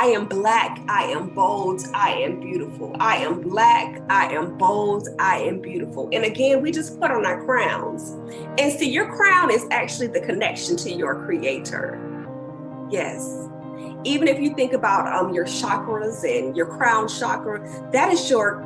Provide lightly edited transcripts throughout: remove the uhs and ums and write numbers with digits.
I am Black, I am bold, I am beautiful. I am Black, I am bold, I am beautiful. And again, we just put on our crowns. And see, your crown is actually the connection to your creator. Yes. Even if you think about your chakras and your crown chakra, that is your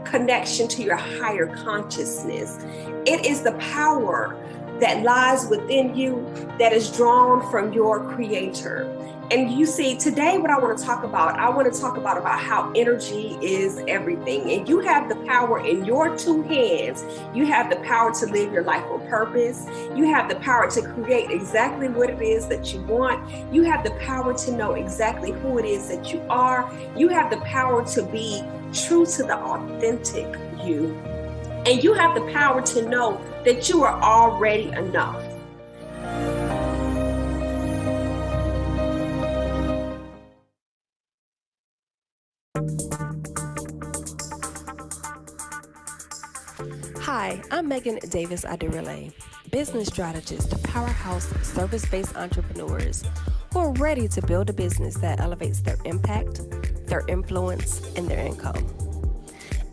connection to your higher consciousness. It is the power that lies within you that is drawn from your creator. And you see, today what I want to talk about how energy is everything. And you have the power in your two hands. You have the power to live your life on purpose. You have the power to create exactly what it is that you want. You have the power to know exactly who it is that you are. You have the power to be true to the authentic you. And you have the power to know that you are already enough. Hi, I'm Megan Davis Aderele, business strategist to powerhouse service-based entrepreneurs who are ready to build a business that elevates their impact, their influence, and their income.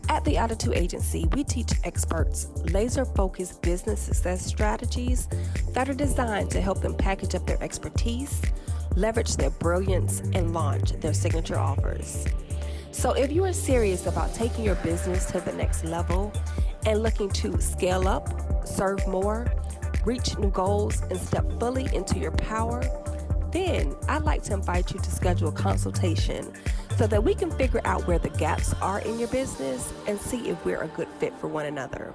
At the Aditu Agency, we teach experts laser-focused business success strategies that are designed to help them package up their expertise, leverage their brilliance, and launch their signature offers. So if you are serious about taking your business to the next level and looking to scale up, serve more, reach new goals, and step fully into your power, then I'd like to invite you to schedule a consultation so that we can figure out where the gaps are in your business and see if we're a good fit for one another.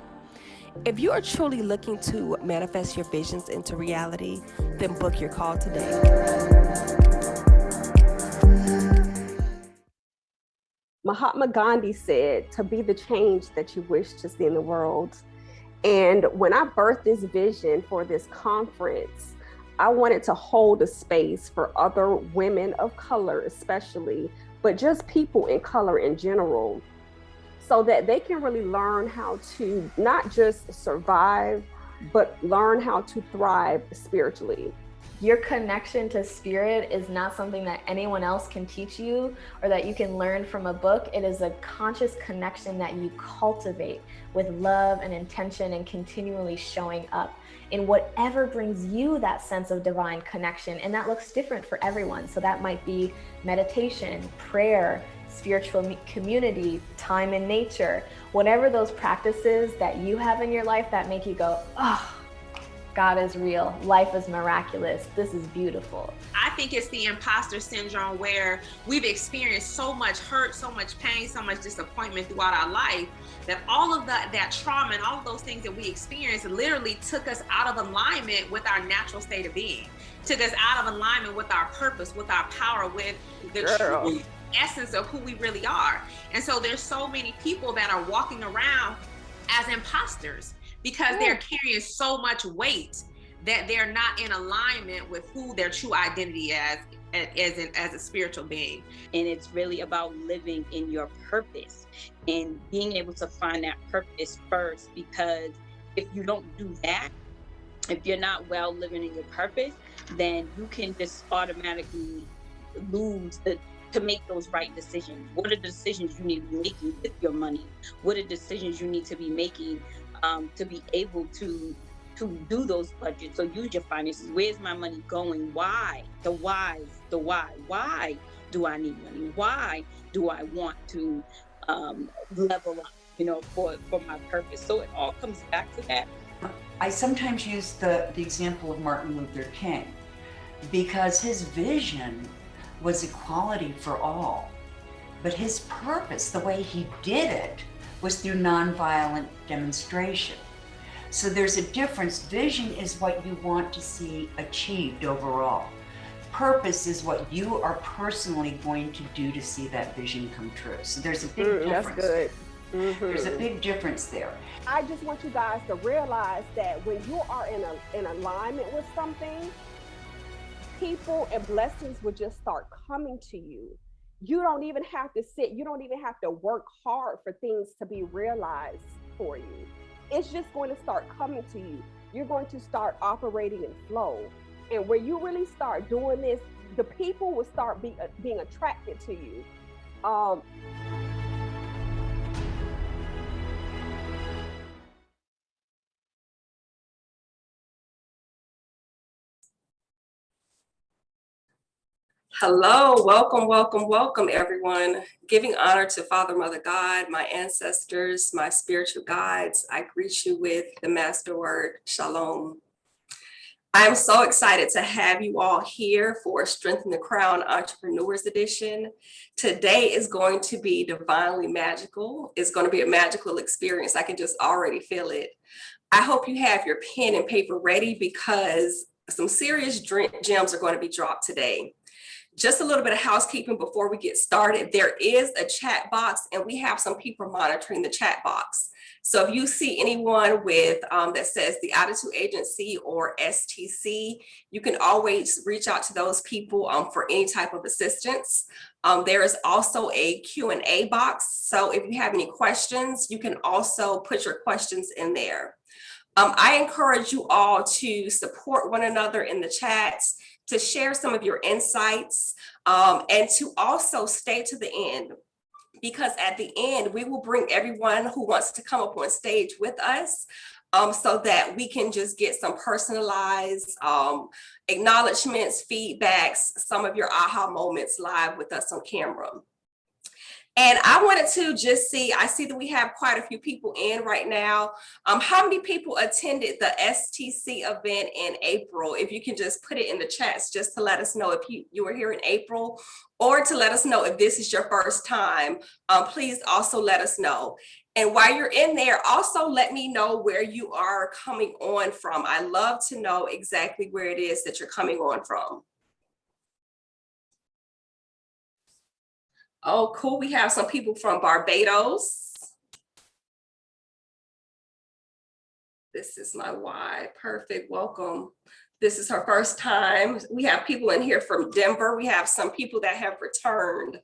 If you are truly looking to manifest your visions into reality, then book your call today. Mahatma Gandhi said to be the change that you wish to see in the world. And when I birthed this vision for this conference, I wanted to hold a space for other women of color, especially, but just people in color in general, so that they can really learn how to not just survive, but learn how to thrive spiritually. Your connection to spirit is not something that anyone else can teach you or that you can learn from a book. It is a conscious connection that you cultivate with love and intention and continually showing up in whatever brings you that sense of divine connection. And that looks different for everyone. So that might be meditation, prayer, spiritual community, time in nature, whatever those practices that you have in your life that make you go, oh, God is real, life is miraculous, this is beautiful. I think it's the imposter syndrome where we've experienced so much hurt, so much pain, so much disappointment throughout our life that all of that trauma and all of those things that we experienced literally took us out of alignment with our natural state of being, took us out of alignment with our purpose, with our power, with the true essence of who we really are. And so there's so many people that are walking around as imposters, because they're carrying so much weight that they're not in alignment with who their true identity as a spiritual being. And it's really about living in your purpose and being able to find that purpose first, because if you don't do that, if you're not well living in your purpose, then you can just automatically lose to make those right decisions. What are the decisions you need to be making with your money? What are the decisions you need to be making to be able to do those budgets? So use your finances. Where's my money going? Why? The why. Why do I need money? Why do I want to level up, for my purpose? So it all comes back to that. I sometimes use the example of Martin Luther King, because his vision was equality for all. But his purpose, the way he did it, was through nonviolent demonstration. So there's a difference. Vision is what you want to see achieved overall. Purpose is what you are personally going to do to see that vision come true. So there's a big difference. That's good. There's a big difference there. I just want you guys to realize that when you are in alignment with something, people and blessings will just start coming to you. You don't even have to sit, you don't even have to work hard for things to be realized for you. It's just going to start coming to you. You're going to start operating in flow. And when you really start doing this, the people will start being attracted to you. Hello, welcome, everyone. Giving honor to Father, Mother, God, my ancestors, my spiritual guides, I greet you with the master word, Shalom. I'm so excited to have you all here for Strengthen the Crown Entrepreneurs Edition. Today is going to be divinely magical. It's going to be a magical experience. I can just already feel it. I hope you have your pen and paper ready because some serious gems are going to be dropped today. Just a little bit of housekeeping before we get started. There is a chat box and we have some people monitoring the chat box. So if you see anyone with that says the Aditu Agency or STC, you can always reach out to those people for any type of assistance. There is also a Q&A box. So if you have any questions, you can also put your questions in there. I encourage you all to support one another in the chats, to share some of your insights, and to also stay to the end. Because at the end, we will bring everyone who wants to come up on stage with us so that we can just get some personalized acknowledgements, feedbacks, some of your aha moments live with us on camera. And I wanted to just see, I see that we have quite a few people in right now. How many people attended the STC event in April? If you can just put it in the chats just to let us know if you were here in April, or to let us know if this is your first time, please also let us know. And while you're in there, also let me know where you are coming on from. I love to know exactly where it is that you're coming on from. Oh, cool. We have some people from Barbados. This is my wife. Perfect. Welcome. This is her first time. We have people in here from Denver. We have some people that have returned.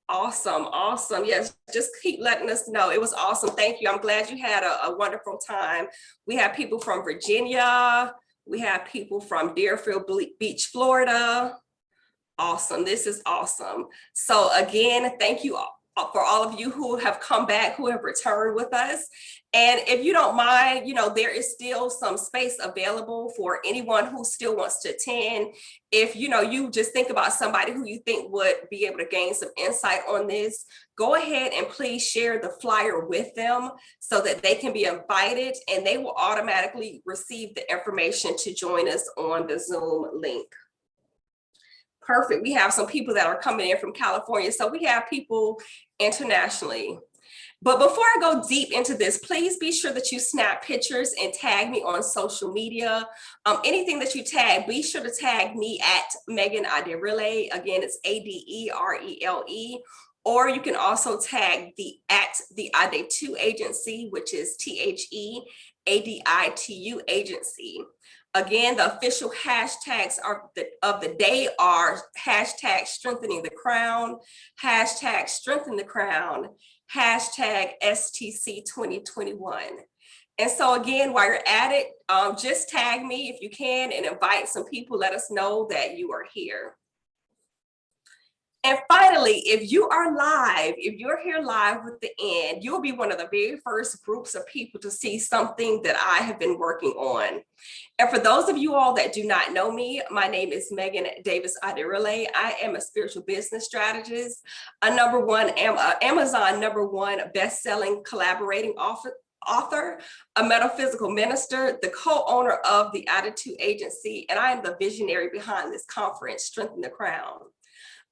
Awesome. Awesome. Yes, just keep letting us know. It was awesome. Thank you. I'm glad you had a wonderful time. We have people from Virginia. We have people from Deerfield Beach, Florida. Awesome. This is awesome. So again, thank you for all of you who have come back, who have returned with us. And if you don't mind, there is still some space available for anyone who still wants to attend. If, you just think about somebody who you think would be able to gain some insight on this, go ahead and please share the flyer with them so that they can be invited and they will automatically receive the information to join us on the Zoom link. Perfect. We have some people that are coming in from California. So we have people internationally. But before I go deep into this, please be sure that you snap pictures and tag me on social media. Anything that you tag, be sure to tag me at Megan Aderele. Again, it's Aderele. Or you can also tag the Aditu Agency, which is TheAditu Agency. Again, the official hashtags of the day are hashtag strengthening the crown, hashtag strengthen the crown, hashtag STC 2021. And so again, while you're at it, just tag me if you can and invite some people. Let us know that you are here. And finally, if you are live, if you're here live with the end, you'll be one of the very first groups of people to see something that I have been working on. And for those of you all that do not know me, my name is Megan Davis Aderele. I am a spiritual business strategist, a Amazon #1 best-selling collaborating author, a metaphysical minister, the co-owner of the Aditu Agency, and I am the visionary behind this conference, Strengthen the Crown.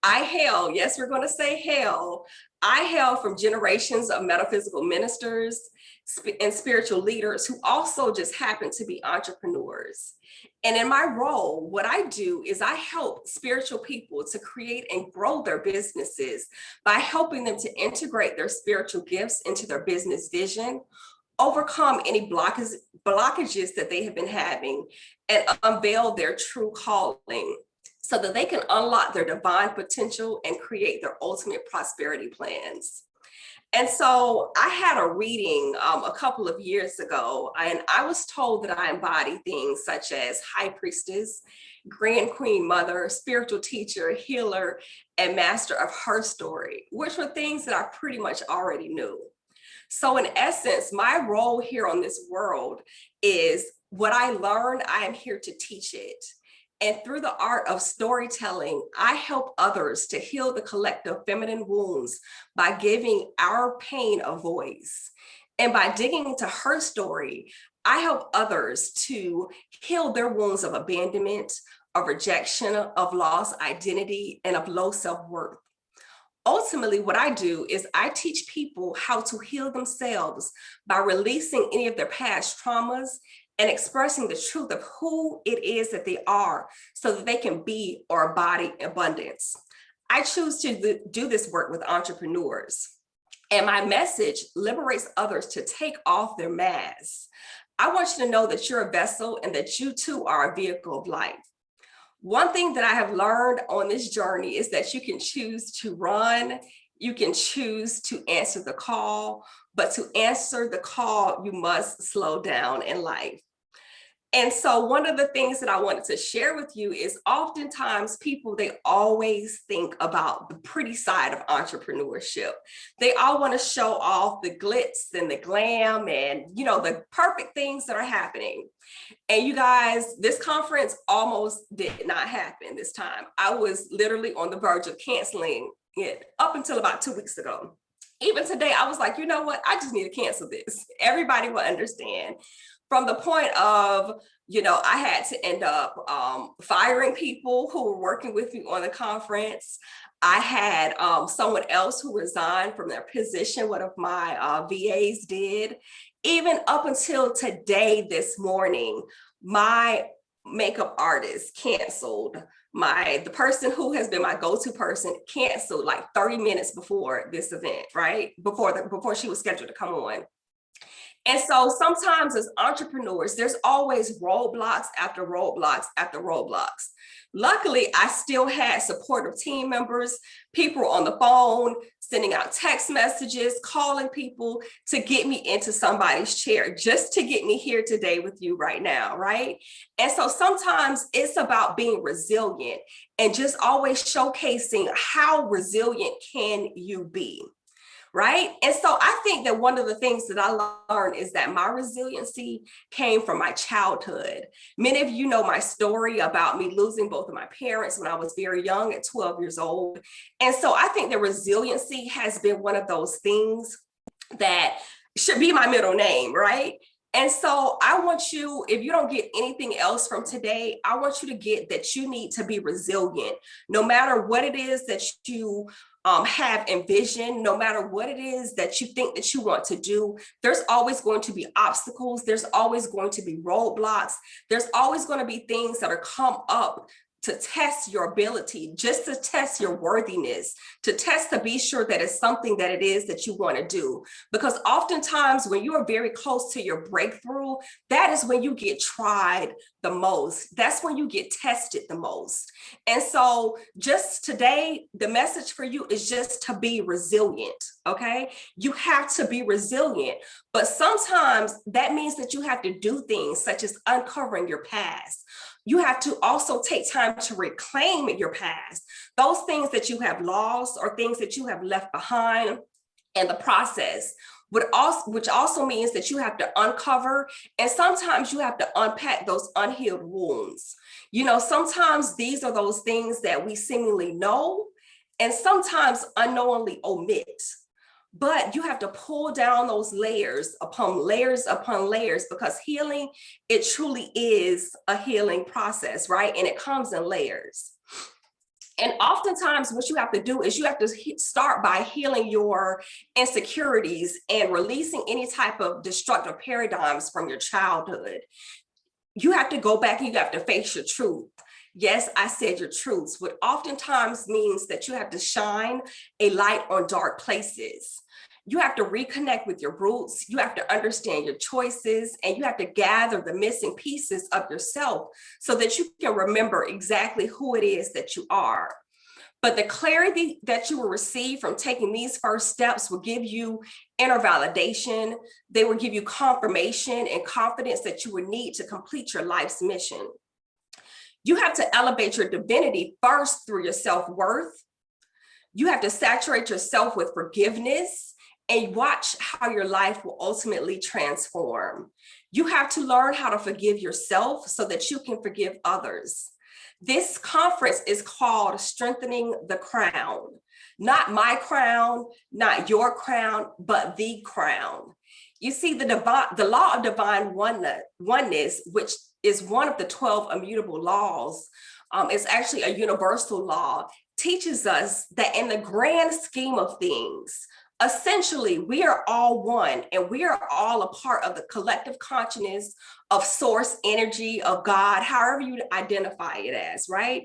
I hail, yes, we're going to say hail. I hail from generations of metaphysical ministers and spiritual leaders who also just happen to be entrepreneurs. And in my role, what I do is I help spiritual people to create and grow their businesses by helping them to integrate their spiritual gifts into their business vision, overcome any blockages that they have been having, and unveil their true calling, so that they can unlock their divine potential and create their ultimate prosperity plans. And so I had a reading a couple of years ago, and I was told that I embody things such as high priestess, grand queen mother, spiritual teacher, healer, and master of her story, which were things that I pretty much already knew. So in essence, my role here on this world is what I learned, I am here to teach it. And through the art of storytelling, I help others to heal the collective feminine wounds by giving our pain a voice. And by digging into her story, I help others to heal their wounds of abandonment, of rejection, of lost identity, and of low self-worth. Ultimately, what I do is I teach people how to heal themselves by releasing any of their past traumas and expressing the truth of who it is that they are so that they can be or embody abundance. I choose to do this work with entrepreneurs, and my message liberates others to take off their masks. I want you to know that you're a vessel and that you too are a vehicle of life. One thing that I have learned on this journey is that you can choose to run, you can choose to answer the call, but to answer the call, you must slow down in life. And so one of the things that I wanted to share with you is oftentimes people, they always think about the pretty side of entrepreneurship. They all want to show off the glitz and the glam and, you know, the perfect things that are happening. And you guys, this conference almost did not happen this time. I was literally on the verge of canceling it up until about 2 weeks ago. Even today, I was like, you know what? I just need to cancel this. Everybody will understand. From the point of, you know, I had to end up firing people who were working with me on the conference. I had someone else who resigned from their position, one of my VAs did. Even up until today, this morning, my makeup artist canceled. The person who has been my go-to person canceled like 30 minutes before this event, right? Before she was scheduled to come on. And so sometimes as entrepreneurs, there's always roadblocks after roadblocks after roadblocks. Luckily, I still had supportive team members, people on the phone, sending out text messages, calling people to get me into somebody's chair, just to get me here today with you right now, right? And so sometimes it's about being resilient and just always showcasing how resilient can you be. Right. And so I think that one of the things that I learned is that my resiliency came from my childhood. Many of you know my story about me losing both of my parents when I was very young at 12 years old. And so I think that resiliency has been one of those things that should be my middle name. Right. And so I want you, if you don't get anything else from today, I want you to get that you need to be resilient, no matter what it is that you have envisioned, no matter what it is that you think that you want to do. There's always going to be obstacles. There's always going to be roadblocks. There's always going to be things that are come up to test your ability, just to test your worthiness, to test to be sure that it's something that it is that you want to do. Because oftentimes when you are very close to your breakthrough, that is when you get tried the most. That's when you get tested the most. And so just today, the message for you is just to be resilient, okay? You have to be resilient, but sometimes that means that you have to do things such as uncovering your past. You have to also take time to reclaim your past, those things that you have lost or things that you have left behind in the process, which also means that you have to uncover, and sometimes you have to unpack those unhealed wounds. You know, sometimes these are those things that we seemingly know and sometimes unknowingly omit. But you have to pull down those layers upon layers because healing, it truly is a healing process, right? And it comes in layers. And oftentimes what you have to do is you have to start by healing your insecurities and releasing any type of destructive paradigms from your childhood. You have to go back and you have to face your truth. Yes, I said your truths, which oftentimes means that you have to shine a light on dark places. You have to reconnect with your roots. You have to understand your choices, and you have to gather the missing pieces of yourself so that you can remember exactly who it is that you are. But the clarity that you will receive from taking these first steps will give you inner validation. They will give you confirmation and confidence that you will need to complete your life's mission. You have to elevate your divinity first through your self-worth. You have to saturate yourself with forgiveness and watch how your life will ultimately transform. You have to learn how to forgive yourself so that you can forgive others. This conference is called Strengthening the Crown. Not my crown, not your crown, but the crown. You see, the law of divine oneness, which is one of the 12 immutable laws, is actually a universal law, teaches us that in the grand scheme of things, essentially, we are all one, and we are all a part of the collective consciousness of source energy, of God, however you identify it as, right?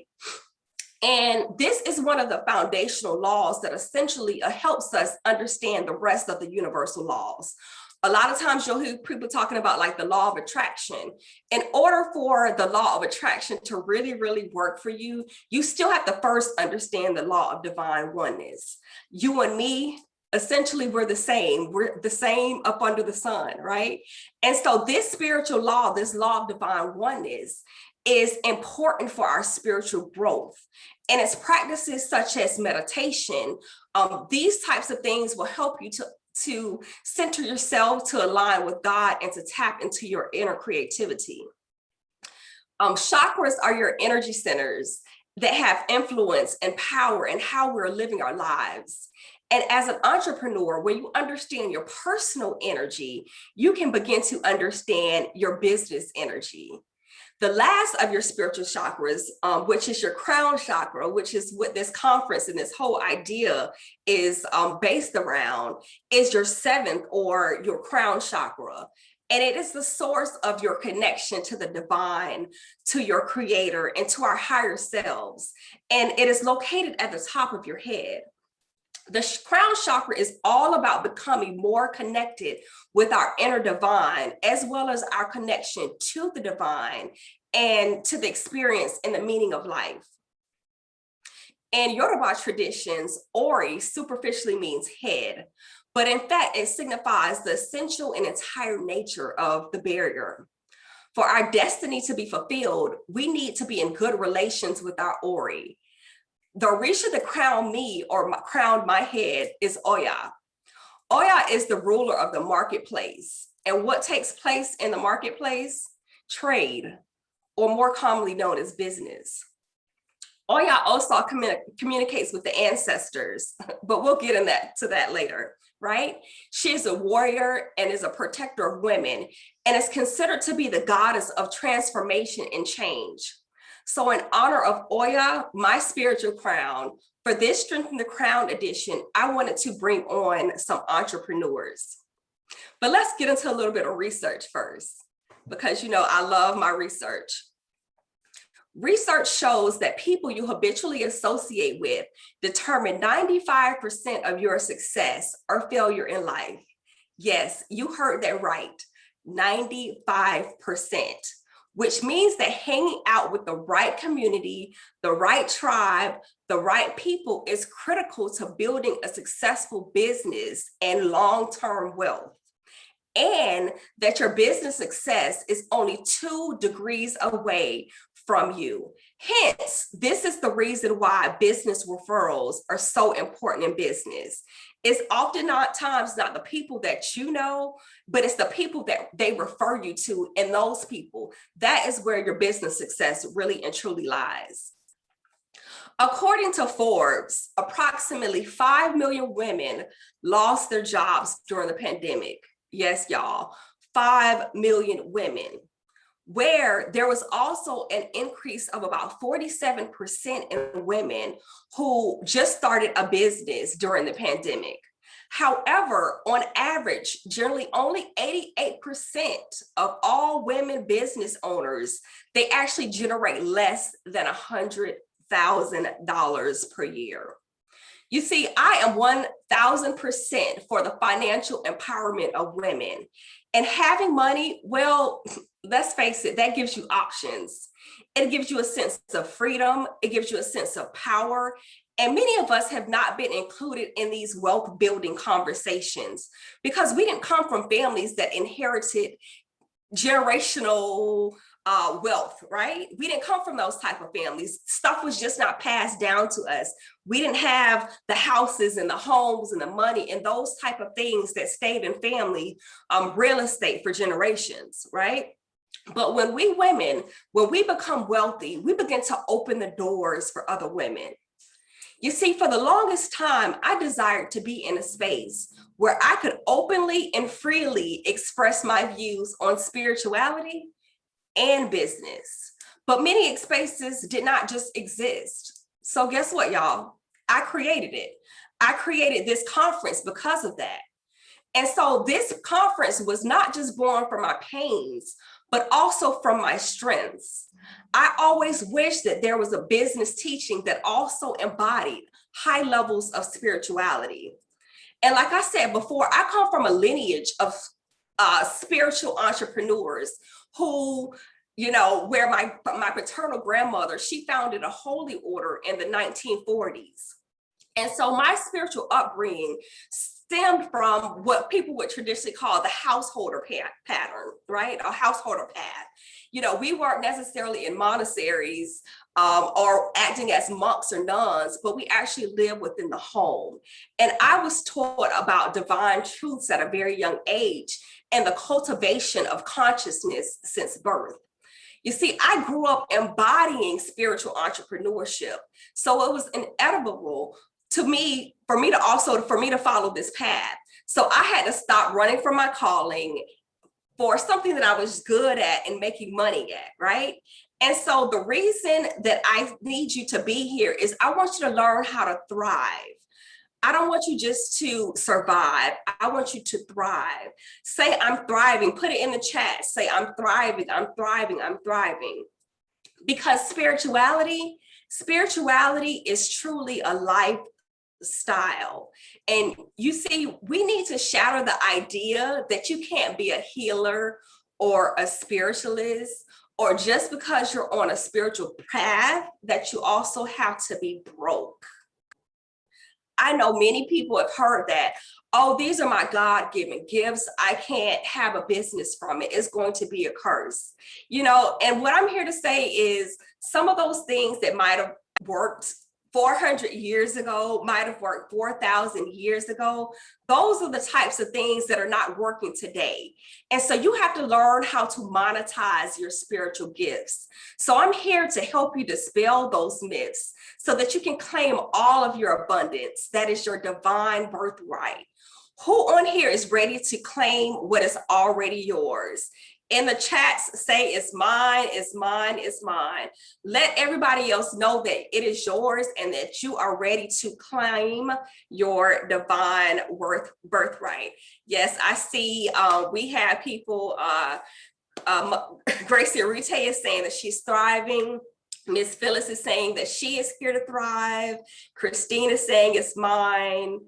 And this is one of the foundational laws that essentially helps us understand the rest of the universal laws. A lot of times you'll hear people talking about like the law of attraction. In order for the law of attraction to really, really work for you, you still have to first understand the law of divine oneness. You and me, essentially, we're the same. We're the same up under the sun, right? And so this spiritual law, this law of divine oneness, is important for our spiritual growth. And its practices such as meditation, these types of things will help you to center yourself, to align with God, and to tap into your inner creativity. Chakras are your energy centers that have influence and power in how we're living our lives. And as an entrepreneur, when you understand your personal energy, you can begin to understand your business energy. The last of your spiritual chakras, which is your crown chakra, which is what this conference and this whole idea is based around, is your seventh, or your crown chakra. And it is the source of your connection to the divine, to your creator, and to our higher selves. And it is located at the top of your head. The crown chakra is all about becoming more connected with our inner divine, as well as our connection to the divine and to the experience and the meaning of life. In Yoruba traditions, Ori superficially means head, but in fact, it signifies the essential and entire nature of the barrier. For our destiny to be fulfilled, we need to be in good relations with our Ori. The Orisha that crowned me, or crowned my head, is Oya. Oya is the ruler of the marketplace. And what takes place in the marketplace? Trade, or more commonly known as business. Oya also communicates with the ancestors, but we'll get to that later, right? She is a warrior and is a protector of women, and is considered to be the goddess of transformation and change. So in honor of Oya, my spiritual crown, for this Strengthen the Crown edition, I wanted to bring on some entrepreneurs. But let's get into a little bit of research first, because I love my research. Research shows that people you habitually associate with determine 95% of your success or failure in life. Yes, you heard that right, 95%. Which means that hanging out with the right community, the right tribe, the right people is critical to building a successful business and long-term wealth. And that your business success is only 2 degrees away from you. Hence, this is the reason why business referrals are so important in business. It's oftentimes not the people that you know, but it's the people that they refer you to, and those people. That is where your business success really and truly lies. According to Forbes, approximately 5 million women lost their jobs during the pandemic. Yes, y'all, 5 million women. Where there was also an increase of about 47% in women who just started a business during the pandemic. However, on average, generally only 88% of all women business owners, they actually generate less than $100,000 per year. You see, I am 1000% for the financial empowerment of women. And having money, well, let's face it, that gives you options. It gives you a sense of freedom. It gives you a sense of power. And many of us have not been included in these wealth building conversations because we didn't come from families that inherited generational wealth, right? We didn't come from those type of families. Stuff was just not passed down to us. We didn't have the houses and the homes and the money and those type of things that stayed in family real estate for generations, right? But when we women, when we become wealthy, we begin to open the doors for other women. You see, for the longest time, I desired to be in a space where I could openly and freely express my views on spirituality and business. But many spaces did not just exist. So guess what, y'all? I created it. I created this conference because of that. And so this conference was not just born from my pains, but also from my strengths. I always wished that there was a business teaching that also embodied high levels of spirituality. And like I said before, I come from a lineage of spiritual entrepreneurs who, you know, where my paternal grandmother, she founded a holy order in the 1940s. And so my spiritual upbringing stemmed from what people would traditionally call the householder pattern, right? A householder path. You know, we weren't necessarily in monasteries or acting as monks or nuns, but we actually lived within the home. And I was taught about divine truths at a very young age and the cultivation of consciousness since birth. You see, I grew up embodying spiritual entrepreneurship. So it was inevitable to me, for me to follow this path. So I had to stop running from my calling for something that I was good at and making money at, right? And so the reason that I need you to be here is I want you to learn how to thrive. I don't want you just to survive. I want you to thrive. Say, I'm thriving. Put it in the chat. Say, I'm thriving, I'm thriving, I'm thriving. Because spirituality is truly a lifestyle. And you see, we need to shatter the idea that you can't be a healer or a spiritualist, or just because you're on a spiritual path, that you also have to be broke. I know many people have heard that, oh, these are my God-given gifts. I can't have a business from it. It's going to be a curse. You know, and what I'm here to say is some of those things that might have worked 400 years ago, might have worked 4,000 years ago. Those are the types of things that are not working today. And so you have to learn how to monetize your spiritual gifts. So I'm here to help you dispel those myths so that you can claim all of your abundance. That is your divine birthright. Who on here is ready to claim what is already yours? In the chats, say it's mine, it's mine, it's mine. Let everybody else know that it is yours and that you are ready to claim your divine birthright. Yes, I see we have people, Gracie Arite is saying that she's thriving. Miss Phyllis is saying that she is here to thrive. Christine is saying it's mine.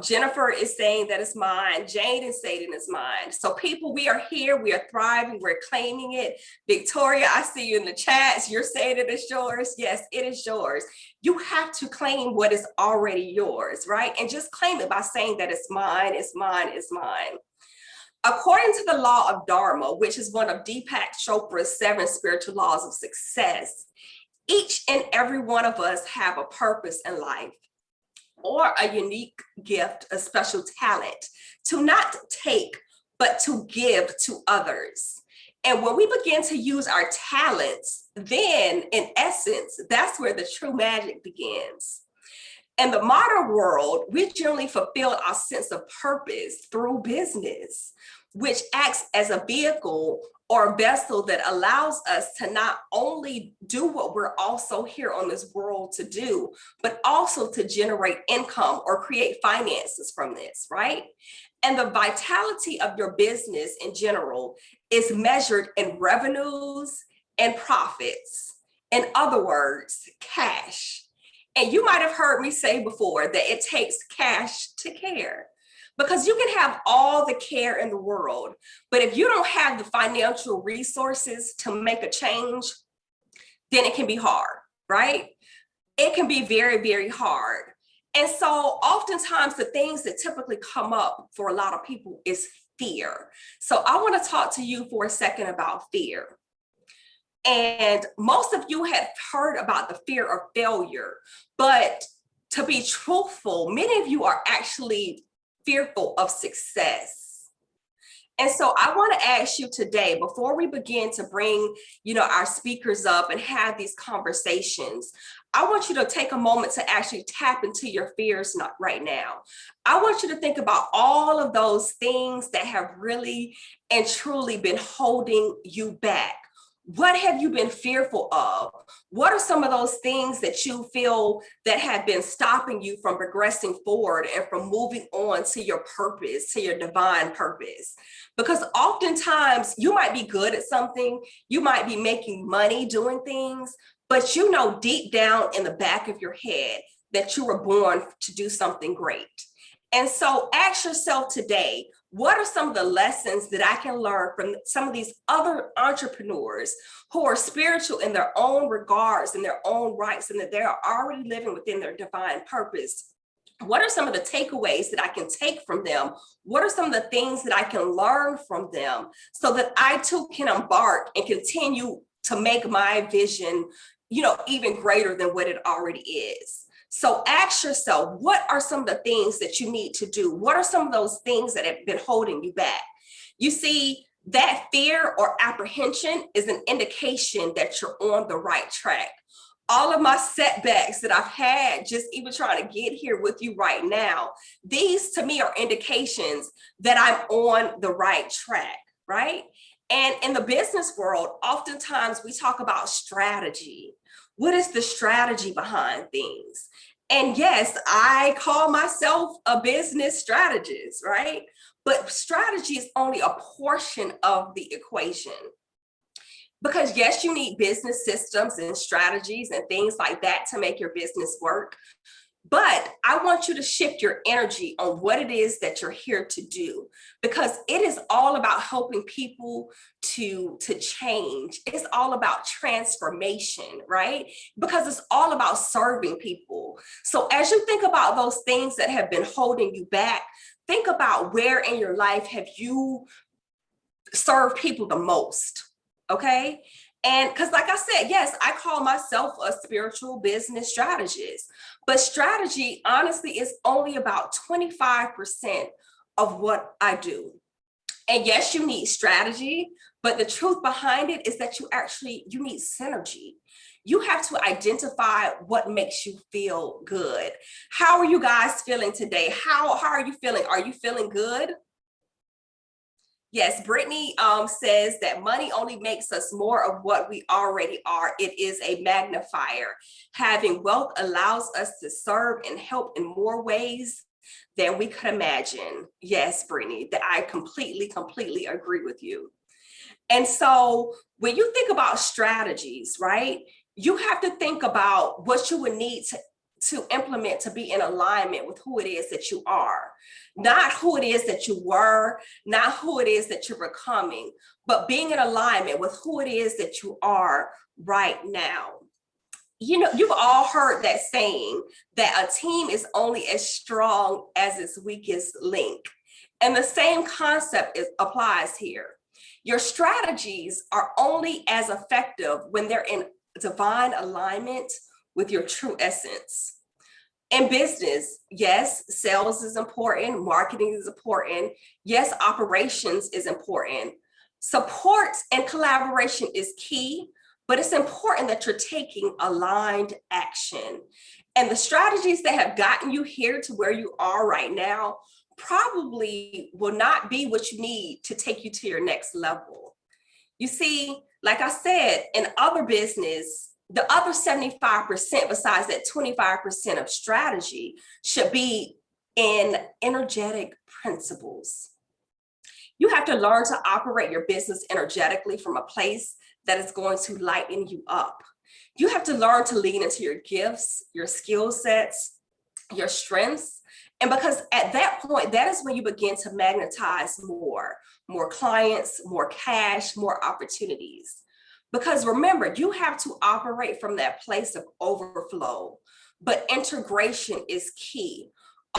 Jennifer is saying that it's mine. Jane is saying it's mine. So people, we are here, we are thriving, we're claiming it. Victoria, I see you in the chats. You're saying it is yours. Yes, it is yours. You have to claim what is already yours, right? And just claim it by saying that it's mine, it's mine, it's mine. According to the law of Dharma, which is one of Deepak Chopra's 7 spiritual laws of success, each and every one of us have a purpose in life, or a unique gift, a special talent to not take, but to give to others. And when we begin to use our talents, then in essence, that's where the true magic begins. In the modern world, we generally fulfill our sense of purpose through business, which acts as a vehicle or a vessel that allows us to not only do what we're also here on this world to do, but also to generate income or create finances from this, right? And the vitality of your business in general is measured in revenues and profits. In other words, cash. And you might have heard me say before that it takes cash to care. Because you can have all the care in the world, but if you don't have the financial resources to make a change, then it can be hard, right? it can be very, very hard. And so oftentimes the things that typically come up for a lot of people is fear. So I want to talk to you for a second about fear. And most of you have heard about the fear of failure, but to be truthful, many of you are actually fearful of success. And so I want to ask you today, before we begin to bring, our speakers up and have these conversations, I want you to take a moment to actually tap into your fears right now. I want you to think about all of those things that have really and truly been holding you back. What have you been fearful of? What are some of those things that you feel that have been stopping you from progressing forward and from moving on to your purpose, to your divine purpose? Because oftentimes you might be good at something, you might be making money doing things, but you know deep down in the back of your head that you were born to do something great. And so ask yourself today, what are some of the lessons that I can learn from some of these other entrepreneurs who are spiritual in their own regards, in their own rights, and that they're already living within their divine purpose? What are some of the takeaways that I can take from them? What are some of the things that I can learn from them so that I too can embark and continue to make my vision, even greater than what it already is? So ask yourself, what are some of the things that you need to do? What are some of those things that have been holding you back? You see, that fear or apprehension is an indication that you're on the right track. All of my setbacks that I've had, just even trying to get here with you right now, these to me are indications that I'm on the right track, right? And in the business world, oftentimes we talk about strategy. What is the strategy behind things? And yes, I call myself a business strategist, right? But strategy is only a portion of the equation. Because yes, you need business systems and strategies and things like that to make your business work. But I want you to shift your energy on what it is that you're here to do, because it is all about helping people to change. It's all about transformation, right? Because it's all about serving people. So as you think about those things that have been holding you back, think about where in your life have you served people the most, okay? And because like I said, yes, I call myself a spiritual business strategist, but strategy honestly is only about 25% of what I do. And yes, you need strategy, but the truth behind it is that you need synergy. You have to identify what makes you feel good. How are you guys feeling today? How are you feeling? Are you feeling good? Yes, Brittany says that money only makes us more of what we already are. It is a magnifier. Having wealth allows us to serve and help in more ways than we could imagine. Yes, Brittany, that I completely agree with you. And so when you think about strategies, right, you have to think about what you would need to implement to be in alignment with who it is that you are, not who it is that you were, not who it is that you're becoming, but being in alignment with who it is that you are right now. You've all heard that saying that a team is only as strong as its weakest link. And the same concept applies here. Your strategies are only as effective when they're in divine alignment with your true essence. In business, yes, sales is important, marketing is important, yes, operations is important. Support and collaboration is key, but it's important that you're taking aligned action. And the strategies that have gotten you here to where you are right now probably will not be what you need to take you to your next level. You see, like I said, in other business, the other 75% besides that 25% of strategy should be in energetic principles. You have to learn to operate your business energetically from a place that is going to lighten you up. You have to learn to lean into your gifts, your skill sets, your strengths. And because at that point, that is when you begin to magnetize more clients, more cash, more opportunities. Because remember, you have to operate from that place of overflow, but integration is key.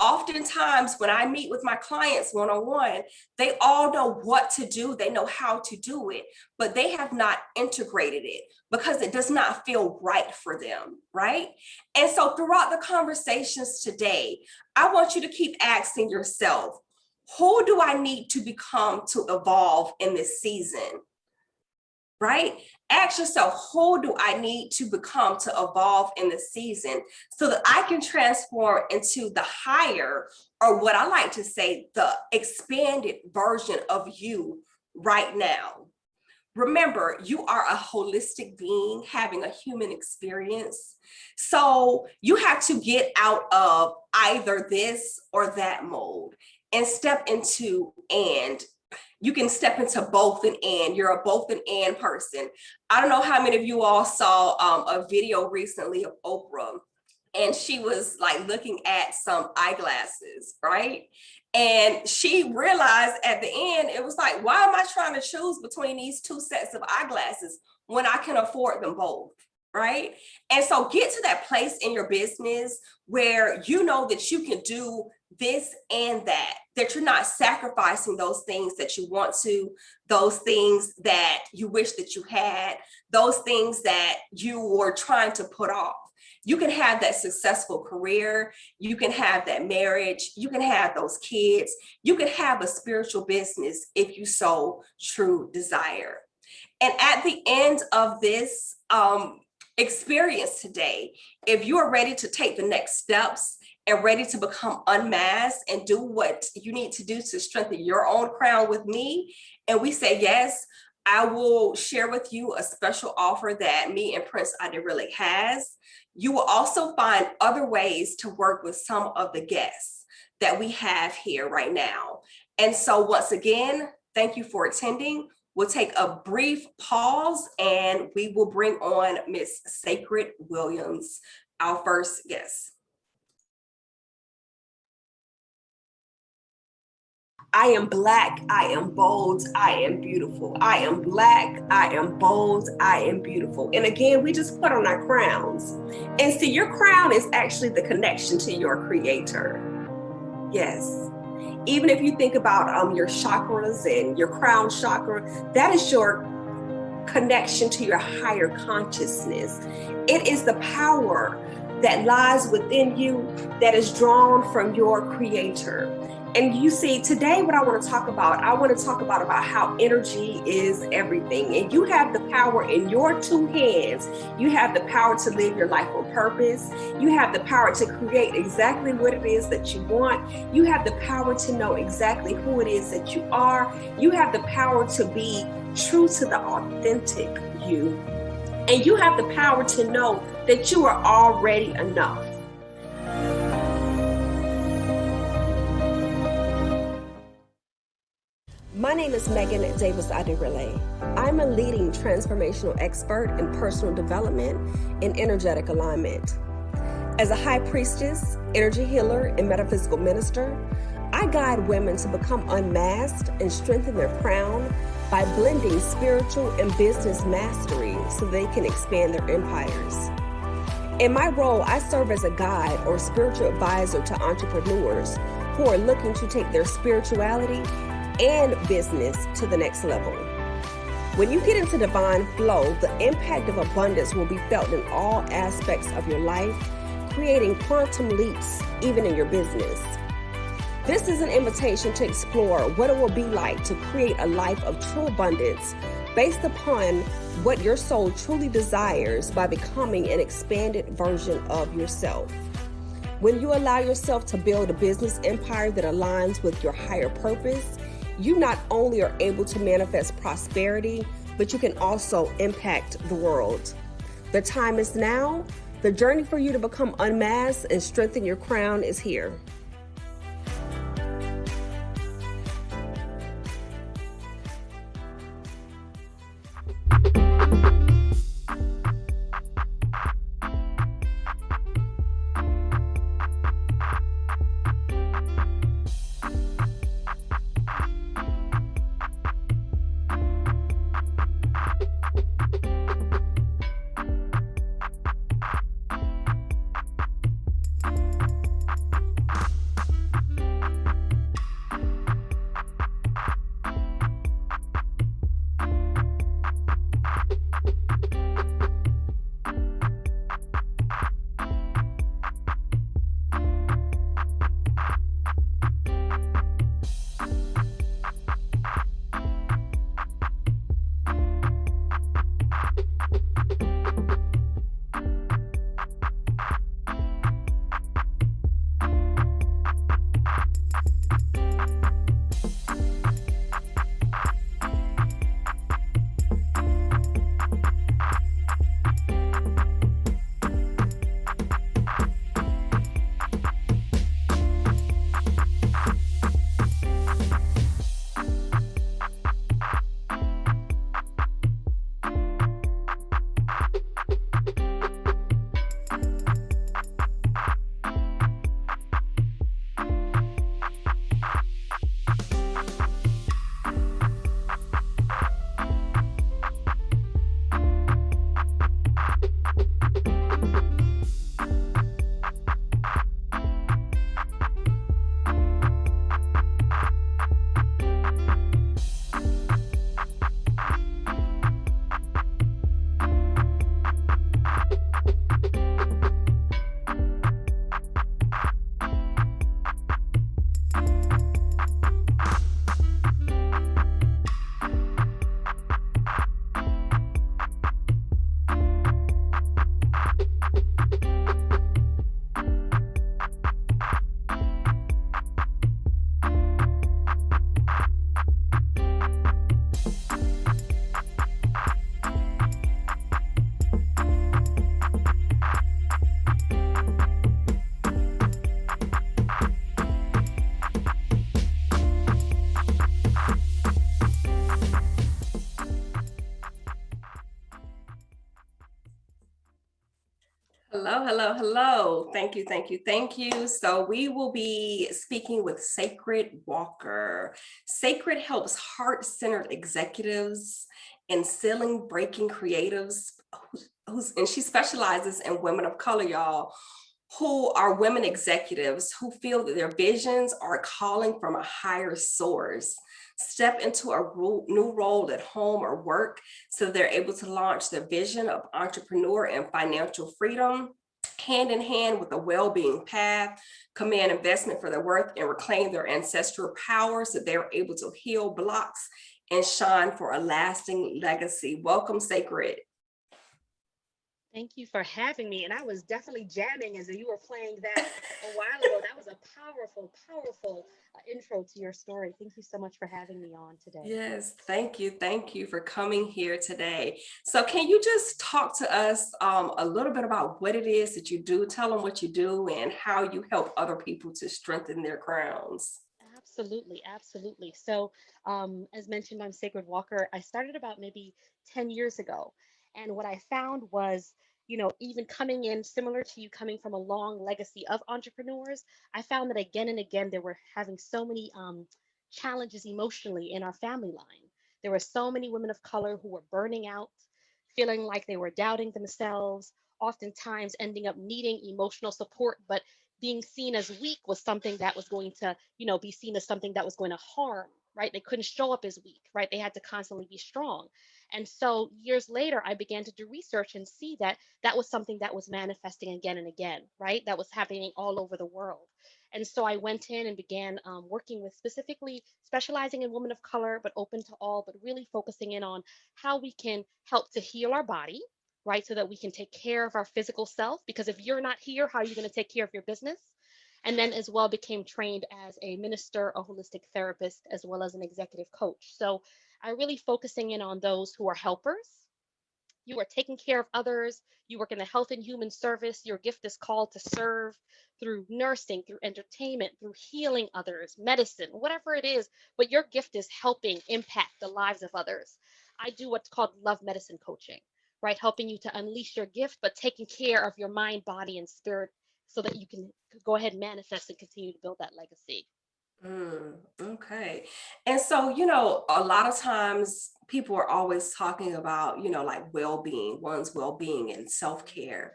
Oftentimes, when I meet with my clients one-on-one, they all know what to do, they know how to do it, but they have not integrated it because it does not feel right for them, right? And so throughout the conversations today, I want you to keep asking yourself, who do I need to become to evolve in this season? Right? Ask yourself, who do I need to become to evolve in the season so that I can transform into the higher, or what I like to say, the expanded version of you right now. Remember, you are a holistic being having a human experience. So you have to get out of either this or that mode and step into and. You can step into both and you're a both and person. I don't know how many of you all saw a video recently of Oprah, and she was like looking at some eyeglasses, right? And she realized at the end, it was like, why am I trying to choose between these two sets of eyeglasses when I can afford them both? Right? And so get to that place in your business where you know that you can do this and that you're not sacrificing those things that you want to, those things that you wish that you had, those things that you were trying to put off. You can have that successful career, you can have that marriage, you can have those kids, you can have a spiritual business if you so true desire. And at the end of this experience today, if you are ready to take the next steps and ready to become unmasked and do what you need to do to strengthen your own crown with me, and we say yes, I will share with you a special offer that me and Prince Aderele has. You will also find other ways to work with some of the guests that we have here right now. And so once again, thank you for attending. We'll take a brief pause and we will bring on Miss Sacred Williams, our first guest. I am Black, I am bold, I am beautiful. I am Black, I am bold, I am beautiful. And again, we just put on our crowns. And see, your crown is actually the connection to your creator. Yes. Even if you think about your chakras and your crown chakra, that is your connection to your higher consciousness. It is the power that lies within you that is drawn from your creator. And you see, today what I want to talk about how energy is everything. And you have the power in your two hands. You have the power to live your life on purpose. You have the power to create exactly what it is that you want. You have the power to know exactly who it is that you are. You have the power to be true to the authentic you. And you have the power to know that you are already enough. My name is Megan Davis Aderele. I'm a leading transformational expert in personal development and energetic alignment. As a high priestess, energy healer, and metaphysical minister, I guide women to become unmasked and strengthen their crown by blending spiritual and business mastery so they can expand their empires. In my role, I serve as a guide or spiritual advisor to entrepreneurs who are looking to take their spirituality and business to the next level. When you get into divine flow, the impact of abundance will be felt in all aspects of your life, creating quantum leaps even in your business. This is an invitation to explore what it will be like to create a life of true abundance based upon what your soul truly desires by becoming an expanded version of yourself. When you allow yourself to build a business empire that aligns with your higher purpose, you not only are able to manifest prosperity, but you can also impact the world. The time is now. The journey for you to become unmasked and strengthen your crown is here. hello. Thank you. So we will be speaking with Sacred Walker. Sacred helps heart-centered executives and ceiling breaking creatives and she specializes in women of color, y'all, who are women executives who feel that their visions are calling from a higher source, step into a new role at home or work so they're able to launch their vision of entrepreneur and financial freedom hand in hand with a well-being path, command investment for their work, and reclaim their ancestral power so they're able to heal blocks and shine for a lasting legacy. Welcome, Sacred. Thank you for having me. And I was definitely jamming as you were playing that a while ago. That was a powerful, powerful intro to your story. Thank you so much for having me on today. Yes, thank you. Thank you for coming here today. So can you just talk to us a little bit about what it is that you do? Tell them what you do and how you help other people to strengthen their crowns. Absolutely, absolutely. So, as mentioned, I'm Sacred Walker. I started about maybe 10 years ago. And what I found was, even coming in similar to you coming from a long legacy of entrepreneurs, I found that again and again, they were having so many challenges emotionally in our family line. There were so many women of color who were burning out, feeling like they were doubting themselves, oftentimes ending up needing emotional support, but being seen as weak was something that was going to, be seen as something that was going to harm, right? They couldn't show up as weak, right? They had to constantly be strong. And so years later, I began to do research and see that that was something that was manifesting again and again, right? That was happening all over the world. And so I went in and began working with specifically specializing in women of color, but open to all, but really focusing in on how we can help to heal our body, right? So that we can take care of our physical self. Because if you're not here, how are you going to take care of your business? And then as well became trained as a minister, a holistic therapist, as well as an executive coach. So I really focusing in on those who are helpers. You are taking care of others. You work in the health and human service. Your gift is called to serve through nursing, through entertainment, through healing others, medicine, whatever it is. But your gift is helping impact the lives of others. I do what's called love medicine coaching, right? Helping you to unleash your gift, but taking care of your mind, body, and spirit so that you can go ahead and manifest and continue to build that legacy. Okay. And so, a lot of times people are always talking about, like well-being, one's well-being and self-care.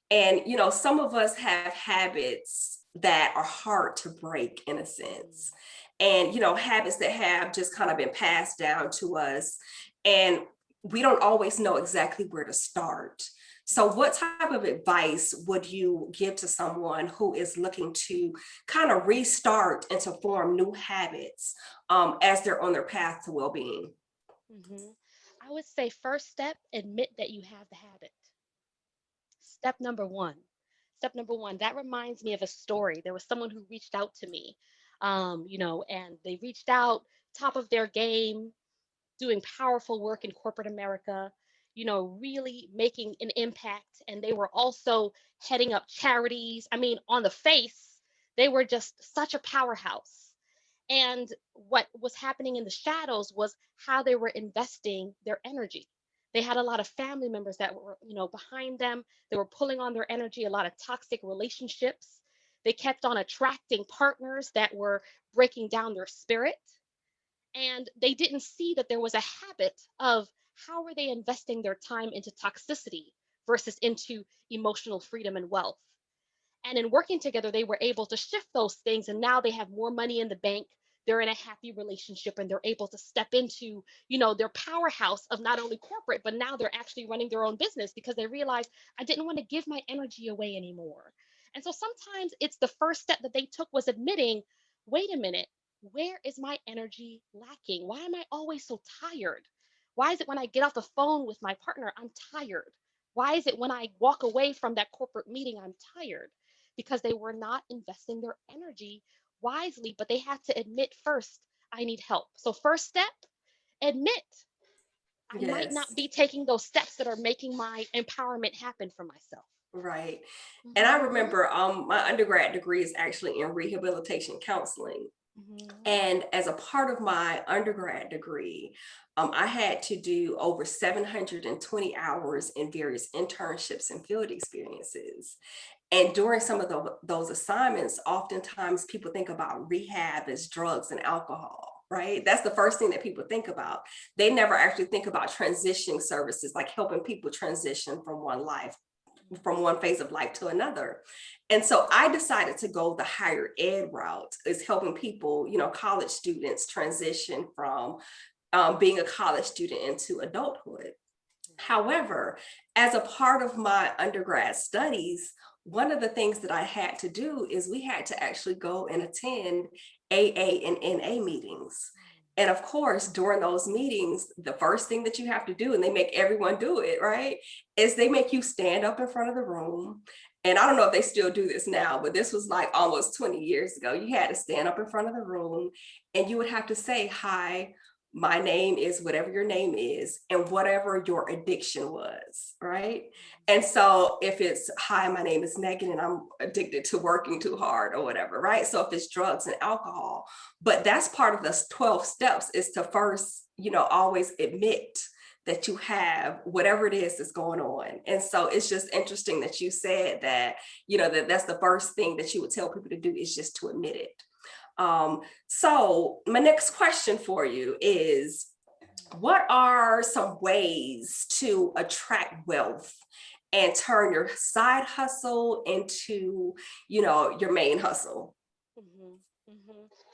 And, some of us have habits that are hard to break in a sense. And, habits that have just kind of been passed down to us. And we don't always know exactly where to start. So what type of advice would you give to someone who is looking to kind of restart and to form new habits as they're on their path to well-being? hmm I would say first step, admit that you have the habit. Step number one. Step number one, that reminds me of a story. There was someone who reached out to me, and they reached out, top of their game, doing powerful work in corporate America, really making an impact. And they were also heading up charities. I mean, on the face, they were just such a powerhouse. And what was happening in the shadows was how they were investing their energy. They had a lot of family members that were, behind them. They were pulling on their energy, a lot of toxic relationships. They kept on attracting partners that were breaking down their spirit. And they didn't see that there was a habit of how were they investing their time into toxicity versus into emotional freedom and wealth. And in working together, they were able to shift those things. And now they have more money in the bank. They're in a happy relationship and they're able to step into, their powerhouse of not only corporate, but now they're actually running their own business because they realized I didn't want to give my energy away anymore. And so sometimes it's the first step that they took was admitting, wait a minute, where is my energy lacking? Why am I always so tired? Why is it when I get off the phone with my partner, I'm tired? Why is it when I walk away from that corporate meeting, I'm tired? Because they were not investing their energy wisely, but they had to admit first, I need help. So, first step, admit I might not Yes. be taking those steps that are making my empowerment happen for myself. Right. And I Mhm. remember my undergrad degree is actually in rehabilitation counseling. And as a part of my undergrad degree, I had to do over 720 hours in various internships and field experiences. And during some of those assignments, oftentimes people think about rehab as drugs and alcohol, right? That's the first thing that people think about. They never actually think about transitioning services, like helping people transition from one phase of life to another. And so I decided to go the higher ed route, is helping people, college students transition from being a college student into adulthood. However, as a part of my undergrad studies, one of the things that I had to do is we had to actually go and attend AA and NA meetings. And of course, during those meetings, the first thing that you have to do, and they make everyone do it, right, is they make you stand up in front of the room. And I don't know if they still do this now, but this was like almost 20 years ago. You had to stand up in front of the room and you would have to say, "Hi, my name is whatever your name is and whatever your addiction was," right? And so if it's, "Hi, my name is Megan and I'm addicted to working too hard," or whatever, right? So if it's drugs and alcohol, but that's part of the 12 steps, is to first, always admit that you have whatever it is that's going on. And so it's just interesting that you said that, that's the first thing that you would tell people to do, is just to admit it. So my next question for you is, what are some ways to attract wealth and turn your side hustle into, your main hustle?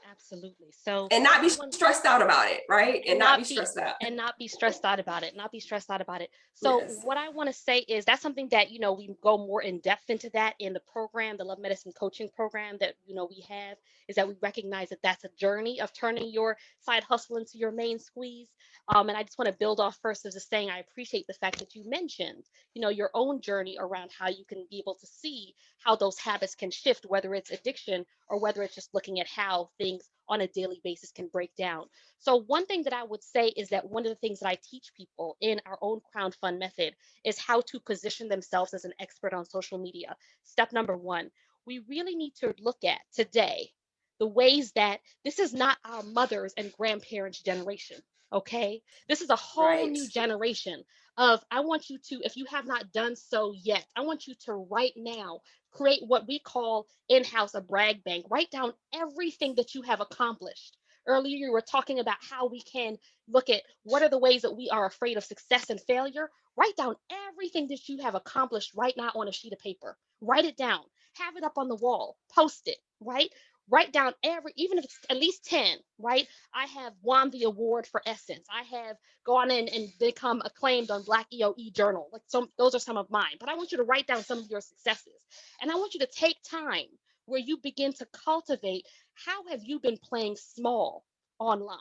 Absolutely. So, and not be stressed out about it, right? And not be stressed out. And not be stressed out about it. Not be stressed out about it. So Yes. what I want to say is that's something that, we go more in depth into that in the program, the Love Medicine Coaching Program that, we have, is that we recognize that that's a journey of turning your side hustle into your main squeeze. And I just want to build off first of just saying, I appreciate the fact that you mentioned, your own journey around how you can be able to see how those habits can shift, whether it's addiction or whether it's just looking at how things on a daily basis can break down. So one thing that I would say is that one of the things that I teach people in our own crowd fund method is how to position themselves as an expert on social media. Step number one, we really need to look at today the ways that this is not our mothers and grandparents' generation. Okay, this is a whole new generation of, I want you to, if you have not done so yet, I want you to right now create what we call in-house a brag bank. Write down everything that you have accomplished. Earlier, you were talking about how we can look at what are the ways that we are afraid of success and failure. Write down everything that you have accomplished right now on a sheet of paper. Write it down. Have it up on the wall. Post it, right? Write down even if it's at least 10, right? I have won the award for Essence. I have gone in and become acclaimed on Black EOE Journal. Those are some of mine. But I want you to write down some of your successes. And I want you to take time where you begin to cultivate, how have you been playing small online?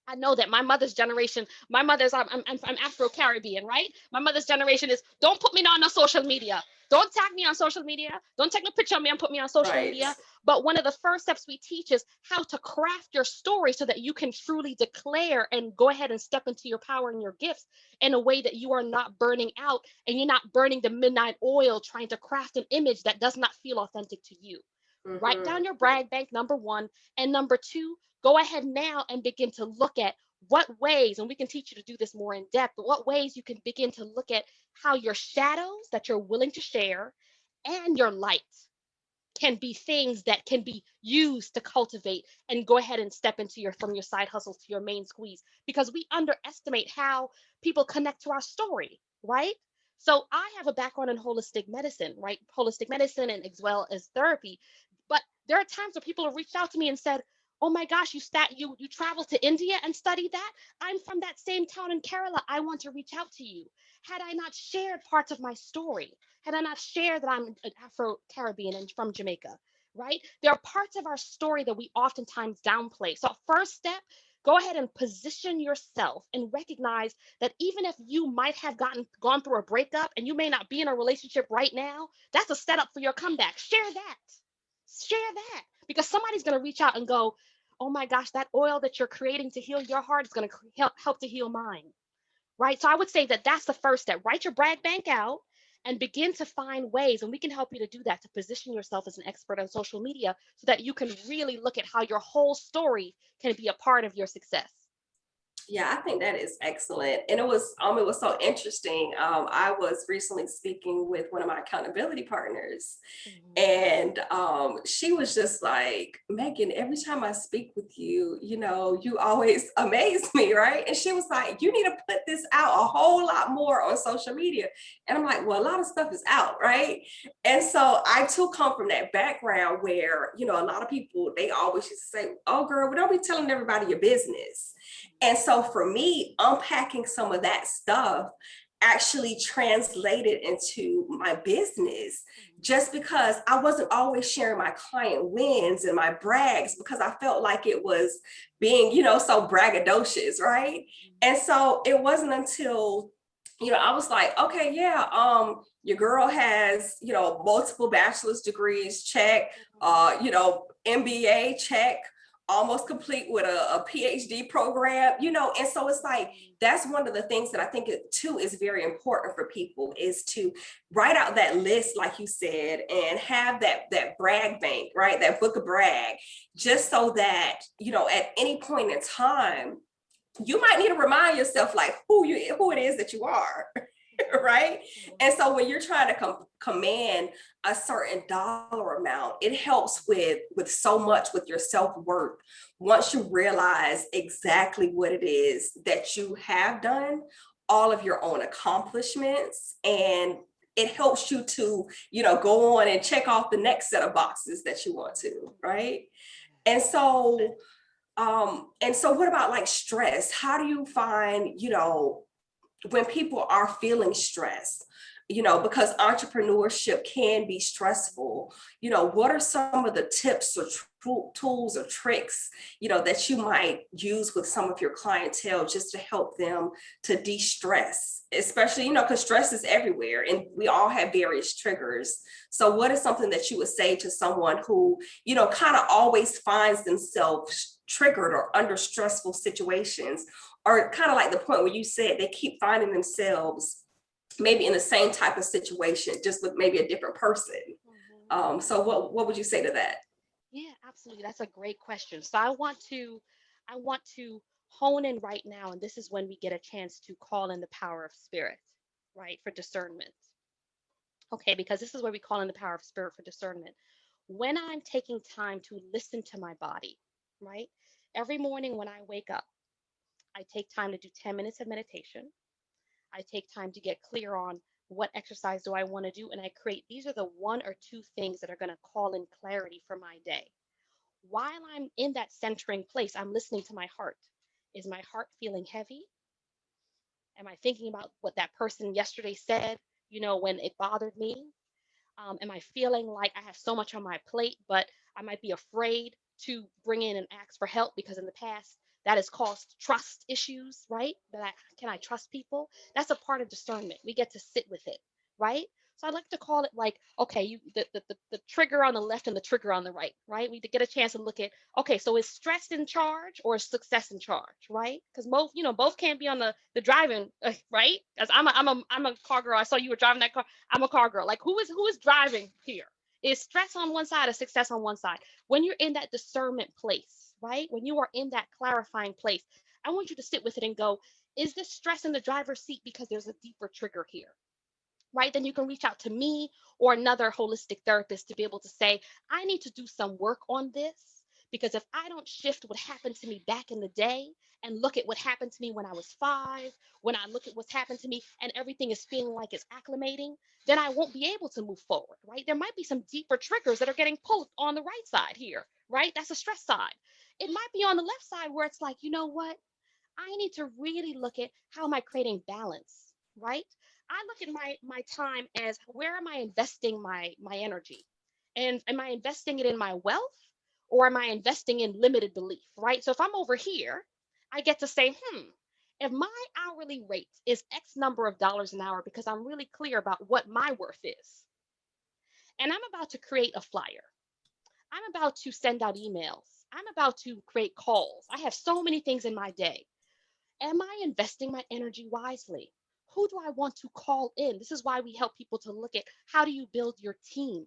I know that my mother's generation, I'm Afro-Caribbean, right? My mother's generation is, don't put me on no social media. Don't tag me on social media. Don't take no picture of me and put me on social media. But one of the first steps we teach is how to craft your story so that you can truly declare and go ahead and step into your power and your gifts in a way that you are not burning out and you're not burning the midnight oil trying to craft an image that does not feel authentic to you. Write down your brag bank, number one. And number two, go ahead now and begin to look at what ways, and we can teach you to do this more in depth, but what ways you can begin to look at how your shadows that you're willing to share and your light can be things that can be used to cultivate and go ahead and step into from your side hustles to your main squeeze, because we underestimate how people connect to our story, right? So I have a background in holistic medicine, right? Holistic medicine and as well as therapy. But there are times where people have reached out to me and said, "Oh my gosh, you traveled to India and studied that? I'm from that same town in Kerala. I want to reach out to you." Had I not shared parts of my story, had I not shared that I'm an Afro-Caribbean and from Jamaica, right? There are parts of our story that we oftentimes downplay. So first step, go ahead and position yourself and recognize that even if you might have gone through a breakup and you may not be in a relationship right now, that's a setup for your comeback. Share that. Share that. Because somebody's going to reach out and go, "Oh my gosh, that oil that you're creating to heal your heart is going to help to heal mine." Right? So I would say that that's the first step. Write your brag bank out and begin to find ways, and we can help you to do that, to position yourself as an expert on social media so that you can really look at how your whole story can be a part of your success. Yeah, I think that is excellent. And it was so interesting. I was recently speaking with one of my accountability partners, and she was just like, Megan, every time I speak with you, you know, you always amaze me, right? And she was like, you need to put this out a whole lot more on social media. And I'm like, well, a lot of stuff is out, right? And so I too come from that background where, you know, a lot of people, they always used to say, oh girl, we don't be telling everybody your business. And so for me, unpacking some of that stuff actually translated into my business, just because I wasn't always sharing my client wins and my brags, because I felt like it was being, you know, so braggadocious, right? And so it wasn't until, you know, I was like, okay, yeah, your girl has, you know, multiple bachelor's degrees, check, you know, MBA, check, almost complete with a PhD program, you know. And so it's like, that's one of the things that I think it too is very important for people, is to write out that list, like you said, and have that brag bank, right? That book of brag, just so that, you know, at any point in time, you might need to remind yourself like who it is that you are. Right? And so when you're trying to command a certain dollar amount, it helps with so much with your self-worth. Once you realize exactly what it is that you have done, all of your own accomplishments, and it helps you to, you know, go on and check off the next set of boxes that you want to, right? And so what about like stress? How do you find, you know, when people are feeling stressed, you know, because entrepreneurship can be stressful, you know, what are some of the tips or tools or tricks, you know, that you might use with some of your clientele just to help them to de-stress, especially, you know, because stress is everywhere and we all have various triggers. So what is something that you would say to someone who, you know, kind of always finds themselves triggered or under stressful situations, or kind of like the point where you said they keep finding themselves maybe in the same type of situation, just with maybe a different person? So what would you say to that? Yeah, absolutely. That's a great question. So I want to hone in right now, and this is when we get a chance to call in the power of spirit, right, for discernment. Okay, because this is where we call in the power of spirit for discernment. When I'm taking time to listen to my body, right? Every morning when I wake up, I take time to do 10 minutes of meditation. I take time to get clear on what exercise do I want to do. And I create, these are the one or two things that are going to call in clarity for my day. While I'm in that centering place, I'm listening to my heart. Is my heart feeling heavy? Am I thinking about what that person yesterday said, you know, when it bothered me? Am I feeling like I have so much on my plate, but I might be afraid to bring in and ask for help because in the past that has caused trust issues, right? Can I trust people? That's a part of discernment. We get to sit with it, right? So I like to call it like, okay, the trigger on the left and the trigger on the right, right? We get a chance to look at, okay, so is stress in charge or is success in charge, right? Because both can't be on the driving, right? As I'm a car girl. I saw you were driving that car. I'm a car girl. Like who is driving here? Is stress on one side or success on one side? When you're in that discernment place, right? When you are in that clarifying place, I want you to sit with it and go, is this stress in the driver's seat because there's a deeper trigger here? Right? Then you can reach out to me or another holistic therapist to be able to say, I need to do some work on this, because if I don't shift what happened to me back in the day and look at what happened to me when I was 5, when I look at what's happened to me and everything is feeling like it's acclimating, then I won't be able to move forward, right? There might be some deeper triggers that are getting pulled on the right side here, right? That's a stress side. It might be on the left side where it's like, you know what? I need to really look at how am I creating balance, right? I look at my time as, where am I investing my energy? And am I investing it in my wealth, or am I investing in limited belief, right? So if I'm over here, I get to say, if my hourly rate is X number of dollars an hour, because I'm really clear about what my worth is, and I'm about to create a flyer, I'm about to send out emails, I'm about to create calls, I have so many things in my day. Am I investing my energy wisely? Who do I want to call in? This is why we help people to look at how do you build your team?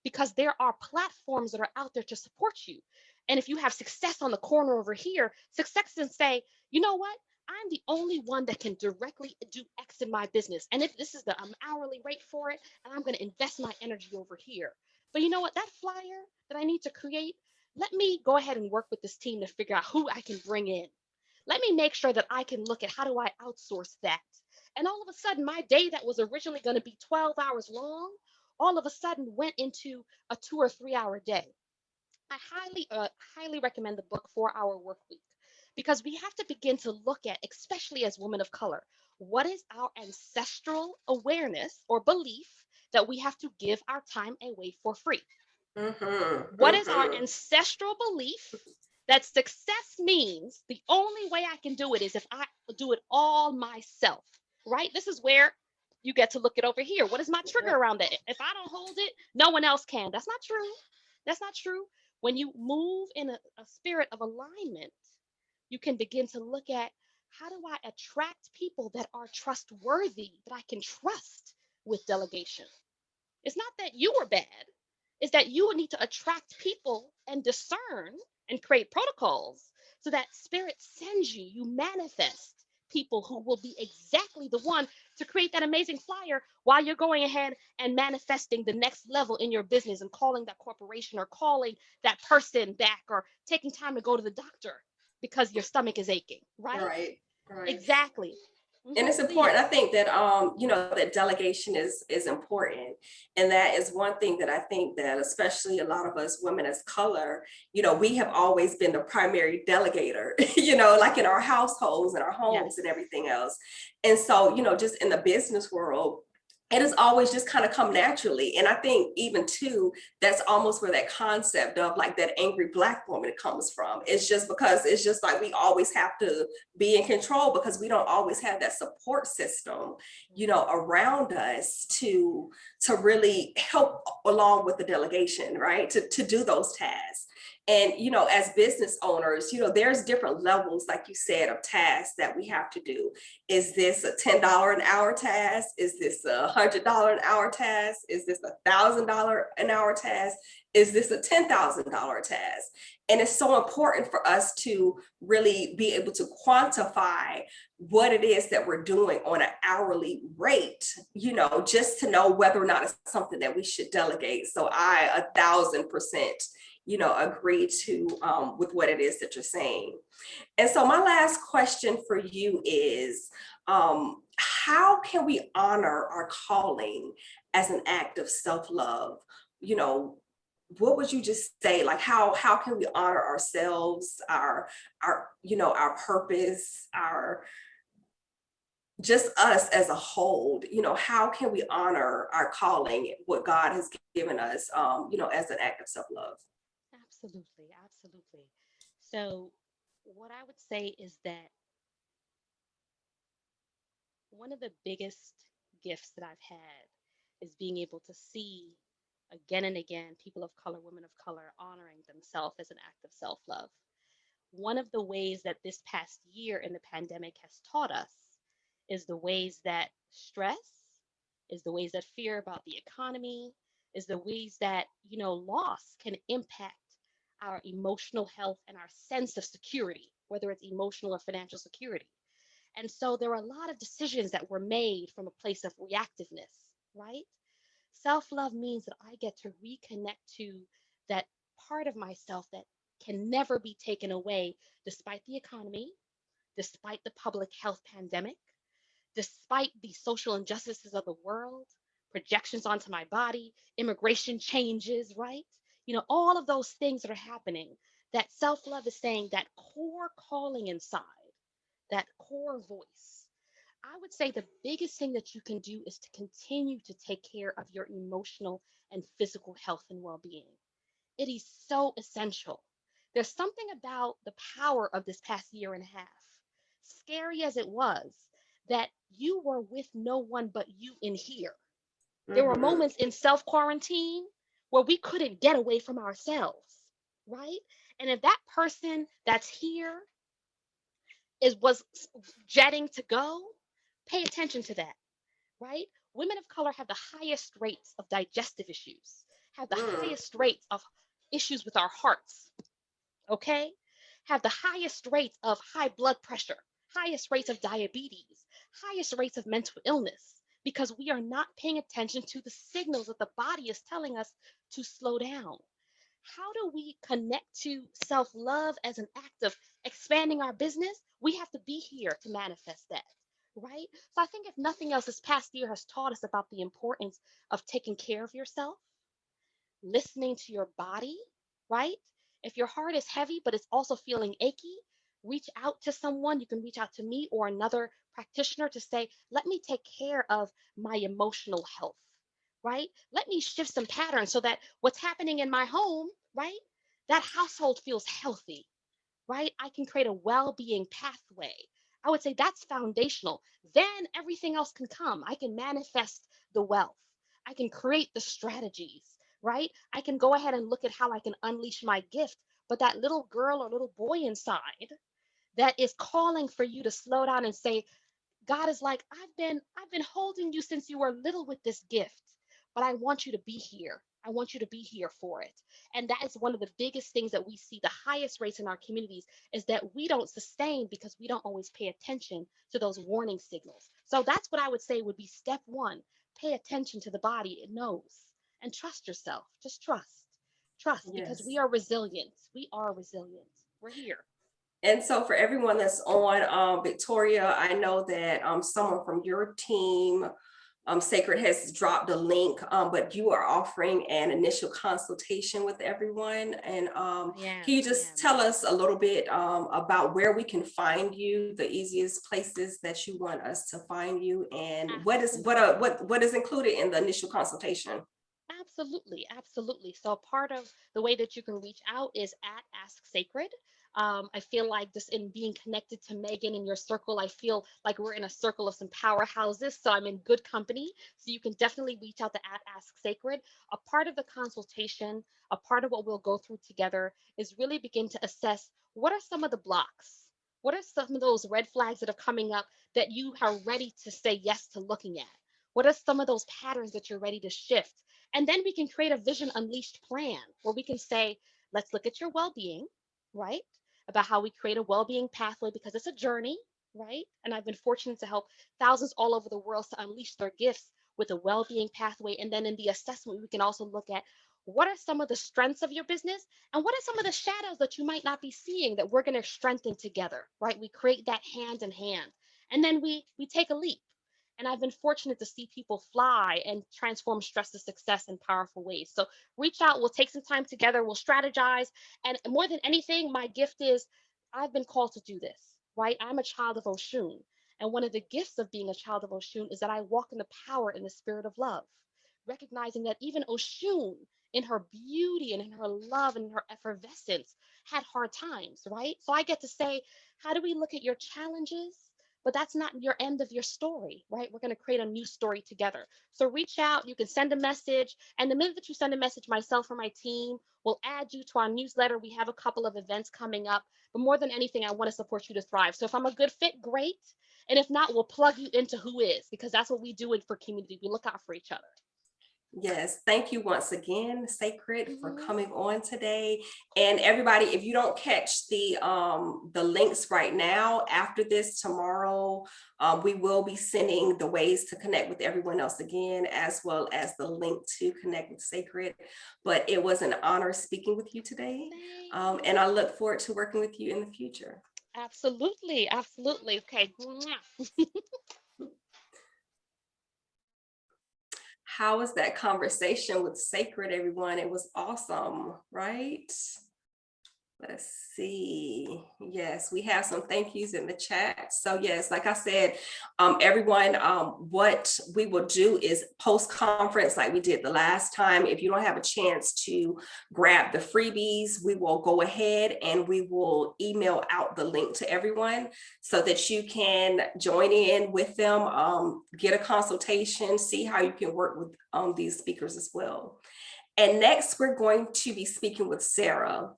Because there are platforms that are out there to support you. And if you have success on the corner over here, success can say, you know what? I'm the only one that can directly do X in my business. And if this is the hourly rate for it, and I'm going to invest my energy over here. But you know what? That flyer that I need to create, let me go ahead and work with this team to figure out who I can bring in. Let me make sure that I can look at how do I outsource that. And all of a sudden, my day that was originally going to be 12 hours long, all of a sudden went into a 2 or 3 hour day. I highly recommend the book 4 Hour Work Week, because we have to begin to look at, especially as women of color, what is our ancestral awareness or belief that we have to give our time away for free? What is our ancestral belief that success means the only way I can do it is if I do it all myself, right? This is where you get to look it over here. What is my trigger around that? If I don't hold it, no one else can. That's not true. That's not true. When you move in a spirit of alignment, you can begin to look at, how do I attract people that are trustworthy, that I can trust with delegation? It's not that you were bad. It's that you need to attract people and discern and create protocols so that spirit sends you, you manifest people who will be exactly the one to create that amazing flyer while you're going ahead and manifesting the next level in your business and calling that corporation or calling that person back or taking time to go to the doctor because your stomach is aching, right? Right. Exactly. And it's important. I think that that delegation is important, and that is one thing that I think that especially a lot of us women as color, we have always been the primary delegator, like in our households and our homes and everything else. And so, just in the business world, it has always just kind of come naturally. And I think even too, that's almost where that concept of like that angry Black woman comes from. It's just because it's just like we always have to be in control because we don't always have that support system, around us to really help along with the delegation, right? To do those tasks. And, as business owners, there's different levels, like you said, of tasks that we have to do. Is this a $10 an hour task? Is this a $100 an hour task? Is this $1,000 an hour task? Is this a $10,000 task? And it's so important for us to really be able to quantify what it is that we're doing on an hourly rate, just to know whether or not it's something that we should delegate. So I 1,000%, agree to with what it is that you're saying. And so my last question for you is, how can we honor our calling as an act of self-love? What would you just say? Like, how can we honor ourselves, our purpose, our just us as a whole? How can we honor our calling, what God has given us, as an act of self-love? Absolutely. So what I would say is that one of the biggest gifts that I've had is being able to see again and again people of color, women of color, honoring themselves as an act of self-love. One of the ways that this past year in the pandemic has taught us is the ways that stress, is the ways that fear about the economy, is the ways that, loss can impact our emotional health and our sense of security, whether it's emotional or financial security. And so there were a lot of decisions that were made from a place of reactiveness, right? Self-love means that I get to reconnect to that part of myself that can never be taken away despite the economy, despite the public health pandemic, despite the social injustices of the world, projections onto my body, immigration changes, right? All of those things that are happening, that self-love is saying that core calling inside, that core voice. I would say the biggest thing that you can do is to continue to take care of your emotional and physical health and well-being. It is so essential. There's something about the power of this past year and a half, scary as it was, that you were with no one but you in here. There were moments in self-quarantine where we couldn't get away from ourselves, right? And if that person that's here was jetting to go, Pay attention to that, right? Women of color have the highest rates of digestive issues, have the highest rates of issues with our hearts, okay? Have the highest rates of high blood pressure, highest rates of diabetes, highest rates of mental illness, because we are not paying attention to the signals that the body is telling us to slow down. How do we connect to self-love as an act of expanding our business? We have to be here to manifest that, right? So I think if nothing else, this past year has taught us about the importance of taking care of yourself, listening to your body, right? If your heart is heavy, but it's also feeling achy, reach out to someone. You can reach out to me or another practitioner to say, let me take care of my emotional health, right? Let me shift some patterns so that what's happening in my home, right? That household feels healthy, right? I can create a well-being pathway. I would say that's foundational. Then everything else can come. I can manifest the wealth. I can create the strategies, right? I can go ahead and look at how I can unleash my gift. But that little girl or little boy inside that is calling for you to slow down and say, God is like, I've been holding you since you were little with this gift, but I want you to be here. I want you to be here for it. And that is one of the biggest things that we see the highest rates in our communities is that we don't sustain because we don't always pay attention to those warning signals. So that's what I would say would be step one. Pay attention to the body. It knows. And trust yourself. Just trust. Trust because we Yes. are resilient. We are resilient. We're here. And so for everyone that's on, Victoria, I know that someone from your team, Sacred, has dropped a link, but you are offering an initial consultation with everyone. And can you just tell us a little bit about where we can find you, the easiest places that you want us to find you, and what is included in the initial consultation? Absolutely, absolutely. So part of the way that you can reach out is at Ask Sacred. I feel like just in being connected to Megan in your circle, I feel like we're in a circle of some powerhouses. So I'm in good company. So you can definitely reach out to at Ask Sacred. A part of the consultation, a part of what we'll go through together is really begin to assess what are some of the blocks? What are some of those red flags that are coming up that you are ready to say yes to looking at? What are some of those patterns that you're ready to shift? And then we can create a vision unleashed plan where we can say, let's look at your well being, right? About how we create a well being pathway because it's a journey, right? And I've been fortunate to help thousands all over the world to unleash their gifts with a well being pathway. And then in the assessment, we can also look at what are some of the strengths of your business and what are some of the shadows that you might not be seeing that we're going to strengthen together, right? We create that hand in hand. And then we take a leap. And I've been fortunate to see people fly and transform stress to success in powerful ways. So reach out, we'll take some time together, we'll strategize. And more than anything, my gift is I've been called to do this, right? I'm a child of Oshun. And one of the gifts of being a child of Oshun is that I walk in the power and the spirit of love, recognizing that even Oshun, in her beauty and in her love and her effervescence, had hard times, right? So I get to say, how do we look at your challenges? But that's not your end of your story, right? We're going to create a new story together. So reach out, you can send a message. And the minute that you send a message, myself or my team will add you to our newsletter. We have a couple of events coming up. But more than anything, I want to support you to thrive. So if I'm a good fit, great. And if not, we'll plug you into who is, because that's what we do for community. We look out for each other. Yes, thank you once again, Sacred, for coming on today. And everybody, if you don't catch the links right now, after this tomorrow, we will be sending the ways to connect with everyone else again, as well as the link to connect with Sacred. But it was an honor speaking with you today. And I look forward to working with you in the future. Absolutely, absolutely. Okay. How was that conversation with Sacred, everyone? It was awesome, right? Let's see. Yes, we have some thank yous in the chat. So yes, like I said, everyone, what we will do is post-conference like we did the last time. If you don't have a chance to grab the freebies, we will go ahead and we will email out the link to everyone so that you can join in with them, get a consultation, see how you can work with these speakers as well. And next, we're going to be speaking with Sara.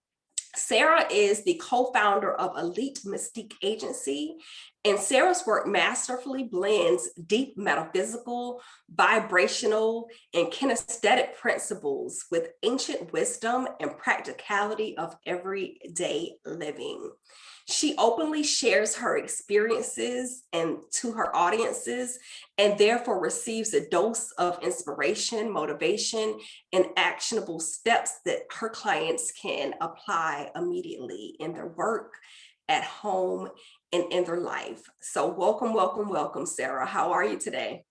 Sara is the co-founder of Elite Mystique Agency, and Sara's work masterfully blends deep metaphysical, vibrational, and kinesthetic principles with ancient wisdom and practicality of everyday living. She openly shares her experiences and to her audiences, and therefore receives a dose of inspiration, motivation, and actionable steps that her clients can apply immediately in their work, at home, and in their life. So welcome, welcome, welcome, Sara. How are you today?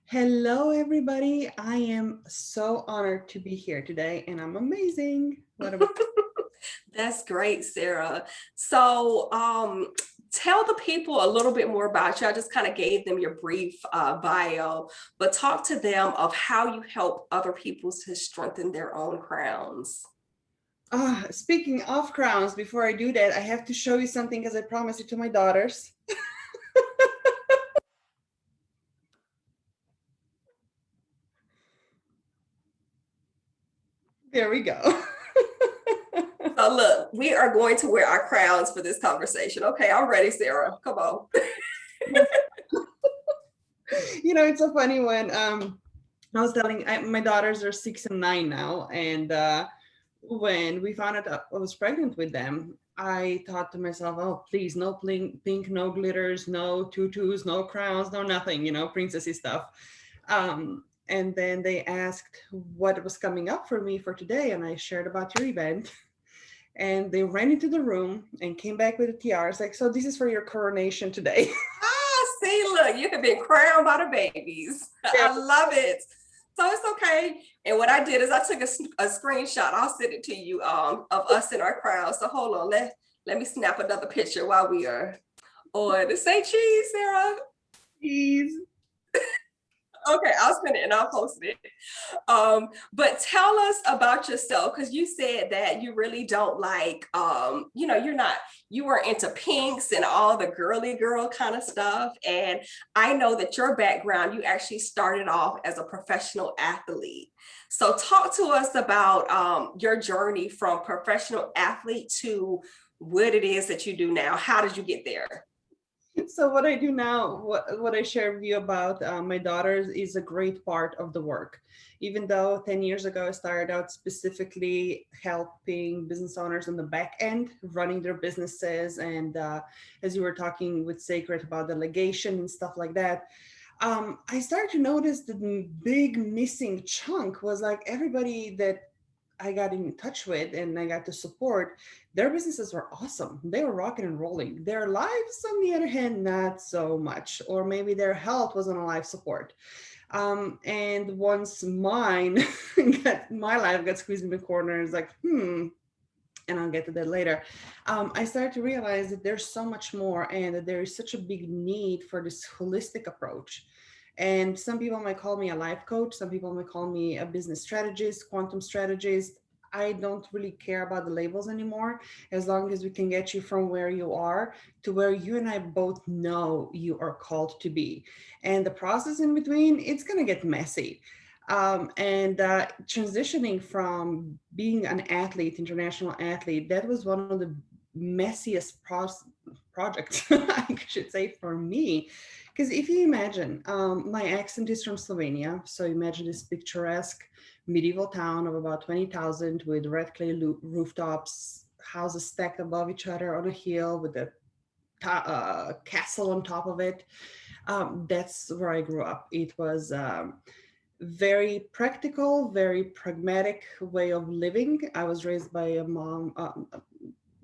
Hello, everybody. I am so honored to be here today, and I'm amazing. What about That's great, Sara. So tell the people a little bit more about you. I just kind of gave them your brief bio, but talk to them of how you help other people to strengthen their own crowns. Speaking of crowns, before I do that, I have to show you something because I promised it to my daughters. There we go. So look, we are going to wear our crowns for this conversation. Okay, I'm ready, Sara. Come on. You know, it's so funny when I was telling my daughters are 6 and 9 now, and when we found out I was pregnant with them, I thought to myself, oh, please, no pink, no glitters, no tutus, no crowns, no nothing, you know, princessy stuff. And then they asked what was coming up for me for today, and I shared about your event. And they ran into the room and came back with a tiara. It's like, so this is for your coronation today. See, look, you have been crowned by the babies. Yeah. I love it. So it's okay. And what I did is I took a screenshot. I'll send it to you of us in our crowd. So hold on, let me snap another picture while we are on. Say cheese, Sara. Cheese. Okay, I'll spin it and I'll post it. But tell us about yourself, because you said that you really don't like, you know, you were into pinks and all the girly girl kind of stuff. And I know that your background, you actually started off as a professional athlete. So talk to us about your journey from professional athlete to what it is that you do now. How did you get there? So what I do now, what I share with you about my daughters is a great part of the work. Even though 10 years ago, I started out specifically helping business owners on the back end, running their businesses. And as you were talking with Sacred about delegation and stuff like that, I started to notice the big missing chunk was like everybody that I got in touch with and I got to support, their businesses were awesome. They were rocking and rolling. Their lives, on the other hand, not so much, or maybe their health was on a life support. And once my life got squeezed in the corner, it's like, and I'll get to that later. I started to realize that there's so much more and that there is such a big need for this holistic approach. And some people might call me a life coach. Some people might call me a business strategist, quantum strategist. I don't really care about the labels anymore, as long as we can get you from where you are to where you and I both know you are called to be. And the process in between, it's going to get messy. Transitioning from being an athlete, international athlete, that was one of the messiest projects, I should say, for me. Because if you imagine, my accent is from Slovenia. So imagine this picturesque medieval town of about 20,000 with red clay rooftops, houses stacked above each other on a hill with a castle on top of it. That's where I grew up. It was very practical, very pragmatic way of living. I was raised by a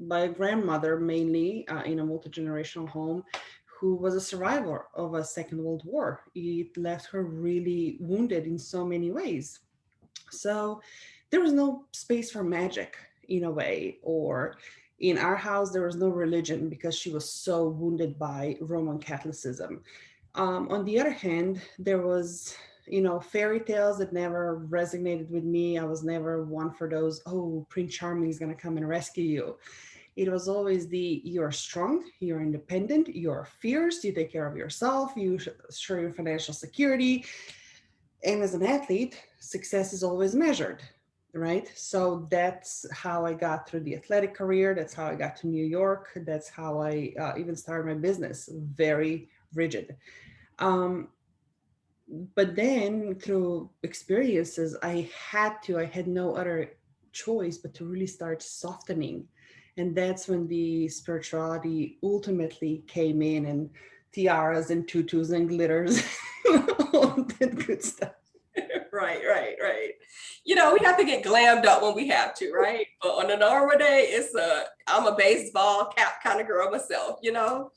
by a grandmother, mainly in a multi-generational home, who was a survivor of a Second World War. It left her really wounded in so many ways. So there was no space for magic in a way, or in our house, there was no religion because she was so wounded by Roman Catholicism. On the other hand, there was, fairy tales that never resonated with me. I was never one for those, oh, Prince Charming is going to come and rescue you. It was always you're strong, you're independent, you're fierce, you take care of yourself, you show your financial security. And as an athlete, success is always measured, right? So that's how I got through the athletic career. That's how I got to New York. That's how I even started my business. Very rigid. Um, but then through experiences, I had no other choice but to really start softening. And that's when the spirituality ultimately came in, and tiaras and tutus and glitters, all that good stuff. Right, right, right. You know, we have to get glammed up when we have to, right? But on a normal day, I'm a baseball cap kind of girl myself, you know?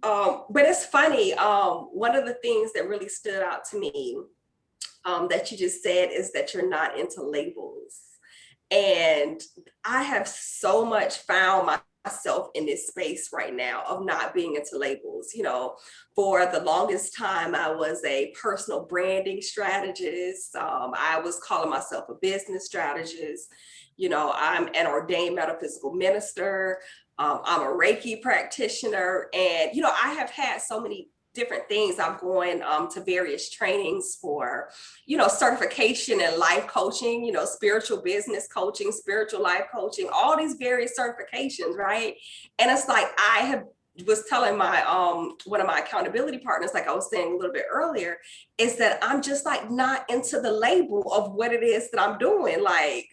But it's funny. One of the things that really stood out to me that you just said is that you're not into labels. And I have so much found myself in this space right now of not being into labels. You know, for the longest time, I was a personal branding strategist. I was calling myself a business strategist. You know, I'm an ordained metaphysical minister. I'm a Reiki practitioner. And, you know, I have had so many different things. I'm going to various trainings for, you know, certification and life coaching, you know, spiritual business coaching, spiritual life coaching, all these various certifications, right? And it's like was telling my one of my accountability partners, like I was saying a little bit earlier, is that I'm just like not into the label of what it is that I'm doing. Like,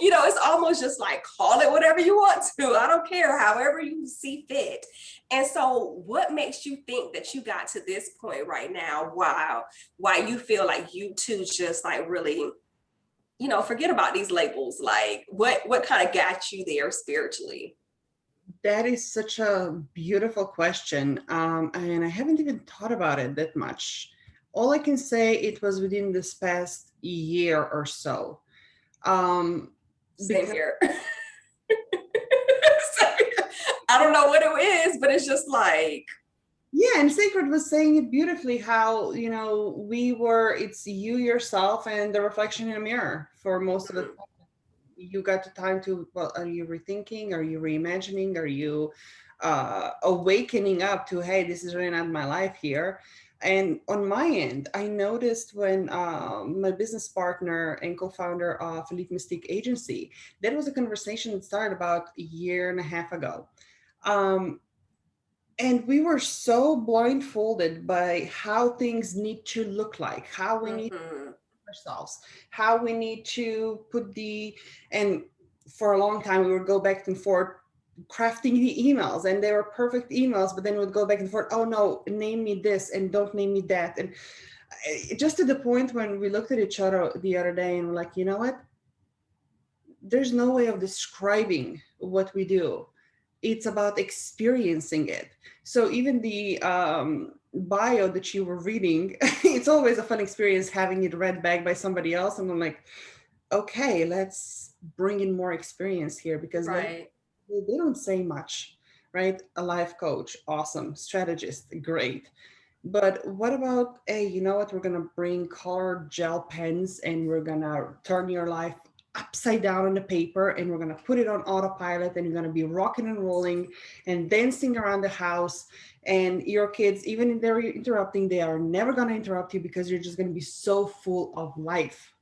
you know, it's almost just like, call it whatever you want to. I don't care, however you see fit. And so what makes you think that you got to this point right now? Why you feel like you two just like really, you know, forget about these labels? Like what kind of got you there spiritually? That is such a beautiful question. And I haven't even thought about it that much. All I can say, it was within this past year or so. Same here. I don't know what it is, but it's just like, yeah, and Sacred was saying it beautifully, how, you know, it's you, yourself, and the reflection in a mirror for most of the time. You got the time to, well, are you rethinking? Are you reimagining? Are you awakening up to, hey, this is really not my life here? And on my end, I noticed when my business partner and co-founder of Lilith Agency, that was a conversation that started about a year and a half ago. And we were so blindfolded by how things need to look like, how we need ourselves, how we need to and for a long time we would go back and forth crafting the emails, and they were perfect emails, but then we'd go back and forth, oh no, name me this and don't name me that. And just to the point when we looked at each other the other day and we're like, you know what, there's no way of describing what we do. It's about experiencing it. So even the bio that you were reading, it's always a fun experience having it read back by somebody else. And I'm like, okay, let's bring in more experience here, because right. they don't say much, right? A life coach, awesome. Strategist, great. But what about, hey, you know what? We're going to bring colored gel pens and we're going to turn your life upside down on the paper, and we're going to put it on autopilot, and you're going to be rocking and rolling and dancing around the house. And your kids, even if they're interrupting, they are never going to interrupt you, because you're just going to be so full of life.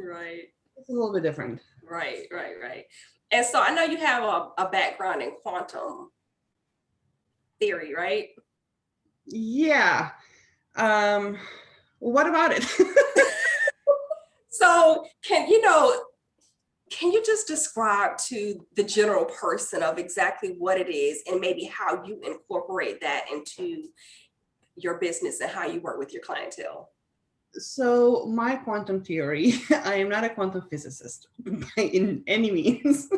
Right. It's a little bit different. Right, right, right. And so I know you have a background in quantum theory, right? Yeah. What about it? So can you just describe to the general person of exactly what it is, and maybe how you incorporate that into your business and how you work with your clientele? So my quantum theory, I am not a quantum physicist in any means,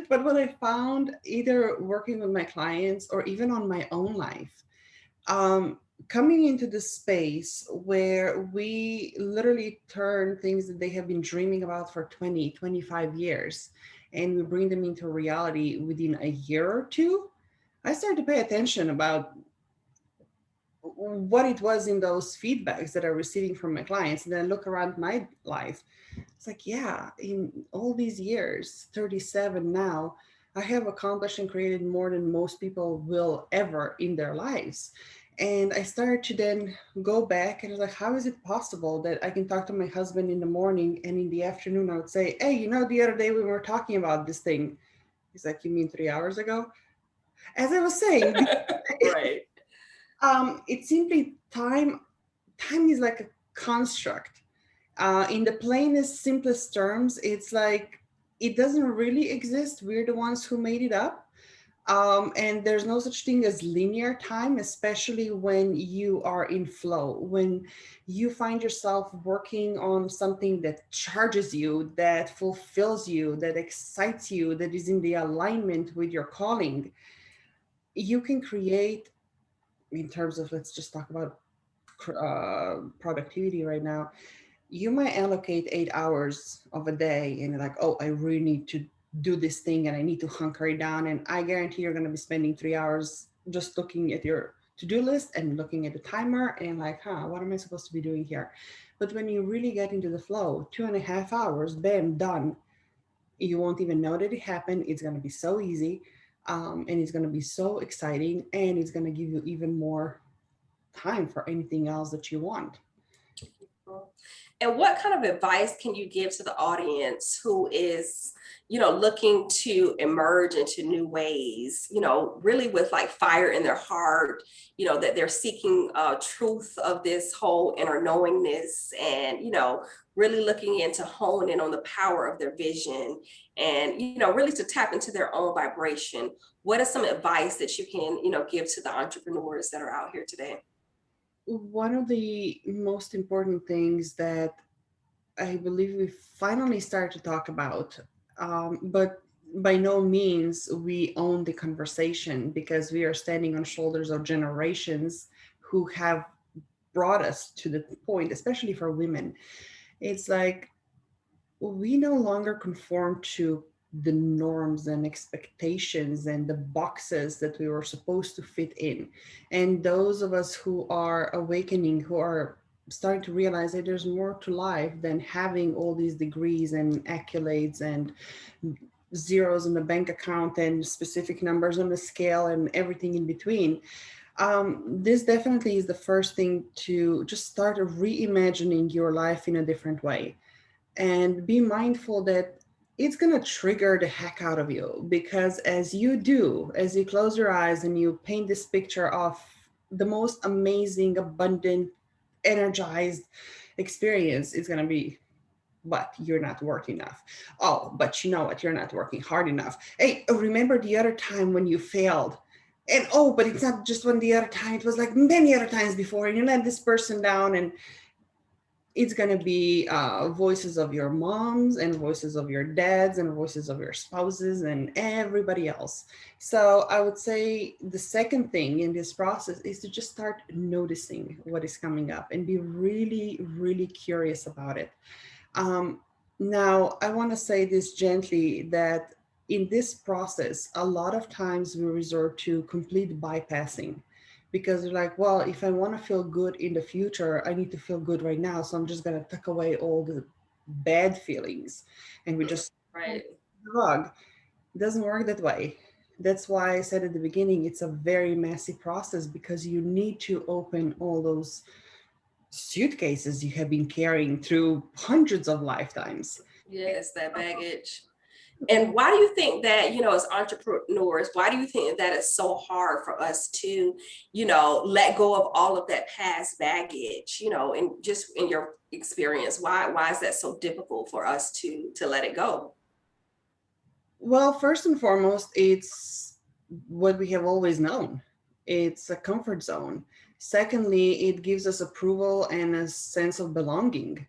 but what I found, either working with my clients or even on my own life, coming into the space where we literally turn things that they have been dreaming about for 20, 25 years, and we bring them into reality within a year or two, I started to pay attention about what it was in those feedbacks that I'm receiving from my clients. And then I look around my life. It's like, yeah, in all these years, 37 now, I have accomplished and created more than most people will ever in their lives. And I started to then go back and I was like, how is it possible that I can talk to my husband in the morning and in the afternoon I would say, hey, the other day we were talking about this thing. He's like, you mean 3 hours ago? As I was saying, Right. it's simply time. Time is like a construct. In the plainest, simplest terms, it's like it doesn't really exist. We're the ones who made it up. And there's no such thing as linear time, especially when you are in flow, when you find yourself working on something that charges you, that fulfills you, that excites you, that is in the alignment with your calling. You can create, in terms of, let's just talk about productivity right now. You might allocate 8 hours of a day and you're like, oh, I really need to do this thing and I need to hunker it down. And I guarantee you're going to be spending 3 hours just looking at your to-do list and looking at the timer and like, what am I supposed to be doing here? But when you really get into the flow, 2.5 hours, bam, done. You won't even know that it happened. It's going to be so easy. And it's going to be so exciting, and it's going to give you even more time for anything else that you want. And what kind of advice can you give to the audience who is, looking to emerge into new ways, really with like fire in their heart, that they're seeking truth of this whole inner knowingness and, really looking into hone in on the power of their vision and, really to tap into their own vibration. What is some advice that you can, give to the entrepreneurs that are out here today? One of the most important things that I believe we finally start to talk about, but by no means we own the conversation, because we are standing on shoulders of generations who have brought us to the point, especially for women. It's like we no longer conform to the norms and expectations and the boxes that we were supposed to fit in. And those of us who are awakening, who are starting to realize that there's more to life than having all these degrees and accolades and zeros in the bank account and specific numbers on the scale and everything in between. This definitely is the first thing, to just start reimagining your life in a different way and be mindful that it's going to trigger the heck out of you, because as you do, as you close your eyes and you paint this picture of the most amazing, abundant, energized experience, it's going to be, but you're not working enough. Oh, but you know what? You're not working hard enough. Hey, remember the other time when you failed? And oh, but it's not just one the other time, it was like many other times before, and you let this person down. And it's going to be voices of your moms and voices of your dads and voices of your spouses and everybody else. So I would say the second thing in this process is to just start noticing what is coming up and be really, really curious about it. Now, I want to say this gently, that in this process, a lot of times we resort to complete bypassing, because they're like, well, if I want to feel good in the future, I need to feel good right now. So I'm just going to tuck away all the bad feelings and we just drug. It doesn't work that way. That's why I said at the beginning, it's a very messy process, because you need to open all those suitcases you have been carrying through hundreds of lifetimes. Yes, that baggage. And why do you think that, as entrepreneurs, why do you think that it's so hard for us to, let go of all of that past baggage, and just in your experience, why is that so difficult for us to let it go? Well, first and foremost, it's what we have always known. It's a comfort zone. Secondly, it gives us approval and a sense of belonging.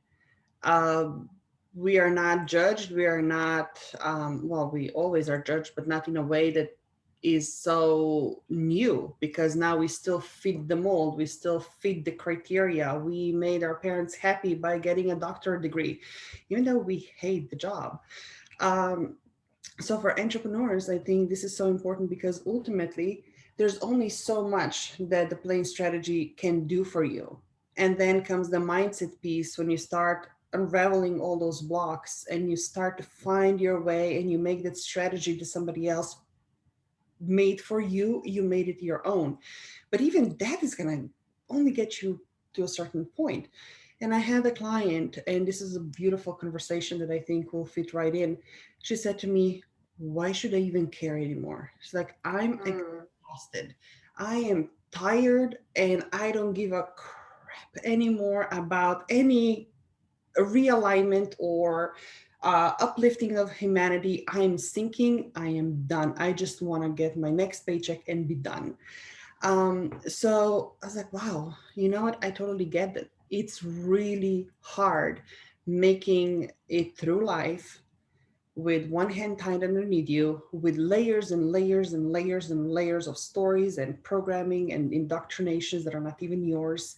Uh, we are not judged. We are not, well, we always are judged, but not in a way that is so new, because now we still fit the mold. We still fit the criteria. We made our parents happy by getting a doctorate degree, even though we hate the job. So for entrepreneurs, I think this is so important, because ultimately there's only so much that the plain strategy can do for you. And then comes the mindset piece, when you start unraveling all those blocks and you start to find your way and you make that strategy to somebody else made for you, you made it your own. But even that is going to only get you to a certain point. And I had a client, and this is a beautiful conversation that I think will fit right in. She said to me, why should I even care anymore? She's like, I'm exhausted. I am tired, and I don't give a crap anymore about any realignment or uplifting of humanity. I am sinking. I am done. I just want to get my next paycheck and be done. So I was like, wow, you know what? I totally get that. It's really hard making it through life with one hand tied underneath you, with layers and layers and layers and layers of stories and programming and indoctrinations that are not even yours,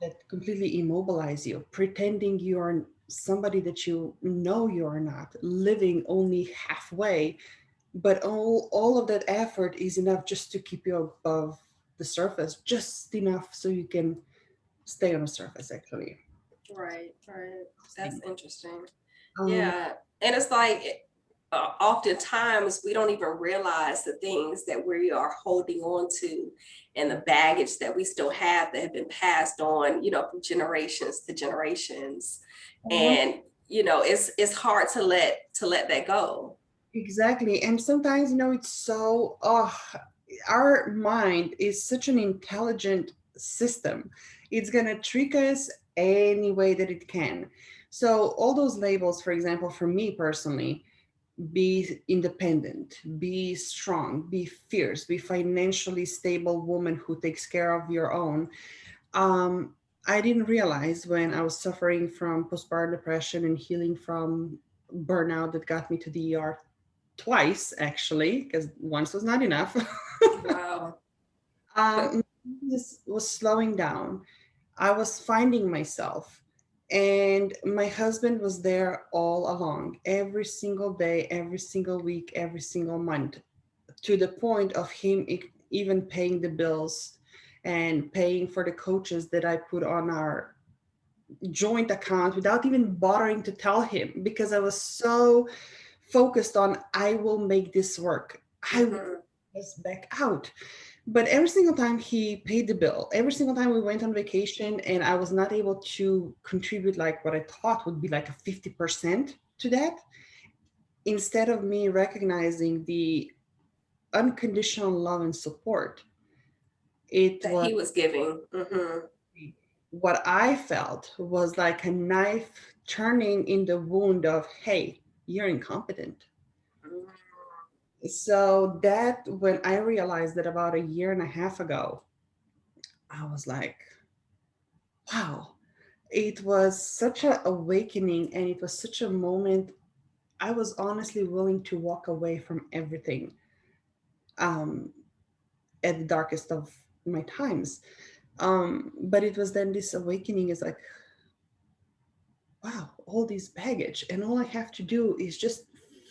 that completely immobilize you, pretending you're somebody that you know you're not, living only halfway, but all of that effort is enough just to keep you above the surface, just enough so you can stay on the surface, actually. Right, right. That's interesting. Um, Yeah. And it's like, oftentimes we don't even realize the things that we are holding on to and the baggage that we still have that have been passed on, from generations to generations. And, it's hard to let that go. exactly. And sometimes, it's so, our mind is such an intelligent system. It's going to trick us any way that it can. So, all those labels, for example, for me personally, be independent, be strong, be fierce, be financially stable woman who takes care of your own. Um, I didn't realize when I was suffering from postpartum depression and healing from burnout that got me to the ER twice, actually, because once was not enough. Wow. This was slowing down. I was finding myself. And my husband was there all along, every single day, every single week, every single month, to the point of him even paying the bills and paying for the coaches that I put on our joint account without even bothering to tell him, because I was so focused on, I will make this work. I will get this back out. But every single time he paid the bill, every single time we went on vacation and I was not able to contribute like what I thought would be like a 50% to that, instead of me recognizing the unconditional love and support, it That was he was giving. what I felt was like a knife turning in the wound of, hey, you're incompetent. So that when I realized that about a year and a half ago, I was like, wow, it was such an awakening and it was such a moment. I was honestly willing to walk away from everything um, at the darkest of my times. But it was then this awakening is like, wow, all this baggage. And all I have to do is just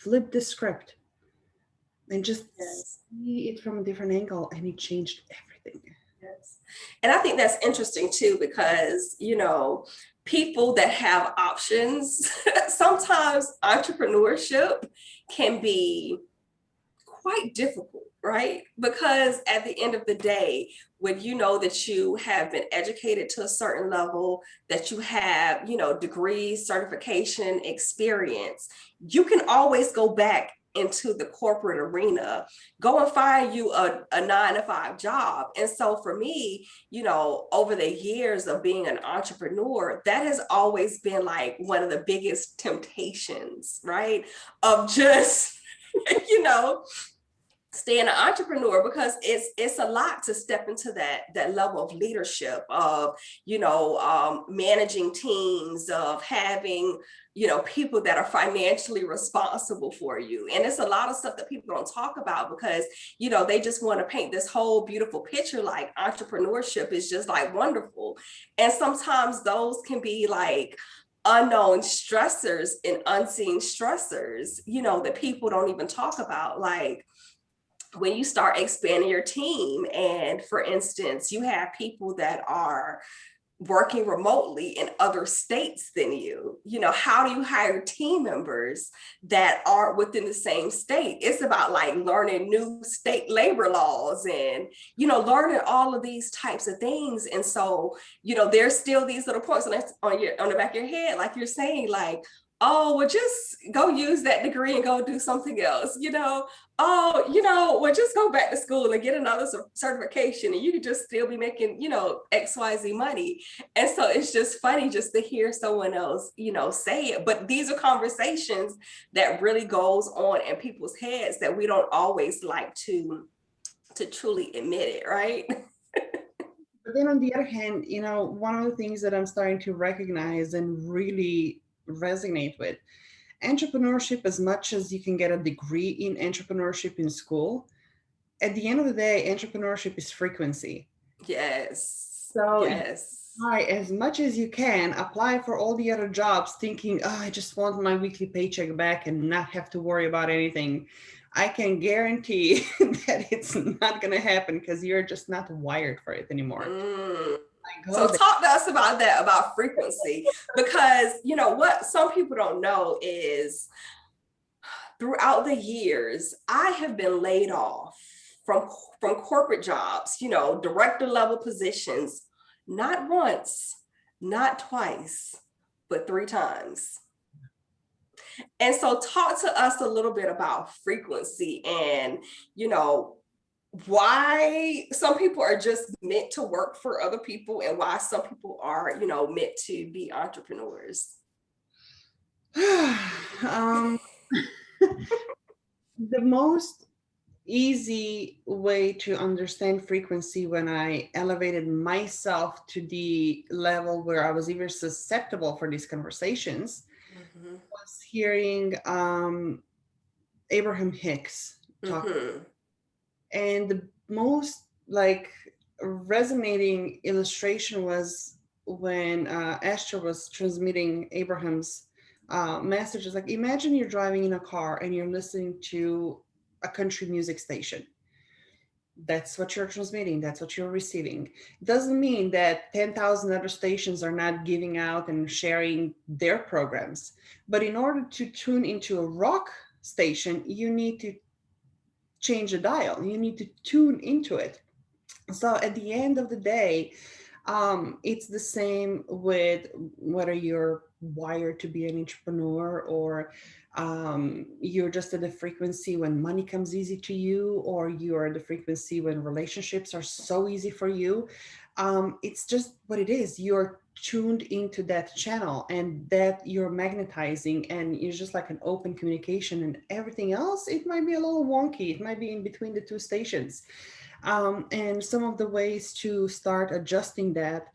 flip the script and just Yes. see it from a different angle. And it changed everything. Yes. And I think that's interesting too, because, people that have options, sometimes entrepreneurship can be quite difficult, right? Because at the end of the day, when you know that you have been educated to a certain level, that you have, degrees, certification, experience, you can always go back into the corporate arena, go and find you a 9-to-5 job. And so for me, over the years of being an entrepreneur, that has always been like one of the biggest temptations, right? Of just, staying an entrepreneur, because it's a lot to step into that level of leadership of managing teams, of having people that are financially responsible for you. And it's a lot of stuff that people don't talk about, because they just want to paint this whole beautiful picture like entrepreneurship is just like wonderful, and sometimes those can be like unknown stressors and unseen stressors that people don't even talk about, like when you start expanding your team. And for instance, you have people that are working remotely in other states than you? You know, how do you hire team members that are within the same state? It's about like learning new state labor laws and, you know, learning all of these types of things. And so, you know, there's still these little points on the back of your head, like you're saying, like, oh, well, just go use that degree and go do something else, you know? Oh, you know, well, just go back to school and get another certification and you could just still be making, you know, XYZ money. And so it's just funny just to hear someone else, you know, say it. But these are conversations that really goes on in people's heads that we don't always like to truly admit it, right? But then on the other hand, you know, one of the things that I'm starting to recognize and really resonate with, entrepreneurship, as much as you can get a degree in entrepreneurship in school, at the end of the day, entrepreneurship is frequency. Yes. So Yes. try as much as you can, apply for all the other jobs thinking, oh, I just want my weekly paycheck back and not have to worry about anything. I can guarantee that it's not going to happen because you're just not wired for it anymore. So talk to us about that, about frequency, because, you know, what some people don't know is throughout the years, I have been laid off from corporate jobs, you know, director level positions, not once, not twice, but 3 times. And so talk to us a little bit about frequency and, you know, why some people are just meant to work for other people and why some people are, you know, meant to be entrepreneurs. The most easy way to understand frequency when I elevated myself to the level where I was even susceptible for these conversations was hearing Abraham Hicks talk. And the most like resonating illustration was when Esther was transmitting Abraham's messages. Like, imagine you're driving in a car and you're listening to a country music station. That's what you're transmitting. That's what you're receiving. Doesn't mean that 10,000 other stations are not giving out and sharing their programs. But in order to tune into a rock station, you need to change the dial. You need to tune into it. So at the end of the day, it's the same with whether you're wired to be an entrepreneur or you're just at the frequency when money comes easy to you, or you're at the frequency when relationships are so easy for you. It's just what it is. You're tuned into that channel and that you're magnetizing, and you're just like an open communication, and everything else, it might be a little wonky. It might be in between the 2 stations. And some of the ways to start adjusting that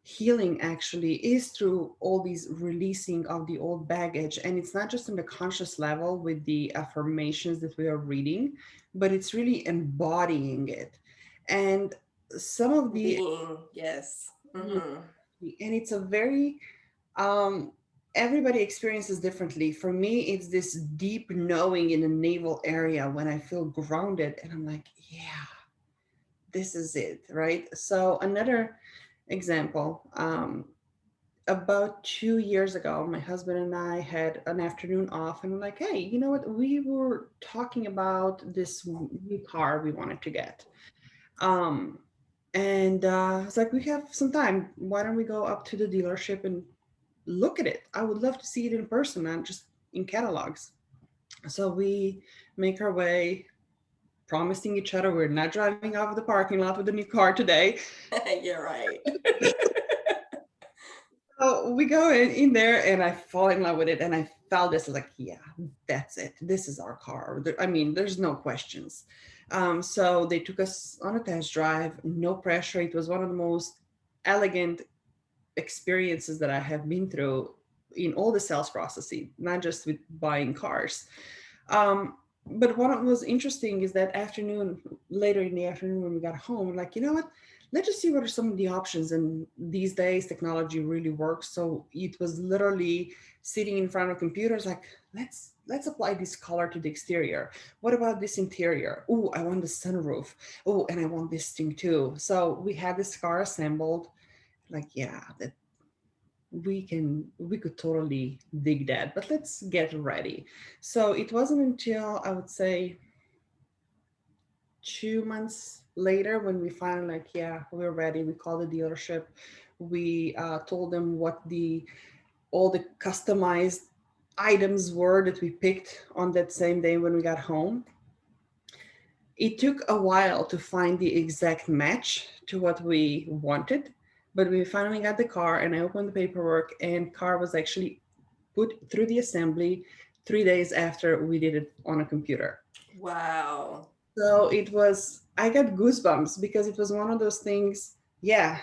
healing actually is through all these releasing of the old baggage. And it's not just on the conscious level with the affirmations that we are reading, but it's really embodying it. And some of the yes. And it's a very everybody experiences differently. For me, it's this deep knowing in the navel area when I feel grounded and I'm like, yeah, this is it, right? So another example, about 2 years ago, my husband and I had an afternoon off, and we're like, hey, you know what? We were talking about this new car we wanted to get. And I was like, we have some time. Why don't we go up to the dealership and look at it? I would love to see it in person, not just in catalogs. So we make our way, promising each other we're not driving off the parking lot with a new car today. You're right. So we go in there and I fall in love with it. And I felt this like, yeah, that's it. This is our car. I mean, there's no questions. So they took us on a test drive, no pressure. It was one of the most elegant experiences that I have been through in all the sales processes, not just with buying cars. But what was interesting is that later in the afternoon when we got home, like, you know what, let's just see what are some of the options. And these days technology really works. So it was literally sitting in front of computers, like, let's apply this color to the exterior. What about this interior? Oh, I want the sunroof. Oh, and I want this thing too. So we had this car assembled, like, yeah, that we could totally dig that, but let's get ready. So it wasn't until, I would say, 2 months later when we finally, like, yeah, we're ready. We called the dealership. We told them what all the customized items were that we picked on that same day when we got home. It took a while to find the exact match to what we wanted, but we finally got the car, and I opened the paperwork, and car was actually put through the assembly 3 days after we did it on a computer. Wow. So I got goosebumps because it was one of those things. Yeah,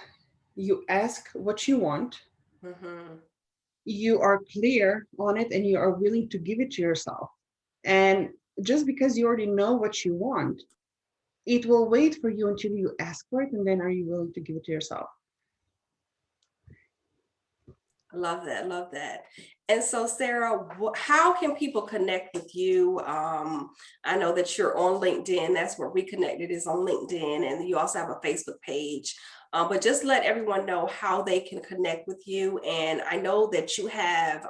you ask what you want, you are clear on it, and you are willing to give it to yourself. And just because you already know what you want, it will wait for you until you ask for it, and then are you willing to give it to yourself? I love that. Love that. And so, Sara, how can people connect with you? I know that you're on LinkedIn. That's where we connected, is on LinkedIn. And you also have a Facebook page. But just let everyone know how they can connect with you. And I know that you have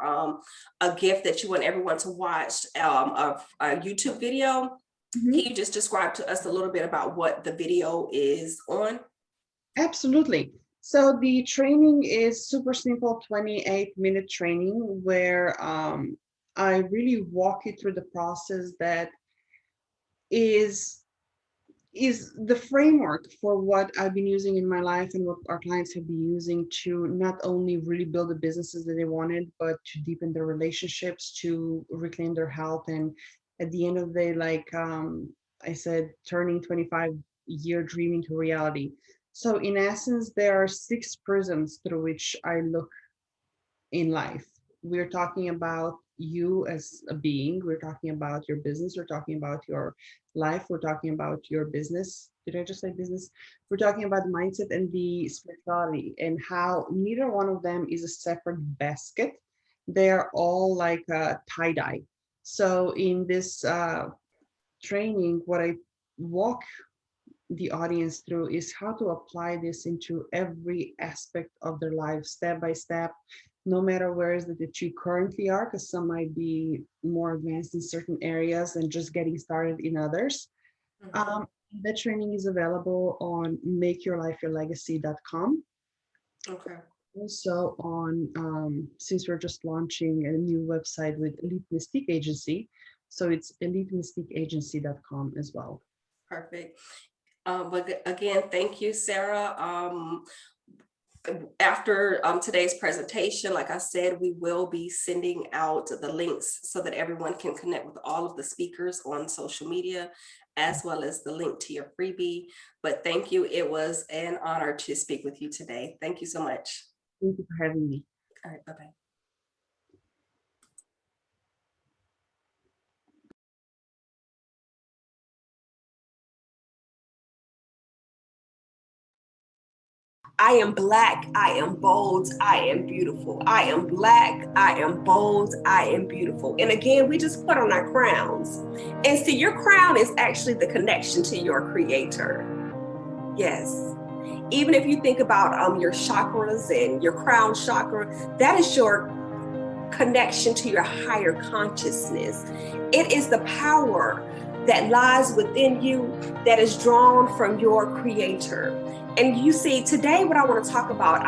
a gift that you want everyone to watch, of a YouTube video. Can you just describe to us a little bit about what the video is on? Absolutely. So the training is super simple, 28-minute training where I really walk you through the process that is the framework for what I've been using in my life and what our clients have been using to not only really build the businesses that they wanted, but to deepen their relationships, to reclaim their health. And at the end of the day, like I said, turning 25-year dream into reality. So in essence, there are 6 prisms through which I look in life. We're talking about you as a being. We're talking about your business. We're talking about your life. We're talking about your business. Did I just say business? We're talking about the mindset and the spirituality, and how neither one of them is a separate basket. They're all like a tie-dye. So in this training, what I walk the audience through is how to apply this into every aspect of their life, step by step, no matter where is it that you currently are, because some might be more advanced in certain areas and just getting started in others. That training is available on makeyourlifeyourlegacy.com. Okay. Also on, since we're just launching a new website with Elite Mystique Agency, so it's elitemystiqueagency.com as well. Perfect. But again, thank you, Sara. After today's presentation, like I said, we will be sending out the links so that everyone can connect with all of the speakers on social media, as well as the link to your freebie. But thank you. It was an honor to speak with you today. Thank you so much. Thank you for having me. All right, bye-bye. I am Black, I am bold, I am beautiful. I am Black, I am bold, I am beautiful. And again, we just put on our crowns. And see, your crown is actually the connection to your creator. Yes. Even if you think about your chakras and your crown chakra, that is your connection to your higher consciousness. It is the power that lies within you that is drawn from your creator. And you see, today what I want to talk about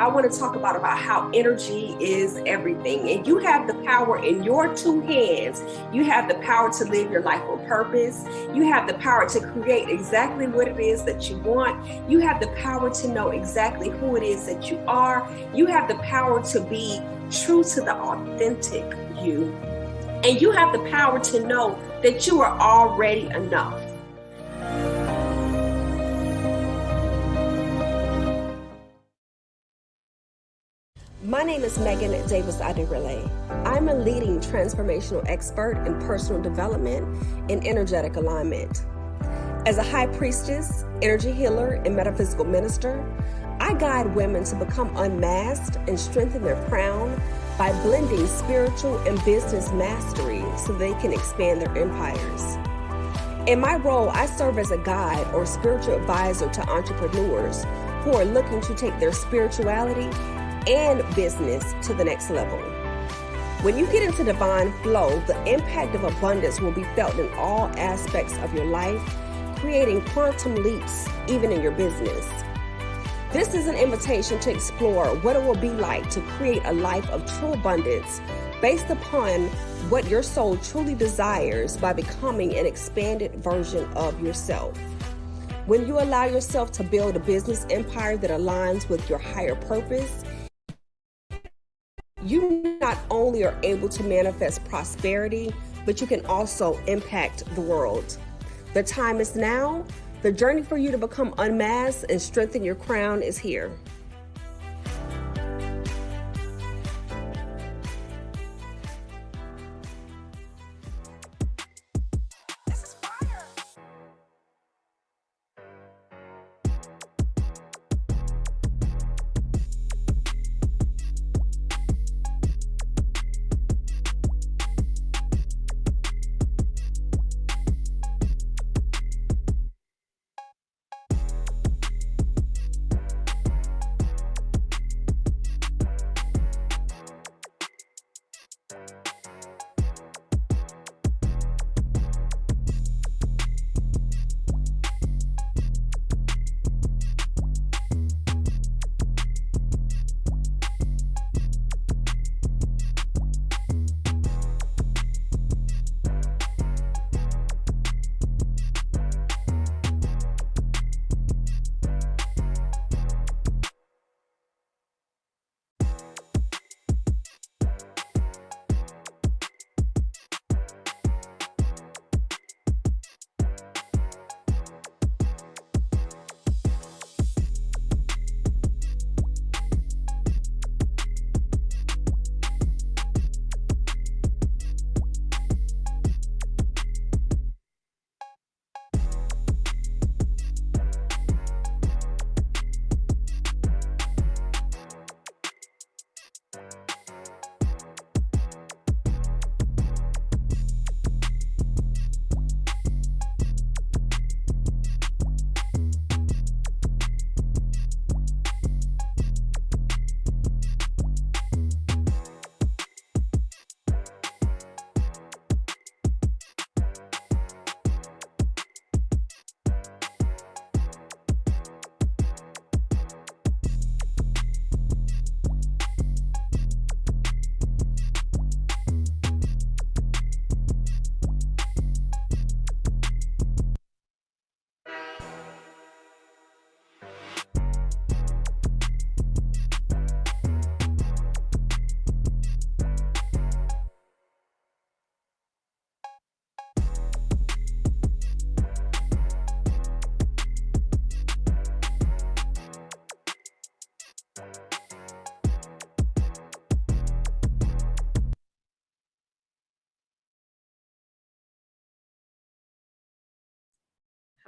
how energy is everything. And you have the power in your 2 hands. You have the power to live your life on purpose. You have the power to create exactly what it is that you want. You have the power to know exactly who it is that you are. You have the power to be true to the authentic you. And you have the power to know that you are already enough. My name is Megan Davis Aderele. I'm a leading transformational expert in personal development and energetic alignment. As a high priestess, energy healer, and metaphysical minister, I guide women to become unmasked and strengthen their crown by blending spiritual and business mastery so they can expand their empires. In my role, I serve as a guide or spiritual advisor to entrepreneurs who are looking to take their spirituality and business to the next level. When you get into divine flow, the impact of abundance will be felt in all aspects of your life, creating quantum leaps even in your business. This is an invitation to explore what it will be like to create a life of true abundance based upon what your soul truly desires by becoming an expanded version of yourself. When you allow yourself to build a business empire that aligns with your higher purpose, you not only are able to manifest prosperity, but you can also impact the world. The time is now. The journey for you to become unmasked and strengthen your crown is here.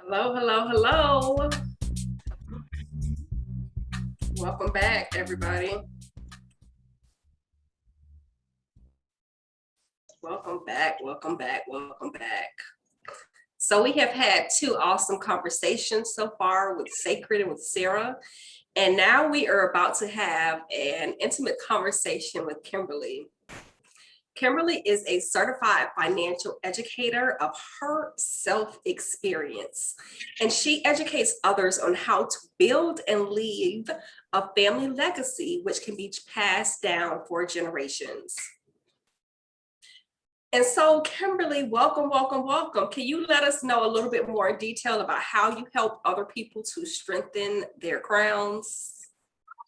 Hello, hello, hello. Welcome back, everybody. Welcome back, welcome back, welcome back. So we have had two awesome conversations so far with Sacred and with Sara. And now we are about to have an intimate conversation with Kimberly. Kimberly is a certified financial educator of her self-experience, and she educates others on how to build and leave a family legacy which can be passed down for generations. And so, Kimberly, welcome, welcome, welcome. Can you let us know a little bit more in detail about how you help other people to strengthen their crowns?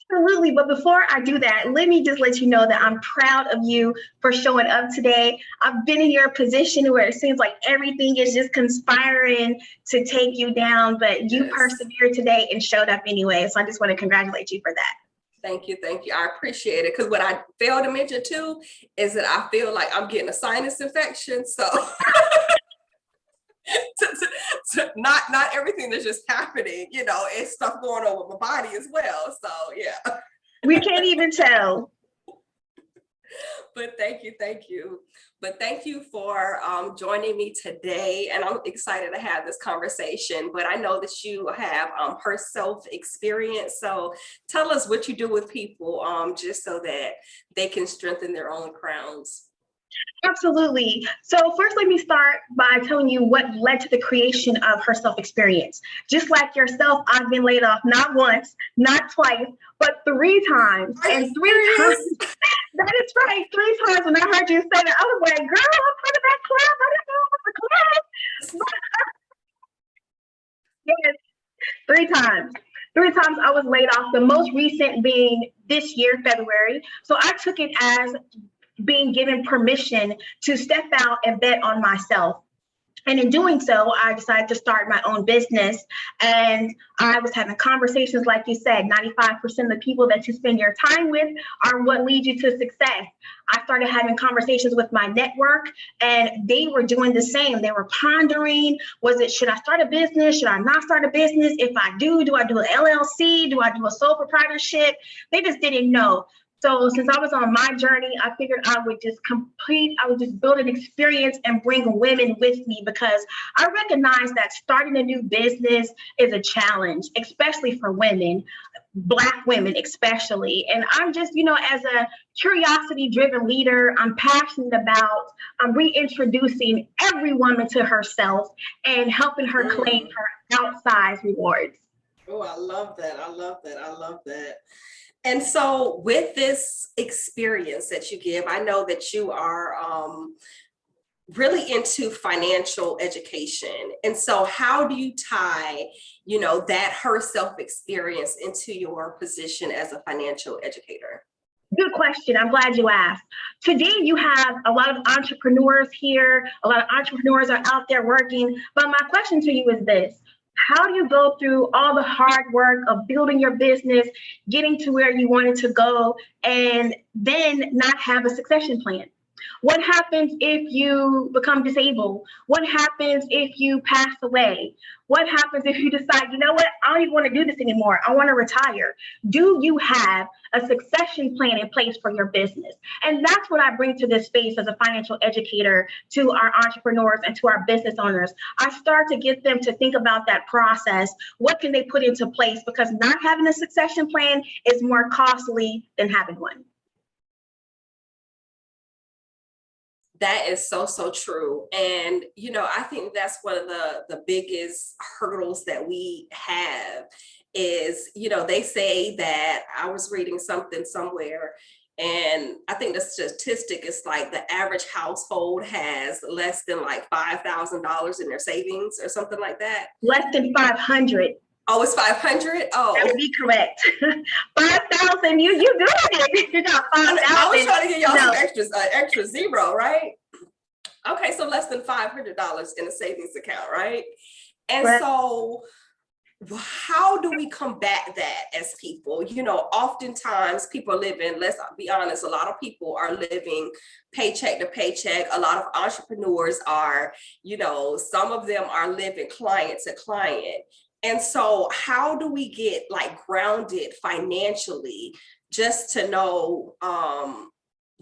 Absolutely. But before I do that, let me just let you know that I'm proud of you for showing up today. I've been in your position where it seems like everything is just conspiring to take you down, but you persevered today and showed up anyway. So I just want to congratulate you for that. Thank you. Thank you. I appreciate it. Because what I failed to mention too is that I feel like I'm getting a sinus infection. So not everything that's just happening, you know, it's stuff going on with my body as well. So yeah. We can't even tell. But thank you. But thank you for joining me today. And I'm excited to have this conversation. But I know that you have her self experience. So tell us what you do with people, just so that they can strengthen their own crowns. Absolutely. So first, let me start by telling you what led to the creation of her self-experience. Just like yourself, I've been laid off not once, not twice, but 3 times. And 3 times, that is right, 3 times when I heard you say that, I was like, girl, I'm part of that club. I didn't know it was a club. Yes, 3 times. 3 times I was laid off, the most recent being this year, February. So I took it as being given permission to step out and bet on myself. And in doing so, I decided to start my own business. And I was having conversations, like you said, 95% of the people that you spend your time with are what lead you to success. I started having conversations with my network, and they were doing the same. They were pondering, should I start a business? Should I not start a business? If I do I do an LLC? Do I do a sole proprietorship? They just didn't know. So since I was on my journey, I figured I would just build an experience and bring women with me, because I recognize that starting a new business is a challenge, especially for women, Black women especially. And I'm just, as a curiosity-driven leader, I'm passionate about reintroducing every woman to herself and helping her claim her outsized rewards. Oh, I love that. And so with this experience that you give, I know that you are really into financial education. And so how do you tie, that her self-experience into your position as a financial educator? Good question. I'm glad you asked. Today, you have a lot of entrepreneurs here. A lot of entrepreneurs are out there working. But my question to you is this. How do you go through all the hard work of building your business, getting to where you wanted to go, and then not have a succession plan? What happens if you become disabled? What happens if you pass away? What happens if you decide, you know what, I don't even want to do this anymore. I want to retire. Do you have a succession plan in place for your business? And that's what I bring to this space as a financial educator to our entrepreneurs and to our business owners. I start to get them to think about that process. What can they put into place? Because not having a succession plan is more costly than having one. That is so, so true. And, I think that's one of the biggest hurdles that we have is, they say that, I was reading something somewhere, and I think the statistic is like the average household has less than like $5,000 in their savings or something like that. Less than 500. Oh, it's 500? Oh. That would be correct. 5,000, you doing it. You got 5,000. I was trying to get y'all some extra zero, right? Okay, so less than $500 in a savings account, right? And right. So how do we combat that as people? Oftentimes people are living, let's be honest, a lot of people are living paycheck to paycheck. A lot of entrepreneurs are, some of them are living client to client. And so how do we get grounded financially just to know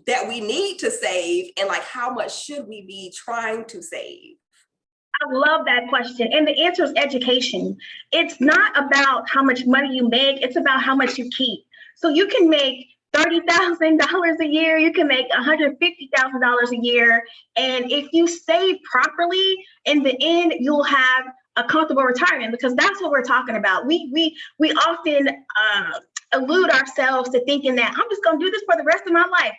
that we need to save, and how much should we be trying to save? I love that question. And the answer is education. It's not about how much money you make. It's about how much you keep. So you can make $30,000 a year. You can make $150,000 a year. And if you save properly, in the end, you'll have a comfortable retirement, because that's what we're talking about. We often elude ourselves to thinking that I'm just going to do this for the rest of my life.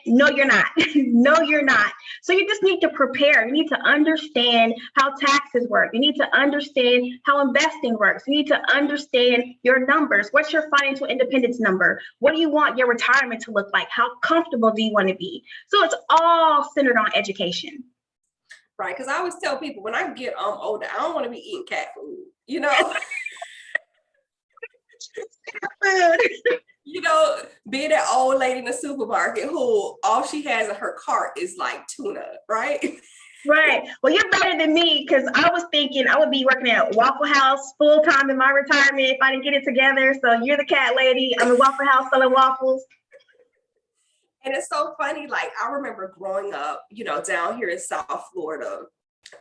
No, you're not. No, you're not. So you just need to prepare. You need to understand how taxes work. You need to understand how investing works. You need to understand your numbers. What's your financial independence number? What do you want your retirement to look like? How comfortable do you want to be? So it's all centered on education. Right, because I always tell people when I get older, I don't want to be eating cat food, being that old lady in the supermarket who all she has in her cart is tuna, right? Right. Well, you're better than me, because I was thinking I would be working at Waffle House full time in my retirement if I didn't get it together. So you're the cat lady. I'm the Waffle House selling waffles. And it's so funny, like I remember growing up, down here in South Florida,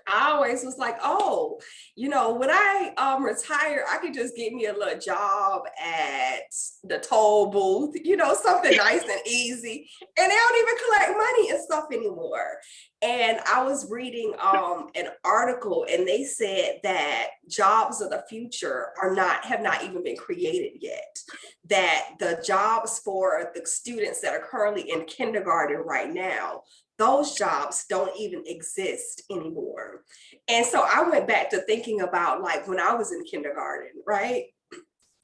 I always was like, oh, when I retire, I could just get me a little job at the toll booth, something nice and easy. And they don't even collect money and stuff anymore. And I was reading an article, and they said that jobs of the future have not even been created yet. That the jobs for the students that are currently in kindergarten right now, those jobs don't even exist anymore. And so I went back to thinking about like when I was in kindergarten, right?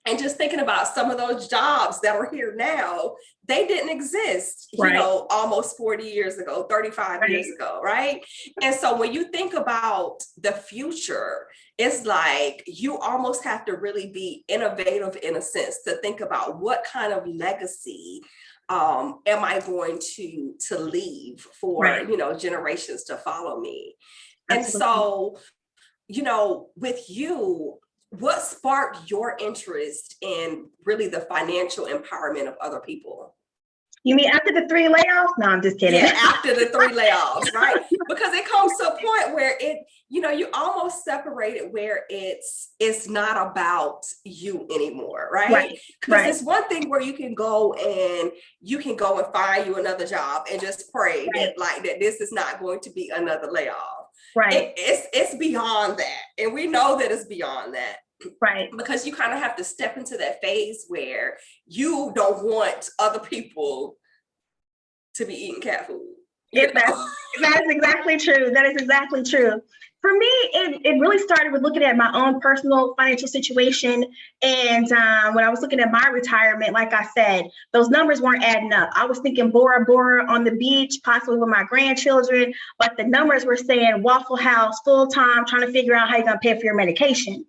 And just thinking about some of those jobs that are here now, they didn't exist, Right. Almost 40 years ago, 35 years ago, right? And so when you think about the future, it's like you almost have to really be innovative in a sense to think about what kind of legacy am I going to leave for, Right. generations to follow me. Absolutely. And so, with you, what sparked your interest in really the financial empowerment of other people? You mean after the 3 layoffs? No, I'm just kidding. Yeah, after the 3 layoffs, right? Because it comes to a point where you almost separate it where it's not about you anymore, right? Because it's one thing where you can go and find you another job and just pray that this is not going to be another layoff. Right. It's beyond that. And we know that it's beyond that. Right. Because you kind of have to step into that phase where you don't want other people to be eating cat food. That is exactly true. That is exactly true. For me, it really started with looking at my own personal financial situation. And when I was looking at my retirement, like I said, those numbers weren't adding up. I was thinking Bora Bora on the beach, possibly with my grandchildren, but the numbers were saying Waffle House, full-time, trying to figure out how you're going to pay for your medication.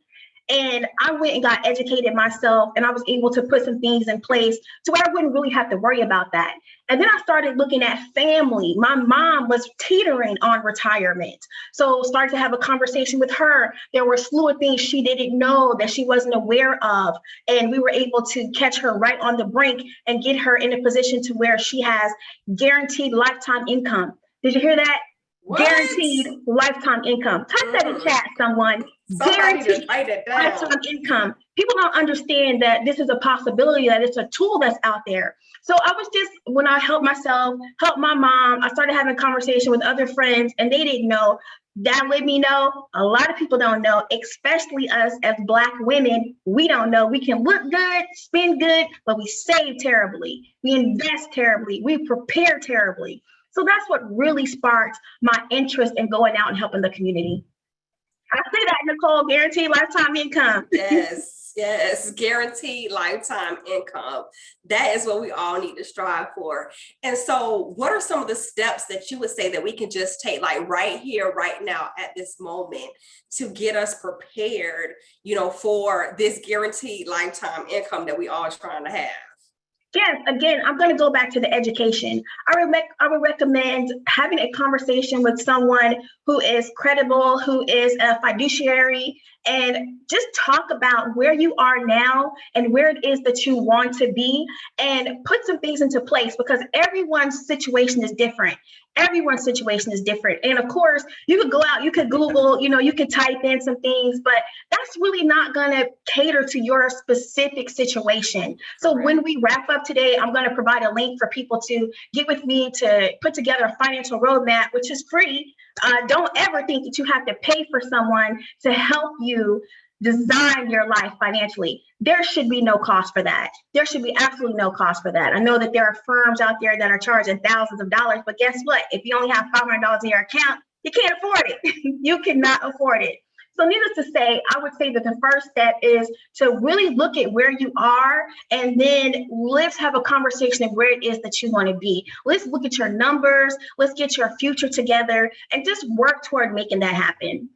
And I went and got educated myself, and I was able to put some things in place to where I wouldn't really have to worry about that. And then I started looking at family. My mom was teetering on retirement. So started to have a conversation with her. There were a slew of things she didn't know that she wasn't aware of. And we were able to catch her right on the brink and get her in a position to where she has guaranteed lifetime income. Did you hear that? What? Guaranteed lifetime income. Type that in chat, someone. Guaranteed lifetime income. People don't understand that this is a possibility, that it's a tool that's out there. So I was just, when I helped myself, helped my mom, I started having conversation with other friends, and they didn't know. That let me know a lot of people don't know, especially us as Black women. We don't know. We can look good, spend good, but we save terribly. We invest terribly. We prepare terribly. So that's what really sparked my interest in going out and helping the community. I say that, Nicole, guaranteed lifetime income. Yes, guaranteed lifetime income. That is what we all need to strive for. And so what are some of the steps that you would say that we can just take, like right here, right now, at this moment, to get us prepared, for this guaranteed lifetime income that we all are trying to have? Yes, again, I'm going to go back to the education. I would recommend having a conversation with someone who is credible, who is a fiduciary, and just talk about where you are now and where it is that you want to be, and put some things into place, because everyone's situation is different. Everyone's situation is different. And of course, you could go out, you could Google, you could type in some things, but that's really not going to cater to your specific situation. So when we wrap up today, I'm going to provide a link for people to get with me to put together a financial roadmap, which is free. Don't ever think that you have to pay for someone to help you design your life financially. There should be no cost for that. There should be absolutely no cost for that. I know that there are firms out there that are charging thousands of dollars, but guess what? If you only have $500 in your account, you can't afford it. You cannot afford it. So needless to say, I would say that the first step is to really look at where you are, and then let's have a conversation of where it is that you want to be. Let's look at your numbers. Let's get your future together and just work toward making that happen.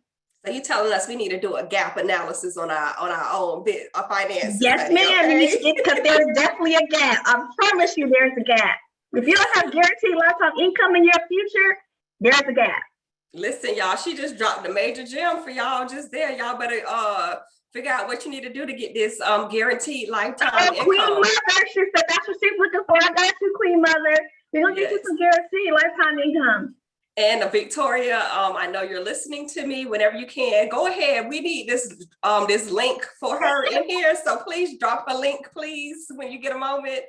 So you're telling us we need to do a gap analysis on our own finances? Yes, honey, ma'am. okay? Because there's definitely a gap. I promise you there's a gap. If you don't have guaranteed lifetime income in your future, there's a gap. Listen, y'all, she just dropped a major gem for y'all just there. Y'all better figure out what you need to do to get this guaranteed lifetime income. Queen Mother, she said that's what she's looking for. I got you, Queen Mother. We're gonna get you some guaranteed lifetime income. And Victoria, I know you're listening to me. Whenever you can, go ahead. We need this link for her in here. So please drop a link, please, when you get a moment.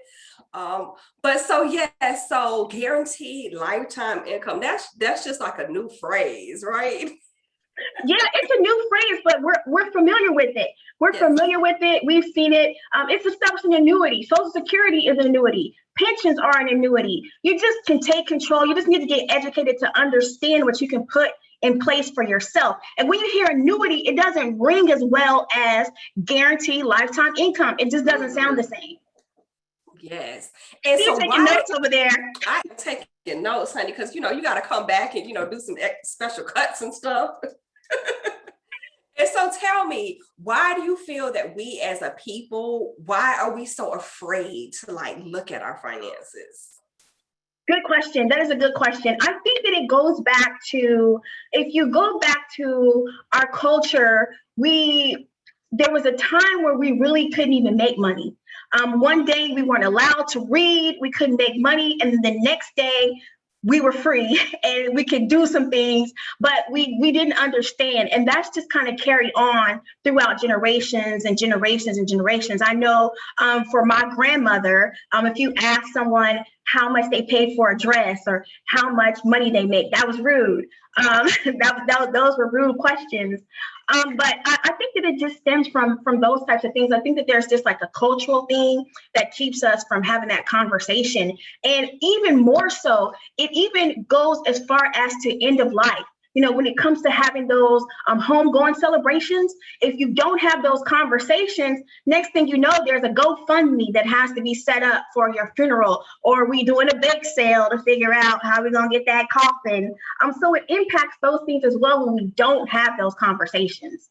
But so guaranteed lifetime income. That's just like a new phrase, right? Yeah, it's a new phrase, but we're familiar with it. We're familiar with it. We've seen it. It's established an annuity. Social Security is an annuity. Pensions are an annuity. You just can take control. You just need to get educated to understand what you can put in place for yourself. And when you hear annuity, it doesn't ring as well as guaranteed lifetime income. It just doesn't sound the same. Yes. And so taking notes over there. I'm taking notes, honey, because you got to come back and do some special cuts and stuff. And so tell me, why do you feel that we as a people, why are we so afraid to look at our finances? Good question. That is a good question. I think that it goes back to, if you go back to our culture, there was a time where we really couldn't even make money. One day we weren't allowed to read, we couldn't make money, and the next day we were free and we could do some things, but we didn't understand. And that's just kind of carried on throughout generations and generations and generations. I know for my grandmother, if you ask someone how much they paid for a dress or how much money they make, that was rude. Those were rude questions. But I think that it just stems from those types of things. I think that there's just like a cultural thing that keeps us from having that conversation. And even more so, it even goes as far as to end of life. When it comes to having those homegoing celebrations, if you don't have those conversations, next thing you know, there's a GoFundMe that has to be set up for your funeral, or we doing a bake sale to figure out how we're going to get that coffin. So it impacts those things as well when we don't have those conversations.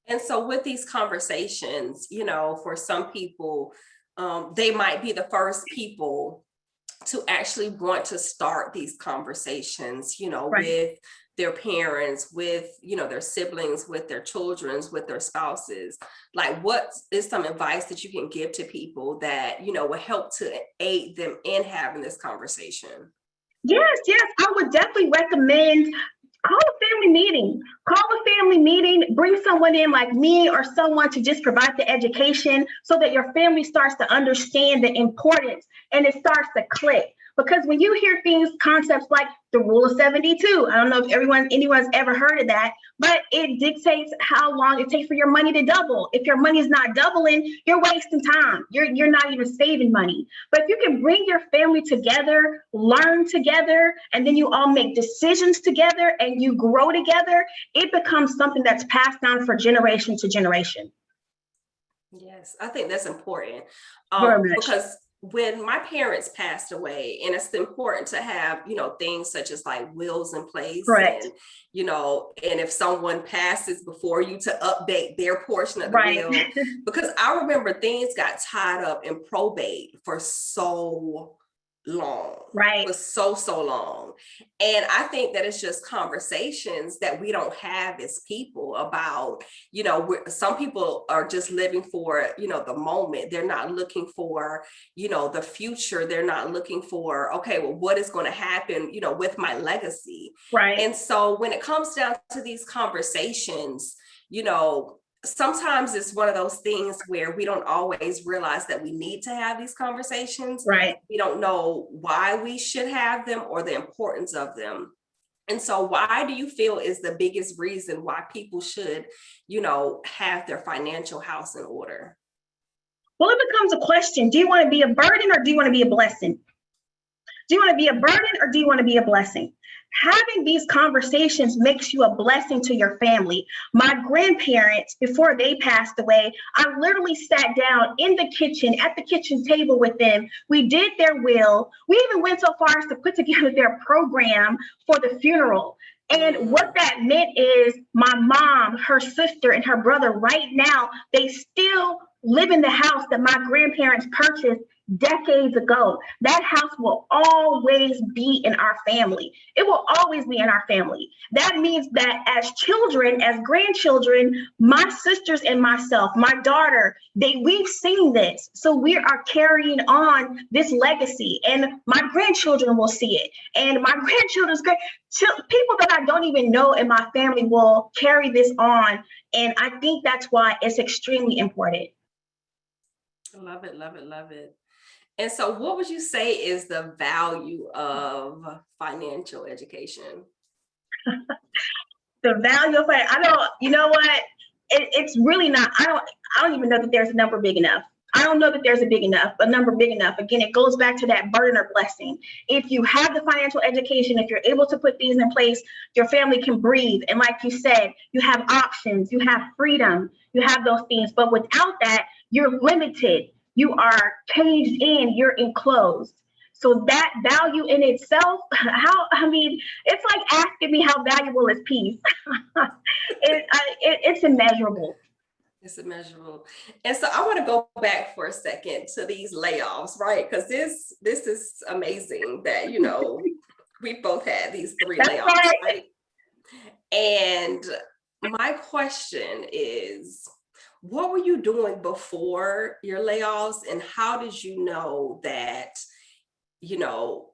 And so with these conversations, for some people, they might be the first people to actually want to start these conversations, right, with their parents, with, their siblings, with their children, with their spouses. What is some advice that you can give to people that, will help to aid them in having this conversation? Yes, I would definitely recommend call a family meeting. Bring someone in like me or someone to just provide the education so that your family starts to understand the importance and it starts to click. Because when you hear concepts like the rule of 72, I don't know if anyone's ever heard of that, but it dictates how long it takes for your money to double. If your money is not doubling, you're wasting time. You're not even saving money. But if you can bring your family together, learn together, and then you all make decisions together and you grow together, it becomes something that's passed down for generation to generation. Yes, I think that's important. Very much. Because when my parents passed away, and it's important to have, things such as wills in place. Correct. And, and if someone passes before you, to update their portion of the right. will. Because I remember things got tied up in probate for so long, right? For so long. And I think that it's just conversations that we don't have as people about, some people are just living for, the moment. They're not looking for, the future. They're not looking for, okay, well, what is going to happen, with my legacy? Right. And so when it comes down to these conversations, sometimes it's one of those things where we don't always realize that we need to have these conversations. Right. We don't know why we should have them or the importance of them. And so why do you feel is the biggest reason why people should, have their financial house in order? Well, it becomes a question. Do you want to be a burden or do you want to be a blessing? Do you want to be a burden or do you want to be a blessing? Having these conversations makes you a blessing to your family. My grandparents, before they passed away, I literally sat down in the kitchen, at the kitchen table with them. We did their will. We even went so far as to put together their program for the funeral. And what that meant is my mom, her sister, and her brother right now, they still live in the house that my grandparents purchased decades ago. That house will always be in our family. It will always be in our family. That means that as children, as grandchildren, my sisters and myself, my daughter, we've seen this. So we are carrying on this legacy, and my grandchildren will see it. And my grandchildren's people that I don't even know in my family will carry this on. And I think that's why it's extremely important. I love it, love it, love it. And so what would you say is the value of financial education? The value of it, you know what? It's really not, I don't even know that there's a number big enough. I don't know that there's a number big enough. Again, it goes back to that burden or blessing. If you have the financial education, if you're able to put these in place, your family can breathe. And like you said, you have options, you have freedom, you have those things. But without that, you're limited. You are caged in, you're enclosed. So that value in itself, it's like asking me how valuable is peace. It's immeasurable. It's immeasurable. And so I want to go back for a second to these layoffs, right? Because this is amazing that, we both had these 3 layoffs, right? And my question is, what were you doing before your layoffs, and how did you know that,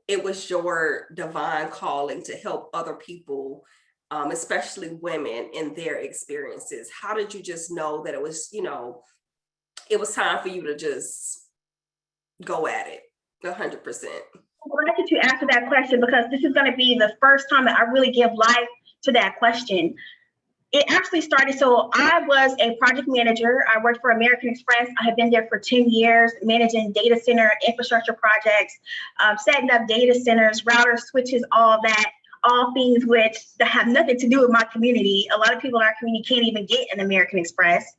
it was your divine calling to help other people, especially women, in their experiences? How did you just know that it was, it was time for you to just go at it 100%? I'm glad that you answered that question, because this is going to be the first time that I really give life to that question. It actually started, so I was a project manager. I worked for American Express. I had been there for 10 years, managing data center infrastructure projects, setting up data centers, routers, switches, all that, all things which that have nothing to do with my community. A lot of people in our community can't even get an American Express.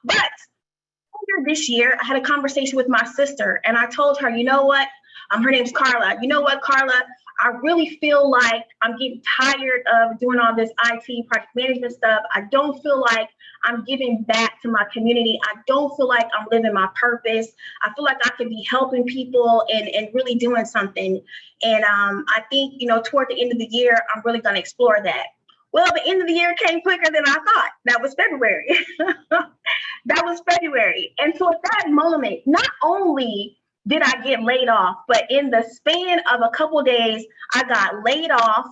But earlier this year, I had a conversation with my sister, and I told her, you know what? Her name's Carla. You know what, Carla? I really feel like I'm getting tired of doing all this IT project management stuff. I don't feel like I'm giving back to my community. I don't feel like I'm living my purpose. I feel like I could be helping people and really doing something. And I think, toward the end of the year, I'm really going to explore that. Well, the end of the year came quicker than I thought. That was February. And so at that moment, not only did I get laid off, but in the span of a couple of days, I got laid off.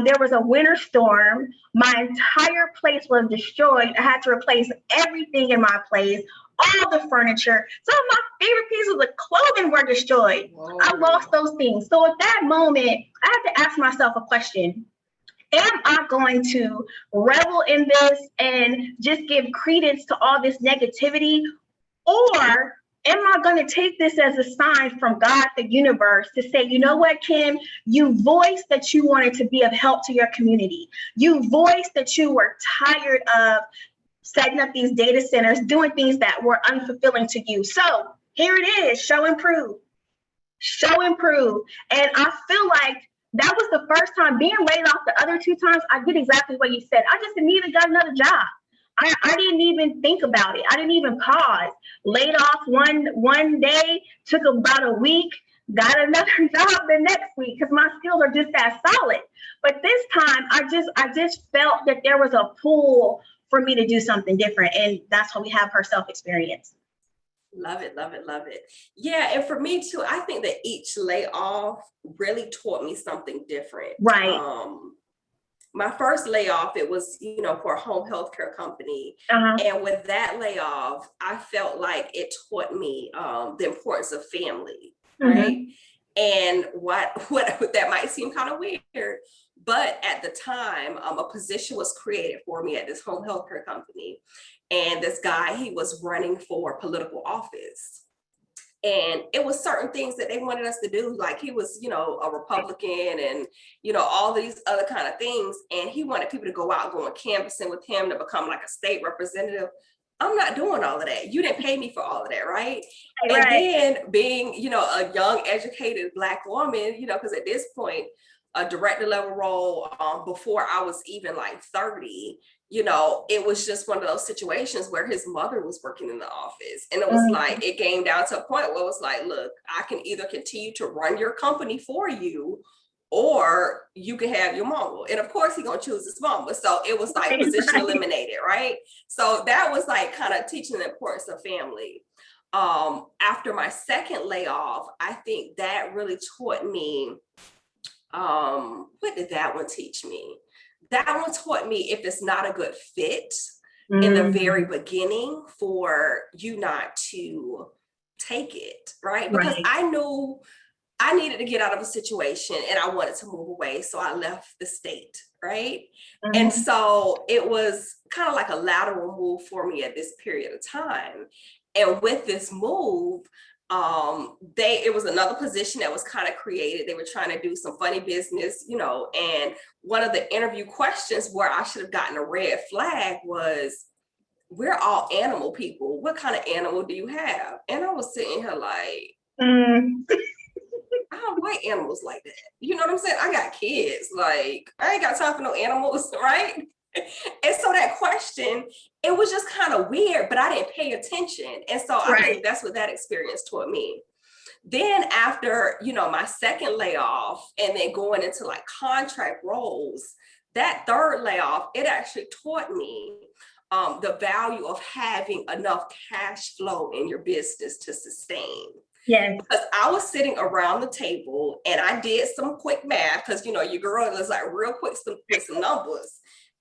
There was a winter storm. My entire place was destroyed. I had to replace everything in my place, all the furniture. Some of my favorite pieces of clothing were destroyed. Whoa. I lost those things. So at that moment, I had to ask myself a question. Am I going to revel in this and just give credence to all this negativity? Or am I going to take this as a sign from God, the universe, to say, you know what, Kim, you voiced that you wanted to be of help to your community. You voiced that you were tired of setting up these data centers, doing things that were unfulfilling to you. So here it is, show and prove. And I feel like that was the first time. Being laid off the other 2 times, I did exactly what you said. I just immediately got another job. I didn't even think about it. I didn't even pause. Laid off one day, took about a week, got another job the next week because my skills are just that solid. But this time, I just felt that there was a pull for me to do something different, and that's why we have her self-experience. Love it. Yeah, and for me too, I think that each layoff really taught me something different. Right. My first layoff, it was, for a home healthcare company. Uh-huh. And with that layoff, I felt like it taught me the importance of family, right? Mm-hmm. And what that might seem kind of weird, but at the time, a position was created for me at this home healthcare company. And this guy, he was running for political office. And it was certain things that they wanted us to do. Like he was, a Republican and, all these other kind of things. And he wanted people to go out, go on canvassing with him to become like a state representative. I'm not doing all of that. You didn't pay me for all of that, right? And then being, a young, educated Black woman, because at this point, a director level role before I was even like 30. You know, it was just one of those situations where his mother was working in the office. And it was like, it came down to a point where it was like, look, I can either continue to run your company for you, or you can have your mama. And of course, he's gonna choose his mama. So it was like position eliminated, right? So that was like kind of teaching the importance of family. After my second layoff, I think that really taught me, what did that one teach me? That one taught me if it's not a good fit in the very beginning, for you not to take it, right? Because I knew I needed to get out of a situation and I wanted to move away. So I left the state, right? And so it was kind of like a lateral move for me at this period of time. And with this move, it was another position that was kind of created. They were trying to do some funny business, you know, and one of the interview questions where I should have gotten a red flag was, we're all animal people. What kind of animal do you have? And I was sitting here like, I don't like animals like that. You know what I'm saying? I got kids. Like, I ain't got time for no animals, right? And so that question, it was just kind of weird, but I didn't pay attention. And so I think that's what that experience taught me. Then after, you know, my second layoff and then going into like contract roles, that third layoff, it actually taught me the value of having enough cash flow in your business to sustain. Yes. Because I was sitting around the table and I did some quick math, because, you know, your girl is like real quick with some numbers.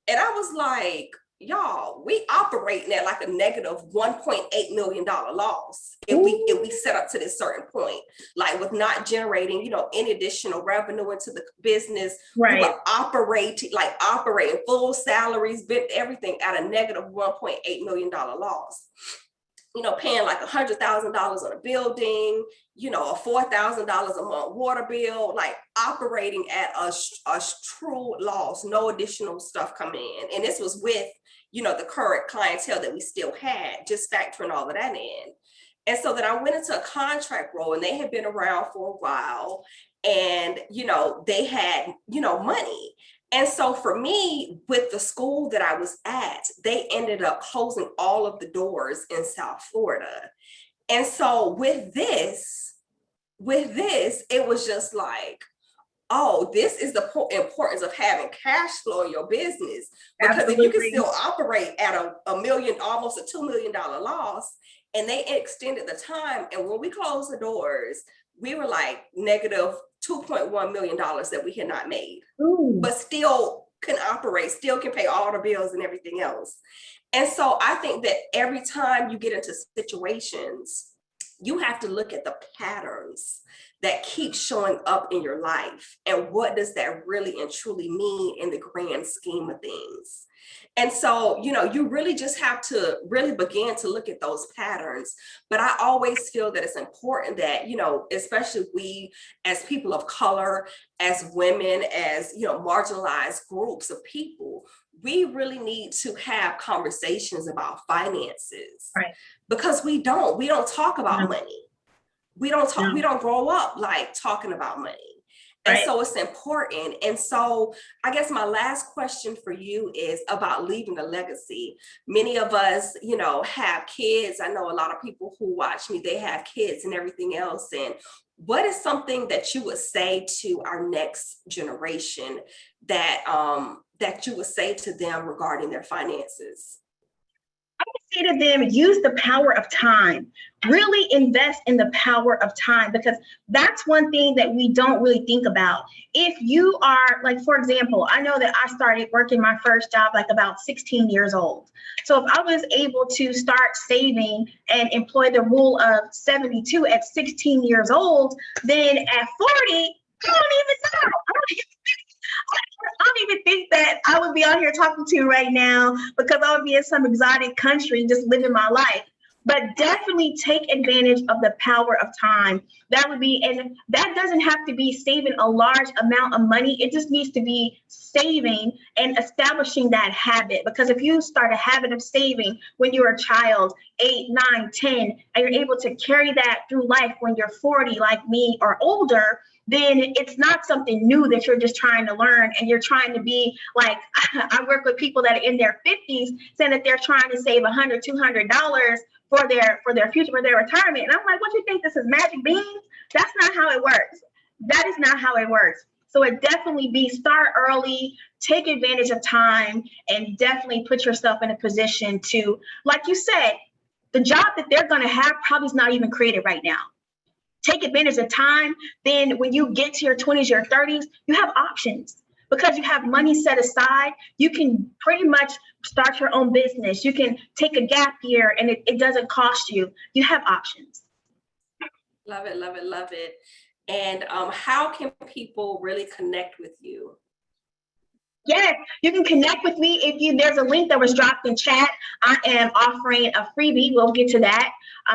And I was like, y'all, we operating at like a negative $1.8 million loss if we set up to this certain point, like with not generating, you know, any additional revenue into the business. We were operating full salaries, everything at a negative $1.8 million loss. You know, paying like $100,000 on a building, you know, a $4,000 a month water bill, like operating at a true loss, no additional stuff coming in. And this was with, you know, the current clientele that we still had, just factoring all of that in. And so then I went into a contract role, and they had been around for a while, and, you know, they had, you know, money. And so for me, with the school that I was at, they ended up closing all of the doors in South Florida. And so with this, it was just like, oh, this is the importance of having cash flow in your business. Because if you can still operate at a million, almost a $2 million loss, and they extended the time. And when we closed the doors, we were like negative $2.1 million that we had not made, but still can operate, still can pay all the bills and everything else. And so I think that every time you get into situations, you have to look at the patterns that keep showing up in your life. And what does that really and truly mean in the grand scheme of things? And so, you know, you really just have to really begin to look at those patterns. But I always feel that it's important that, you know, especially we as people of color, as women, as, you know, marginalized groups of people, we really need to have conversations about finances. Right. Because we don't talk about money. We don't grow up like talking about money. And so it's important. And so I guess my last question for you is about leaving a legacy. Many of us, you know, have kids. I know a lot of people who watch me, they have kids and everything else. And what is something that you would say to our next generation that you would say to them regarding their finances? I would say to them, use the power of time. Really invest in the power of time, because that's one thing that we don't really think about. If you are, like, for example, I know that I started working my first job like about 16 years old. So if I was able to start saving and employ the rule of 72 at 16 years old, then at 40, I don't even know. I don't even think that I would be out here talking to you right now, because I would be in some exotic country just living my life. But definitely take advantage of the power of time. That would be, and that doesn't have to be saving a large amount of money. It just needs to be saving and establishing that habit. Because if you start a habit of saving when you're a child, 8, 9, 10, and you're able to carry that through life when you're 40, like me, or older, then it's not something new that you're just trying to learn and you're trying to be like, I work with people that are in their 50s saying that they're trying to save $100, $200 for their future, for their retirement. And I'm like, what, you think this is magic beans? That's not how it works. That is not how it works. So it definitely be start early, take advantage of time, and definitely put yourself in a position to, like you said, the job that they're going to have probably is not even created right now. Take advantage of time. Then when you get to your 20s, your 30s, you have options. Because you have money set aside, you can pretty much start your own business. You can take a gap year and it doesn't cost you. You have options. Love it, love it, love it. And how can people really connect with you? Yes, you can connect with me there's a link that was dropped in chat. I am offering a freebie. We'll get to that.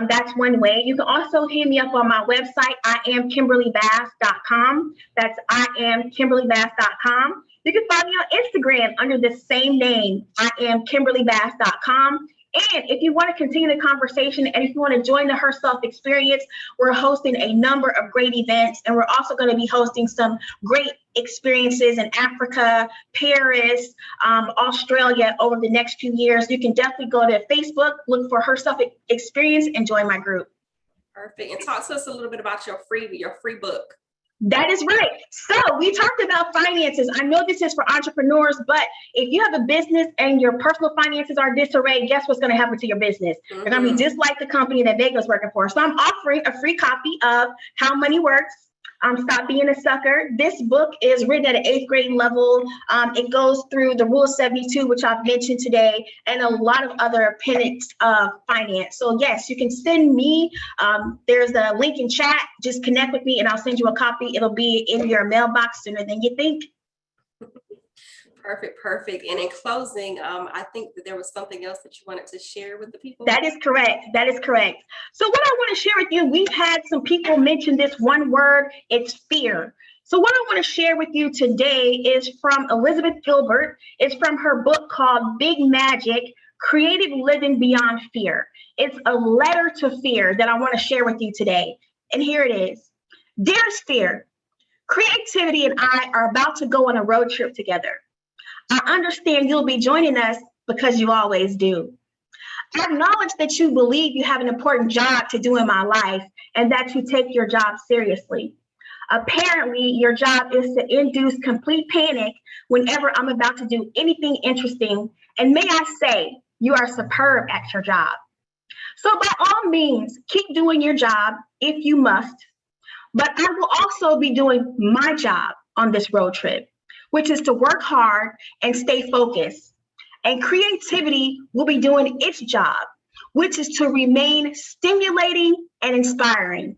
That's one way. You can also hit me up on my website, IamKimberlyBass.com. That's IamKimberlyBass.com. You can find me on Instagram under the same name, IamKimberlyBass.com. And if you want to continue the conversation and if you want to join the Herself experience, we're hosting a number of great events. And we're also going to be hosting some great experiences in Africa, Paris, Australia over the next few years. You can definitely go to Facebook, look for Herself experience, and join my group. Perfect. And talk to us a little bit about your free book. That is right. So we talked about finances. I know this is for entrepreneurs, but if you have a business and your personal finances are disarray, guess what's going to happen to your business? You're going to be just like the company that Vega's working for. So I'm offering a free copy of How Money Works. Stop Being a Sucker. This book is written at an 8th grade level. It goes through the Rule 72, which I've mentioned today, and a lot of other tenets of finance. So yes, you can send me. There's a link in chat. Just connect with me and I'll send you a copy. It'll be in your mailbox sooner than you think. Perfect, perfect. And in closing, I think that there was something else that you wanted to share with the people. That is correct. That is correct. So what I want to share with you, we've had some people mention this one word, it's fear. So what I want to share with you today is from Elizabeth Gilbert. It's from her book called Big Magic, Creative Living Beyond Fear. It's a letter to fear that I want to share with you today. And here it is. Dearest Fear, creativity and I are about to go on a road trip together. I understand you'll be joining us because you always do. I acknowledge that you believe you have an important job to do in my life and that you take your job seriously. Apparently, your job is to induce complete panic whenever I'm about to do anything interesting. And may I say, you are superb at your job. So by all means, keep doing your job if you must. But I will also be doing my job on this road trip, which is to work hard and stay focused. And creativity will be doing its job, which is to remain stimulating and inspiring.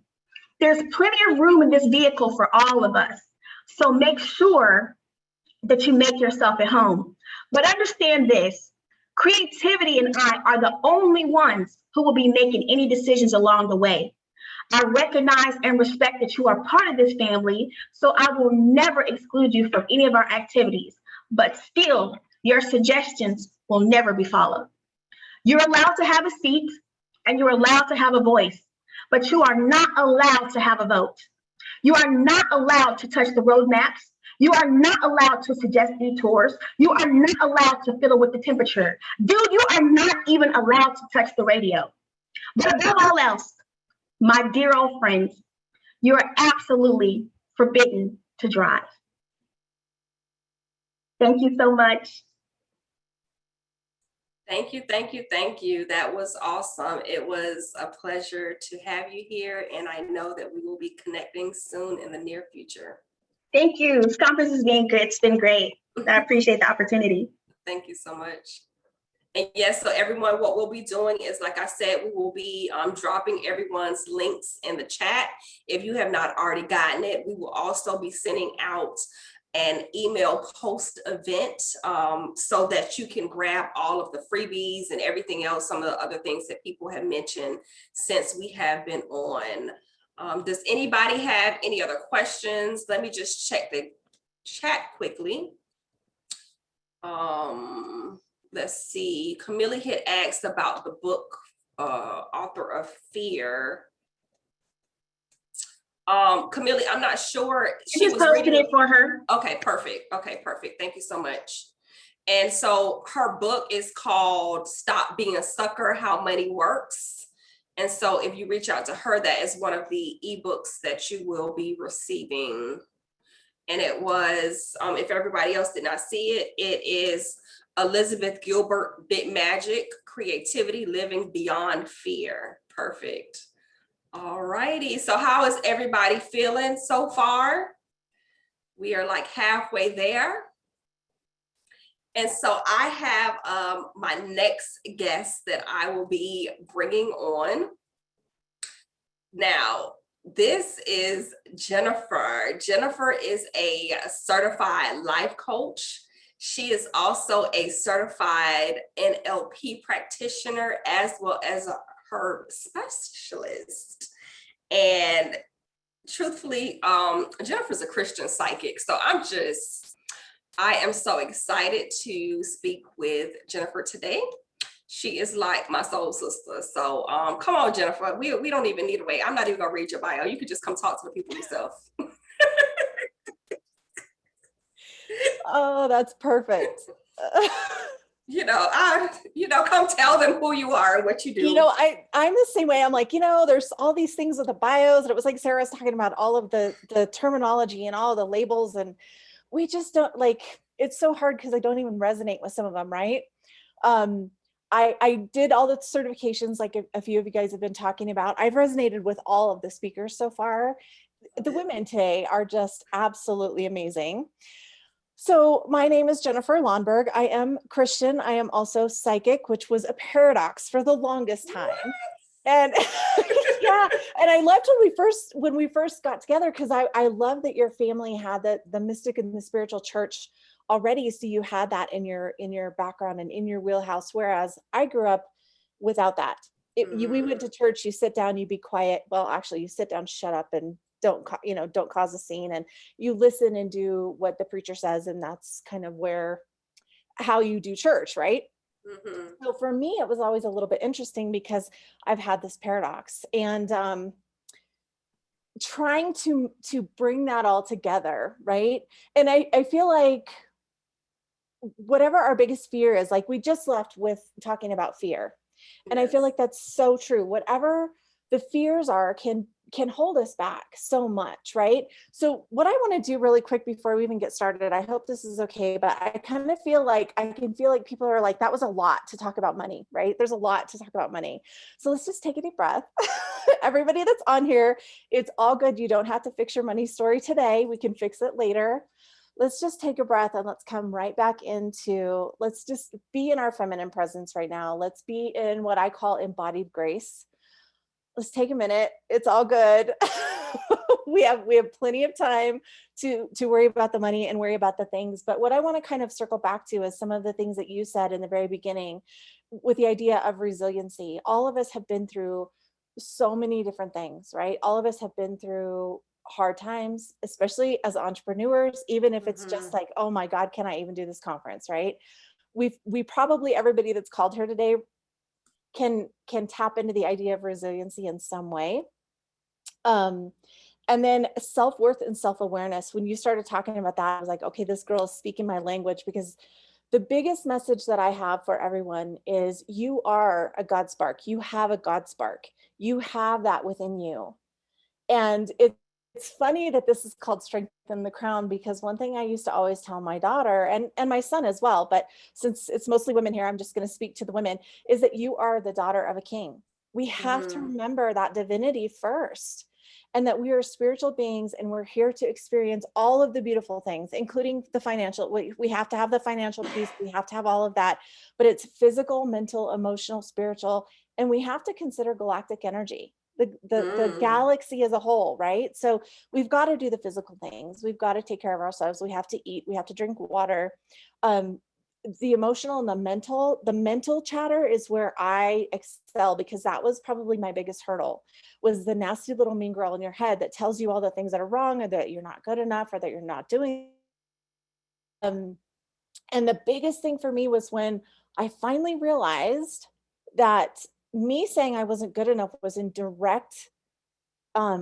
There's plenty of room in this vehicle for all of us. So make sure that you make yourself at home. But understand this, creativity and I are the only ones who will be making any decisions along the way. I recognize and respect that you are part of this family, so I will never exclude you from any of our activities, but still, your suggestions will never be followed. You're allowed to have a seat and you're allowed to have a voice, but you are not allowed to have a vote. You are not allowed to touch the roadmaps. You are not allowed to suggest detours. You are not allowed to fiddle with the temperature. Dude, you are not even allowed to touch the radio. But above all else, my dear old friends, you are absolutely forbidden to drive. Thank you so much. Thank you, thank you, thank you. That was awesome. It was a pleasure to have you here, and I know that we will be connecting soon in the near future. Thank you. This conference has been good. It's been great. I appreciate the opportunity. Thank you so much. And yes, so everyone, what we'll be doing is, like I said, we will be dropping everyone's links in the chat. If you have not already gotten it, we will also be sending out an email post event so that you can grab all of the freebies and everything else, some of the other things that people have mentioned since we have been on. Does anybody have any other questions? Let me just check the chat quickly. Let's see, Camille had asked about the book, Author of Fear. Camille, I'm not sure. She just posted it for her. Okay, perfect. Okay, perfect. Thank you so much. And so her book is called Stop Being a Sucker, How Money Works. And so if you reach out to her, that is one of the ebooks that you will be receiving. And it was, if everybody else did not see it, it is Elizabeth Gilbert, Big Magic, Creativity, Living Beyond Fear. Perfect. All righty. So how is everybody feeling so far? We are like halfway there. And so I have my next guest that I will be bringing on. Now, this is Jennifer. Jennifer is a certified life coach. She is also a certified NLP practitioner as well as a herb specialist. And truthfully, Jennifer's a Christian psychic. So I am so excited to speak with Jennifer today. She is like my soul sister. So come on, Jennifer. We don't even need to wait. I'm not even gonna read your bio. You could just come talk to the people yourself. Oh, that's perfect. Come tell them who you are and what you do. I'm the same way. I'm like, there's all these things with the bios, and it was like Sarah was talking about all of the terminology and all the labels, and we just don't it's so hard because I don't even resonate with some of them, right? I did all the certifications like a few of you guys have been talking about. I've resonated with all of the speakers so far. The women today are just absolutely amazing. So my name is Jennifer Lonnberg. I am Christian. I am also psychic, which was a paradox for the longest time. And yeah, and I loved when we first got together, because I love that your family had the mystic and the spiritual church already. So you had that in your background and in your wheelhouse. Whereas I grew up without that. We went to church, you sit down, you be quiet. Well, actually you sit down, shut up, and don't cause a scene, and you listen and do what the preacher says. And that's kind of how you do church, right? Mm-hmm. So for me, it was always a little bit interesting because I've had this paradox, and trying to bring that all together, right? And I feel like whatever our biggest fear is, like we just left with talking about fear. And I feel like that's so true. Whatever the fears are can hold us back so much, right? So what I want to do really quick before we even get started, I hope this is okay, but I kind of feel like people are like, that was a lot to talk about money, right? There's a lot to talk about money. So let's just take a deep breath. Everybody that's on here, it's all good. You don't have to fix your money story today. We can fix it later. Let's just take a breath and let's come right back let's just be in our feminine presence right now. Let's be in what I call embodied grace. Let's take a minute. It's all good. we have plenty of time to worry about the money and worry about the things. But what I want to kind of circle back to is some of the things that you said in the very beginning with the idea of resiliency. All of us have been through so many different things, right? All of us have been through hard times, especially as entrepreneurs, even if it's just like, oh my God, can I even do this conference, right? We probably, everybody that's called here today can tap into the idea of resiliency in some way. And then self-worth and self-awareness. When you started talking about that, I was like, okay, this girl is speaking my language, because the biggest message that I have for everyone is you are a God spark. You have a God spark. You have that within you. And it's funny that this is called Strengthen the Crown, because one thing I used to always tell my daughter and my son as well, but since it's mostly women here, I'm just going to speak to the women, is that you are the daughter of a king. We have to remember that divinity first, and that we are spiritual beings and we're here to experience all of the beautiful things, including the financial. We have to have the financial piece. We have to have all of that, but it's physical, mental, emotional, spiritual, and we have to consider galactic energy. The galaxy as a whole, right? So we've got to do the physical things. We've got to take care of ourselves. We have to eat. We have to drink water. The emotional and the mental chatter is where I excel, because that was probably my biggest hurdle, was the nasty little mean girl in your head that tells you all the things that are wrong, or that you're not good enough, or that you're not doing. And the biggest thing for me was when I finally realized that me saying I wasn't good enough was in direct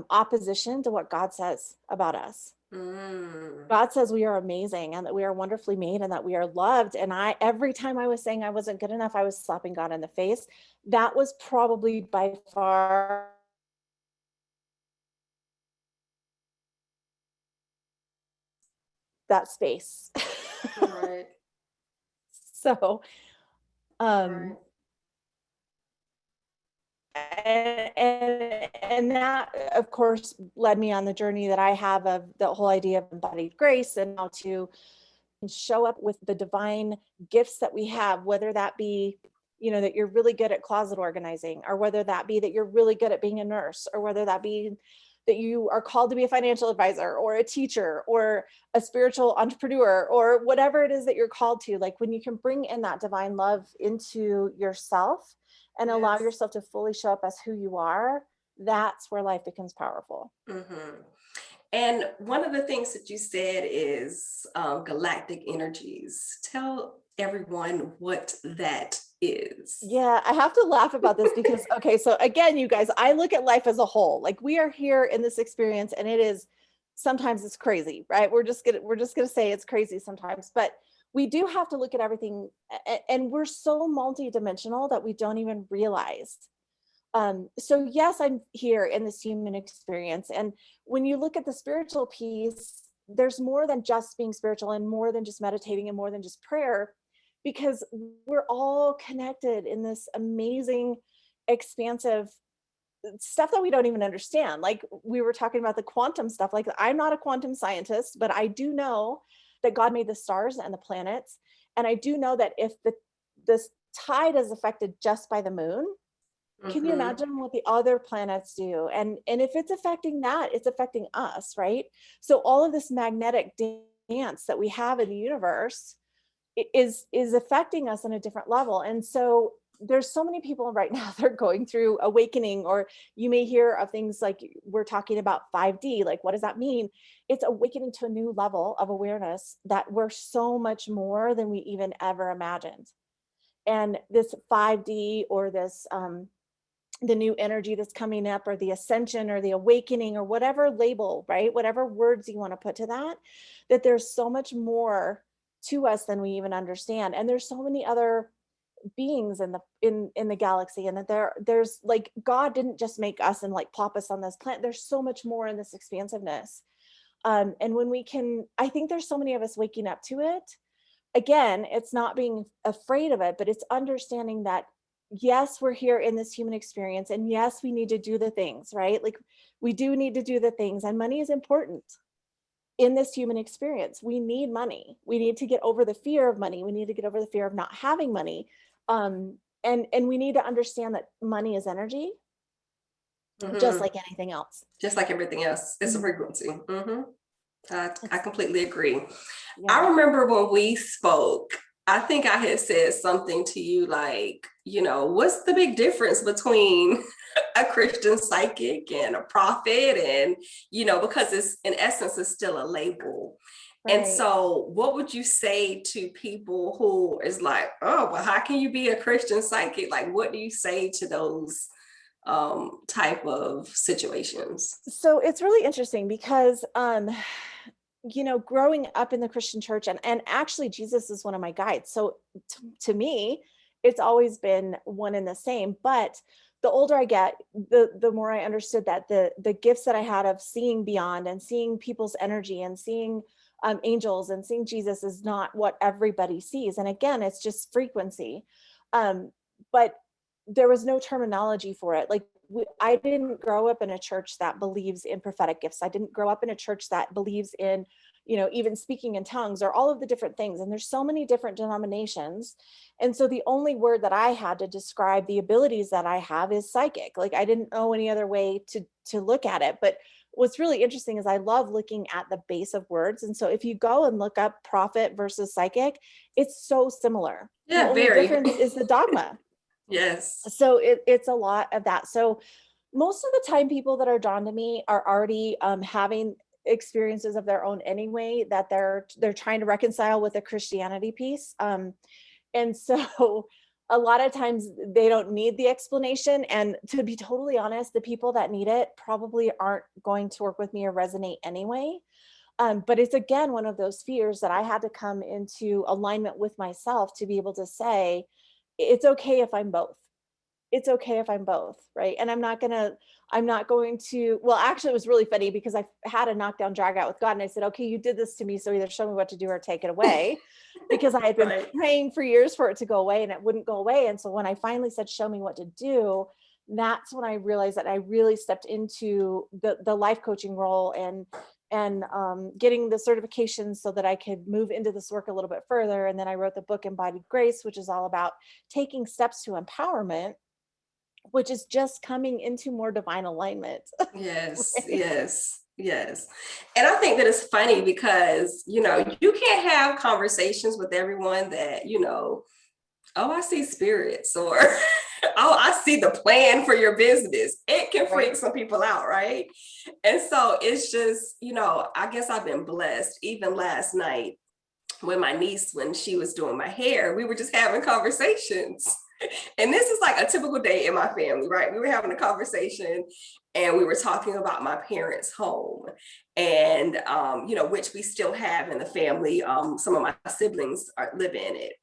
opposition to what God says about us. God says we are amazing and that we are wonderfully made and that we are loved. And every time I was saying I wasn't good enough, I was slapping God in the face. That was probably by far that space. Right. So, Right. and that of course led me on the journey that I have of the whole idea of embodied grace and how to show up with the divine gifts that we have, whether that be, you know, that you're really good at closet organizing, or whether that be that you're really good at being a nurse, or whether that be that you are called to be a financial advisor or a teacher or a spiritual entrepreneur, or whatever it is that you're called to. Like when you can bring in that divine love into yourself and allow yourself to fully show up as who you are, that's where life becomes powerful. And one of the things that you said is galactic energies. Tell everyone what that is. Yeah, I have to laugh about this because, okay, so again, you guys, I look at life as a whole. Like we are here in this experience and it is, sometimes it's crazy, right? We're just gonna say it's crazy sometimes, but we do have to look at everything, and we're so multidimensional that we don't even realize. So yes, I'm here in this human experience. And when you look at the spiritual piece, there's more than just being spiritual and more than just meditating and more than just prayer, because we're all connected in this amazing, expansive stuff that we don't even understand. Like we were talking about the quantum stuff. Like I'm not a quantum scientist, but I do know that God made the stars and the planets. And I do know that if this tide is affected just by the moon, can you imagine what the other planets do? And if it's affecting that, it's affecting us, right? So all of this magnetic dance that we have in the universe is affecting us on a different level. And so there's so many people right now that are going through awakening, or you may hear of things like we're talking about 5D. Like, what does that mean? It's awakening to a new level of awareness that we're so much more than we even ever imagined. And this 5D, or this, the new energy that's coming up, or the ascension, or the awakening, or whatever label, right? Whatever words you want to put to that there's so much more to us than we even understand. And there's so many other beings in the galaxy, and that there's like, God didn't just make us and like plop us on this planet. There's so much more in this expansiveness. And when we can, I think there's so many of us waking up to it. Again, it's not being afraid of it, but it's understanding that yes, we're here in this human experience, and yes, we need to do the things, right? Like we do need to do the things, and money is important in this human experience. We need money. We need to get over the fear of money. We need to get over the fear of not having money. And we need to understand that money is energy, just like anything else. Just like everything else, it's a frequency. I completely agree. Yeah. I remember when we spoke, I think I had said something to you like, you know, what's the big difference between a Christian psychic and a prophet? And, you know, because it's in essence, it's still a label. Right. And so what would you say to people who is like, oh, well, how can you be a Christian psychic? Like, what do you say to those type of situations? So it's really interesting because, you know, growing up in the Christian church, and actually Jesus is one of my guides. So to me, it's always been one and the same. But the older I get, the more I understood that the gifts that I had of seeing beyond and seeing people's energy and seeing angels and seeing Jesus is not what everybody sees. And again, it's just frequency. But there was no terminology for it. Like I didn't grow up in a church that believes in prophetic gifts. I didn't grow up in a church that believes in, you know, even speaking in tongues or all of the different things. And there's so many different denominations. And so the only word that I had to describe the abilities that I have is psychic. Like I didn't know any other way to look at it. But what's really interesting is I love looking at the base of words. And so if you go and look up prophet versus psychic, it's so similar. Yeah, the only difference is the dogma. Yes. So it's a lot of that. So most of the time people that are drawn to me are already having experiences of their own anyway, that they're trying to reconcile with the Christianity piece. And so a lot of times they don't need the explanation. And to be totally honest, the people that need it probably aren't going to work with me or resonate anyway. But it's, again, one of those fears that I had to come into alignment with myself to be able to say, it's okay if I'm both. It's okay if I'm both, right? And I'm not going to, well, actually it was really funny because I had a knockdown drag out with God, and I said, okay, you did this to me, so either show me what to do or take it away, because I had been praying for years for it to go away and it wouldn't go away. And so when I finally said, show me what to do, that's when I realized that I really stepped into the life coaching role and getting the certifications so that I could move into this work a little bit further. And then I wrote the book Embodied Grace, which is all about taking steps to empowerment, which is just coming into more divine alignment. Yes, Right? yes. And I think that it's funny because, you can't have conversations with everyone that, oh, I see spirits, or, oh, I see the plan for your business. It can freak some people out, right? And so it's just, I guess I've been blessed. Even last night with my niece, when she was doing my hair, we were just having conversations. And this is like a typical day in my family, right? We were having a conversation and we were talking about my parents' home and, which we still have in the family. Some of my siblings live in it.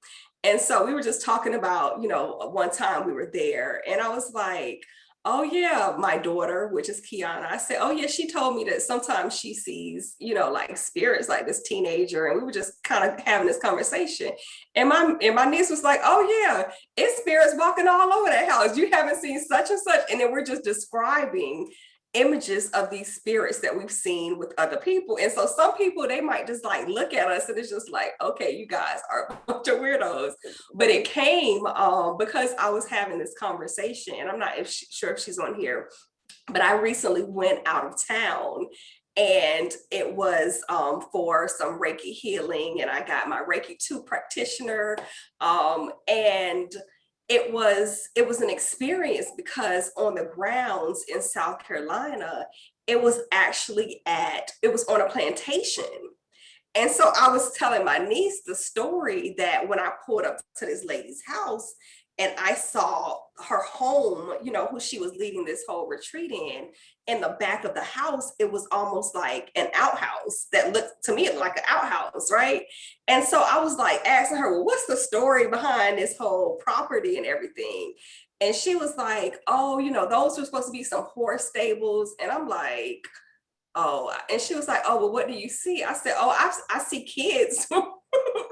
And so we were just talking about, one time we were there and I was like, oh yeah, my daughter, which is Kiana, I said, oh yeah, she told me that sometimes she sees, like spirits, like this teenager. And we were just kind of having this conversation. And my niece was like, oh yeah, it's spirits walking all over that house. You haven't seen such and such. And then we're just describing images of these spirits that we've seen with other people. And so some people, they might just like look at us and it's just like, okay, you guys are a bunch of weirdos. But it came because I was having this conversation, and I'm not sure if she's on here, but I recently went out of town and it was for some Reiki healing, and I got my Reiki 2 practitioner, and it was an experience because on the grounds in South Carolina, it was on a plantation. And so I was telling my niece the story that when I pulled up to this lady's house and I saw her home, who she was leading this whole retreat in the back of the house, it was almost like an outhouse that looked to me like an outhouse, right? And so I was like asking her, well, what's the story behind this whole property and everything? And she was like, oh, those were supposed to be some horse stables. And I'm like, oh, and she was like, oh, well, what do you see? I said, oh, I see kids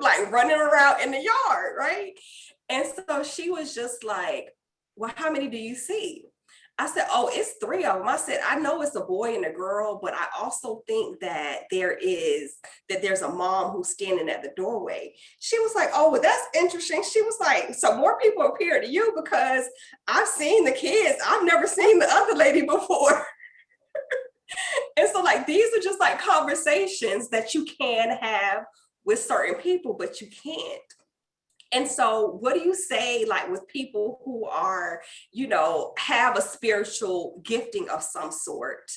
like running around in the yard, right? And so she was just like, well, how many do you see? I said, oh, it's 3 of them. I said, I know it's a boy and a girl, but I also think that there's a mom who's standing at the doorway. She was like, oh, well, that's interesting. She was like, so more people appear to you because I've seen the kids. I've never seen the other lady before. And so like, these are just like conversations that you can have with certain people, but you can't. And so what do you say, like with people who are, have a spiritual gifting of some sort,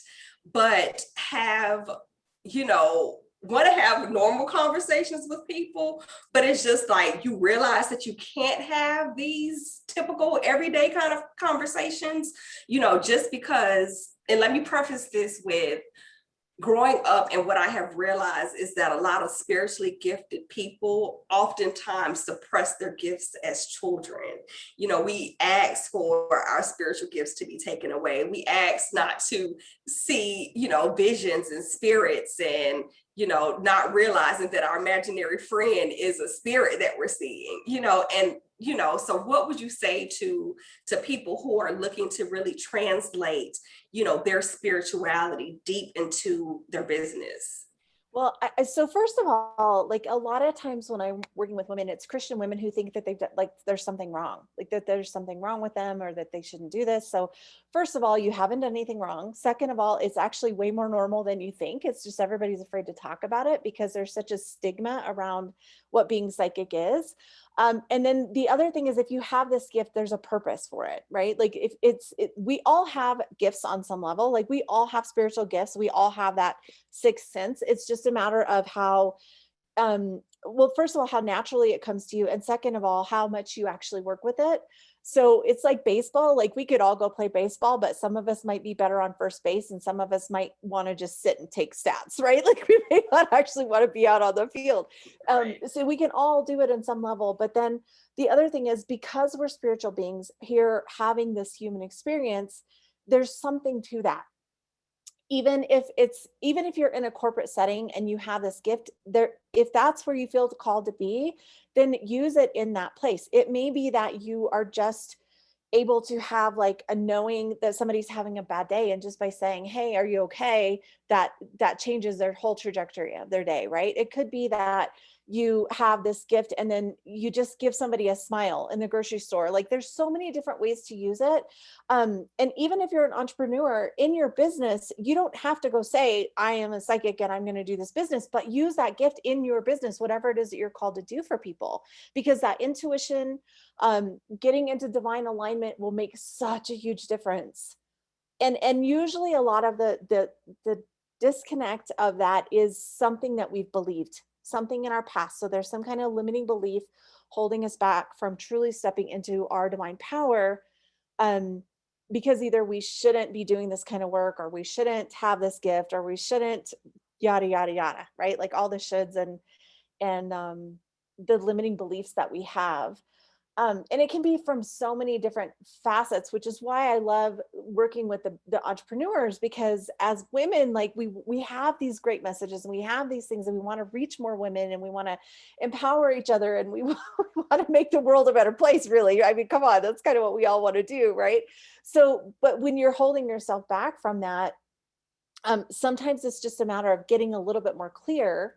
but have, want to have normal conversations with people, but it's just like you realize that you can't have these typical everyday kind of conversations, just because, and let me preface this with, growing up and what I have realized is that a lot of spiritually gifted people oftentimes suppress their gifts as children. We ask for our spiritual gifts to be taken away. We ask not to see, visions and spirits and, not realizing that our imaginary friend is a spirit that we're seeing, and so what would you say to people who are looking to really translate, their spirituality deep into their business? Well, so first of all, like a lot of times when I'm working with women, it's Christian women who think that they've done, like there's something wrong, like that there's something wrong with them or that they shouldn't do this. So first of all, you haven't done anything wrong. Second of all, it's actually way more normal than you think. It's just everybody's afraid to talk about it because there's such a stigma around what being psychic is. And then the other thing is if you have this gift, there's a purpose for it, right? Like we all have gifts on some level, like we all have spiritual gifts. We all have that sixth sense. It's just a matter of how well, first of all, how naturally it comes to you. And second of all, how much you actually work with it. So it's like baseball, like we could all go play baseball, but some of us might be better on first base and some of us might want to just sit and take stats, right? Like we may not actually want to be out on the field. Right. So we can all do it in some level. But then the other thing is, because we're spiritual beings here having this human experience, there's something to that. Even if you're in a corporate setting and you have this gift there, if that's where you feel called to be, then use it in that place. It may be that you are just able to have like a knowing that somebody's having a bad day, and just by saying, hey, are you okay, that changes their whole trajectory of their day, right? It could be that you have this gift and then you just give somebody a smile in the grocery store. Like there's so many different ways to use it. And even if you're an entrepreneur in your business, you don't have to go say, I am a psychic and I'm going to do this business, but use that gift in your business, whatever it is that you're called to do for people, because that intuition, getting into divine alignment will make such a huge difference. And usually a lot of the disconnect of that is something that we've believed, something in our past. So there's some kind of limiting belief holding us back from truly stepping into our divine power, because either we shouldn't be doing this kind of work, or we shouldn't have this gift, or we shouldn't yada yada yada, right? Like all the shoulds and the limiting beliefs that we have. And it can be from so many different facets, which is why I love working with the entrepreneurs, because as women, like we have these great messages and we have these things, and we want to reach more women and we want to empower each other, and we want to make the world a better place, really. I mean, come on, that's kind of what we all want to do, right? So, but when you're holding yourself back from that, sometimes it's just a matter of getting a little bit more clear.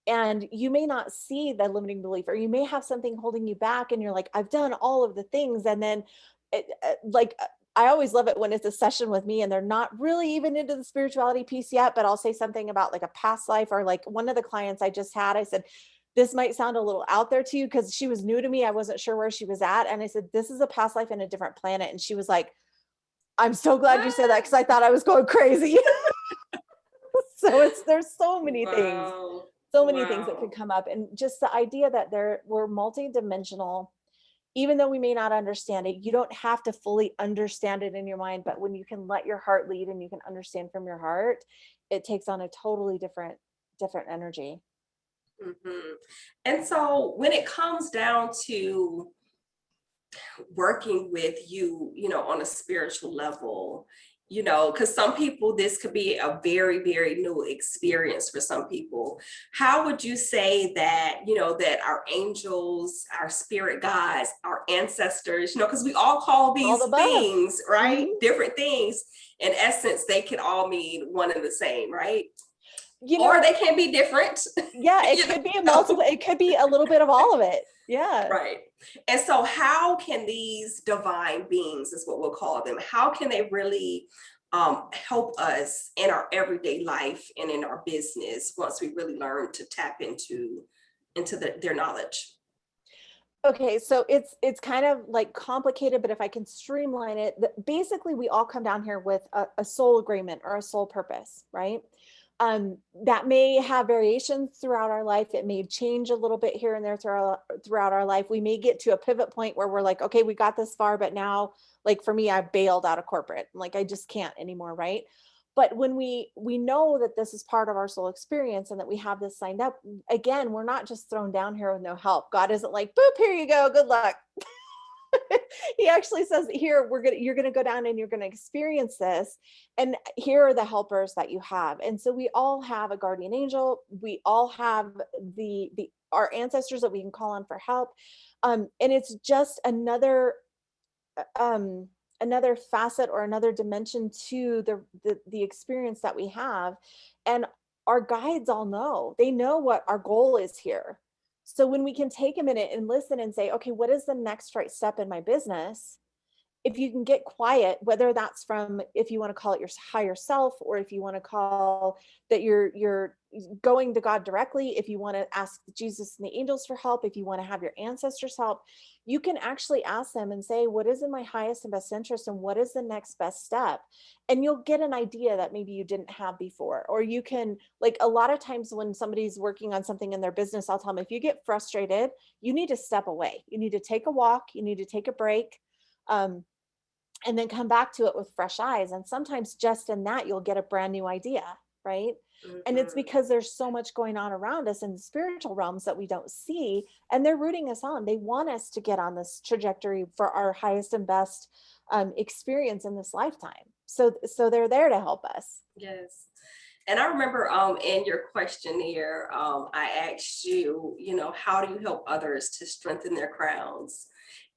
And you may not see the limiting belief, or you may have something holding you back and you're like, I've done all of the things. And then I always love it when it's a session with me and they're not really even into the spirituality piece yet, but I'll say something about like a past life, or like one of the clients I just had, I said, this might sound a little out there to you, because she was new to me. I wasn't sure where she was at. And I said, this is a past life in a different planet. And she was like, I'm so glad you said that, because I thought I was going crazy. So there's so many things. So many things that could come up. And just the idea that we're multidimensional, even though we may not understand it, you don't have to fully understand it in your mind, but when you can let your heart lead and you can understand from your heart, it takes on a totally different energy. Mm-hmm. And so when it comes down to working with you, on a spiritual level, because some people, this could be a very, very new experience for some people. How would you say that, that our angels, our spirit guides, our ancestors, because we all call these things, right? Mm-hmm. Different things. In essence, they can all mean one and the same, right? Or they can be different. Yeah, it could be a multiple, it could be a little bit of all of it. Yeah. Right. And so how can these divine beings, is what we'll call them, how can they really help us in our everyday life and in our business once we really learn to tap into their knowledge? Okay, so it's kind of like complicated, but if I can streamline it, basically we all come down here with a soul agreement or a soul purpose, right? That may have variations throughout our life. It may change a little bit here and there throughout our life. We may get to a pivot point where we're like, okay, we got this far, but now, like for me, I bailed out of corporate. Like I just can't anymore, right? But when we know that this is part of our soul experience and that we have this signed up, again, we're not just thrown down here with no help. God isn't like, boop, here you go, good luck. He actually says, here, you're going to go down and you're going to experience this. And here are the helpers that you have. And so we all have a guardian angel. We all have our ancestors that we can call on for help. And it's just another facet or another dimension to the experience that we have. And our guides all know, they know what our goal is here. So when we can take a minute and listen and say, okay, what is the next right step in my business? if you can get quiet, whether that's from, if you want to call it your higher self, or if you want to call that you're going to God directly, if you want to ask Jesus and the angels for help, if you want to have your ancestors help, you can actually ask them and say, what is in my highest and best interest, and what is the next best step? And you'll get an idea that maybe you didn't have before. Or you can, like, a lot of times when somebody's working on something in their business, I'll tell them, if you get frustrated, you need to step away. You need to take a walk. You need to take a break. And then come back to it with fresh eyes. And sometimes just in that, you'll get a brand new idea, right? Mm-hmm. And it's because there's so much going on around us in the spiritual realms that we don't see, and they're rooting us on. They want us to get on this trajectory for our highest and best experience in this lifetime. So they're there to help us. Yes. And I remember in your questionnaire, I asked you, how do you help others to strengthen their crowns?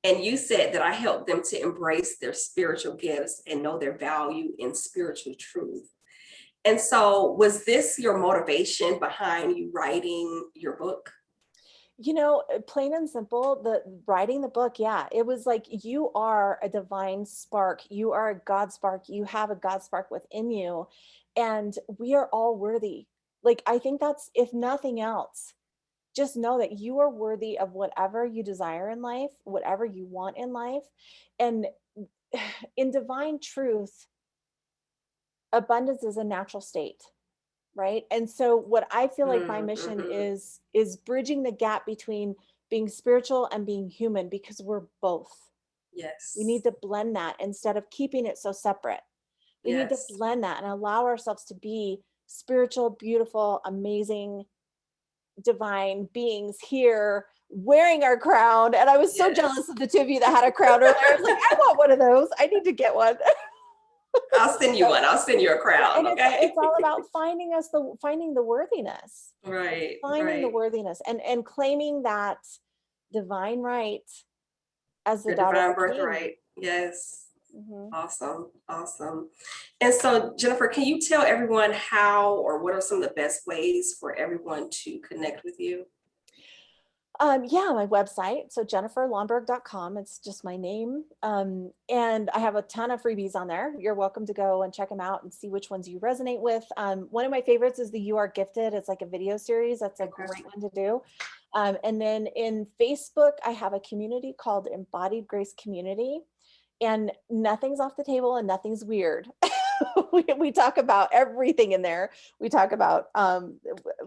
And you said that I help them to embrace their spiritual gifts and know their value in spiritual truth. And so was this your motivation behind you writing your book? Plain and simple, writing the book, yeah, it was like, you are a divine spark. You are a God spark. You have a God spark within you, and we are all worthy. Like, I think that's, if nothing else, just know that you are worthy of whatever you desire in life, whatever you want in life. And in divine truth, abundance is a natural state, right? And so what I feel like my mission is bridging the gap between being spiritual and being human, because we're both. Yes. We need to blend that instead of keeping it so separate. We need to blend that and allow ourselves to be spiritual, beautiful, amazing, divine beings here wearing our crown. And I was so jealous of the two of you that had a crown earlier. I was like, I want one of those. I need to get one. I'll send you one. I'll send you a crown. And okay. It's all about finding the worthiness. Right. Finding the worthiness and claiming that divine right as the Your daughter divine of the king. birthright. Yes. Mm-hmm. Awesome. And so, Jennifer, can you tell everyone how, or what are some of the best ways for everyone to connect with you? My website. So jenniferlonnberg.com. It's just my name. And I have a ton of freebies on there. You're welcome to go and check them out and see which ones you resonate with. One of my favorites is the You Are Gifted. It's like a video series. That's a great one to do. And then in Facebook, I have a community called Embodied Grace Community, and nothing's off the table and nothing's weird. We talk about everything in there. We talk about,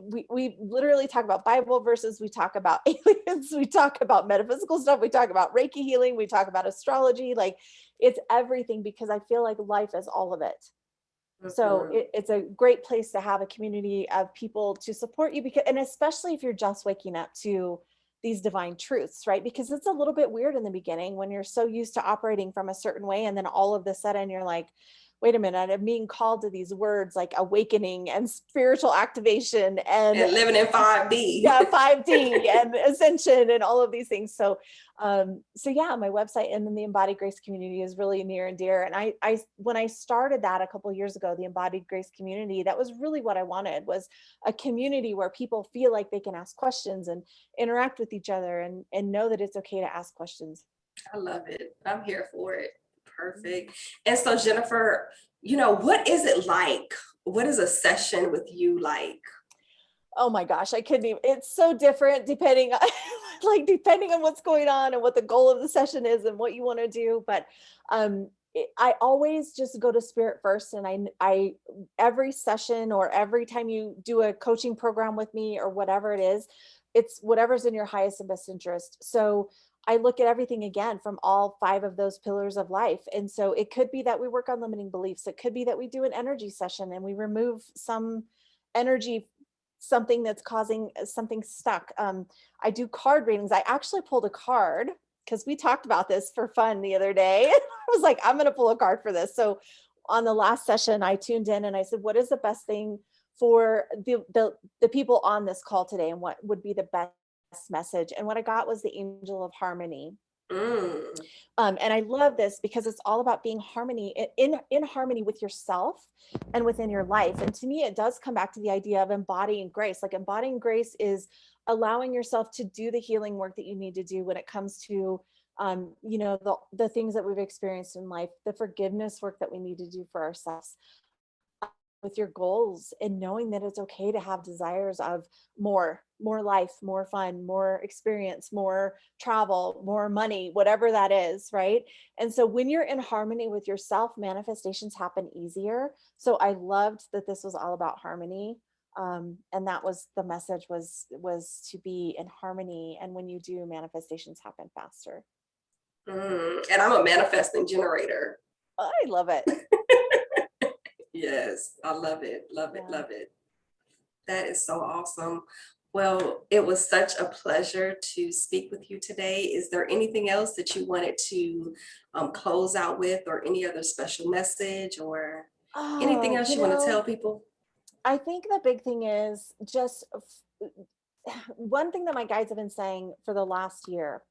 we literally talk about Bible verses. We talk about aliens. We talk about metaphysical stuff. We talk about Reiki healing. We talk about astrology. Like, it's everything, because I feel like life is all of it. So it's a great place to have a community of people to support you, and especially if you're just waking up to these divine truths, right? Because it's a little bit weird in the beginning when you're so used to operating from a certain way, and then all of a sudden you're like, wait a minute, I'm being called to these words like awakening and spiritual activation and living in 5D. Yeah, 5D and ascension and all of these things. So my website and then the Embodied Grace Community is really near and dear. And I when I started that a couple of years ago, the Embodied Grace Community, that was really what I wanted, was a community where people feel like they can ask questions and interact with each other and know that it's okay to ask questions. I love it. I'm here for it. Perfect. And so, Jennifer, what is it like? What is a session with you like? Oh my gosh, I couldn't even, it's so different depending on what's going on and what the goal of the session is and what you want to do. But I always just go to spirit first. And I every session or every time you do a coaching program with me or whatever it is, it's whatever's in your highest and best interest. So I look at everything again from all 5 of those pillars of life. And so it could be that we work on limiting beliefs. It could be that we do an energy session and we remove some energy, something that's causing something stuck. I do card readings. I actually pulled a card because we talked about this for fun the other day. I was like, I'm going to pull a card for this. So on the last session, I tuned in and I said, what is the best thing for the people on this call today? And what would be the best message? And what I got was the angel of harmony. And I love this because it's all about being in harmony with yourself and within your life. And to me, it does come back to the idea of embodying grace. Like, embodying grace is allowing yourself to do the healing work that you need to do when it comes to you know, the things that we've experienced in life, the forgiveness work that we need to do for ourselves, with your goals, and knowing that it's okay to have desires of more life, more fun, more experience, more travel, more money, whatever that is, right? And so when you're in harmony with yourself, manifestations happen easier. So I loved that this was all about harmony. And that was the message, was to be in harmony. And when you do, manifestations happen faster. And I'm a manifesting generator. I love it. Yes, I love it. Love it. Yeah. Love it. That is so awesome. Well, it was such a pleasure to speak with you today. Is there anything else that you wanted to close out with, or any other special message, or anything else you want to tell people? I think the big thing is just one thing that my guides have been saying for the last year.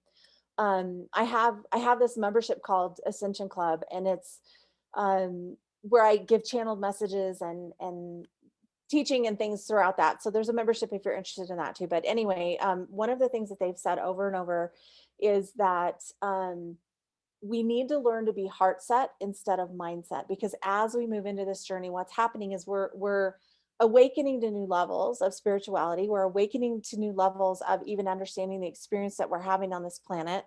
I have this membership called Ascension Club, and it's where I give channeled messages and teaching and things throughout that. So there's a membership if you're interested in that too. But anyway, one of the things that they've said over and over is that we need to learn to be heart set instead of mindset, because as we move into this journey, what's happening is we're awakening to new levels of spirituality. We're awakening to new levels of even understanding the experience that we're having on this planet.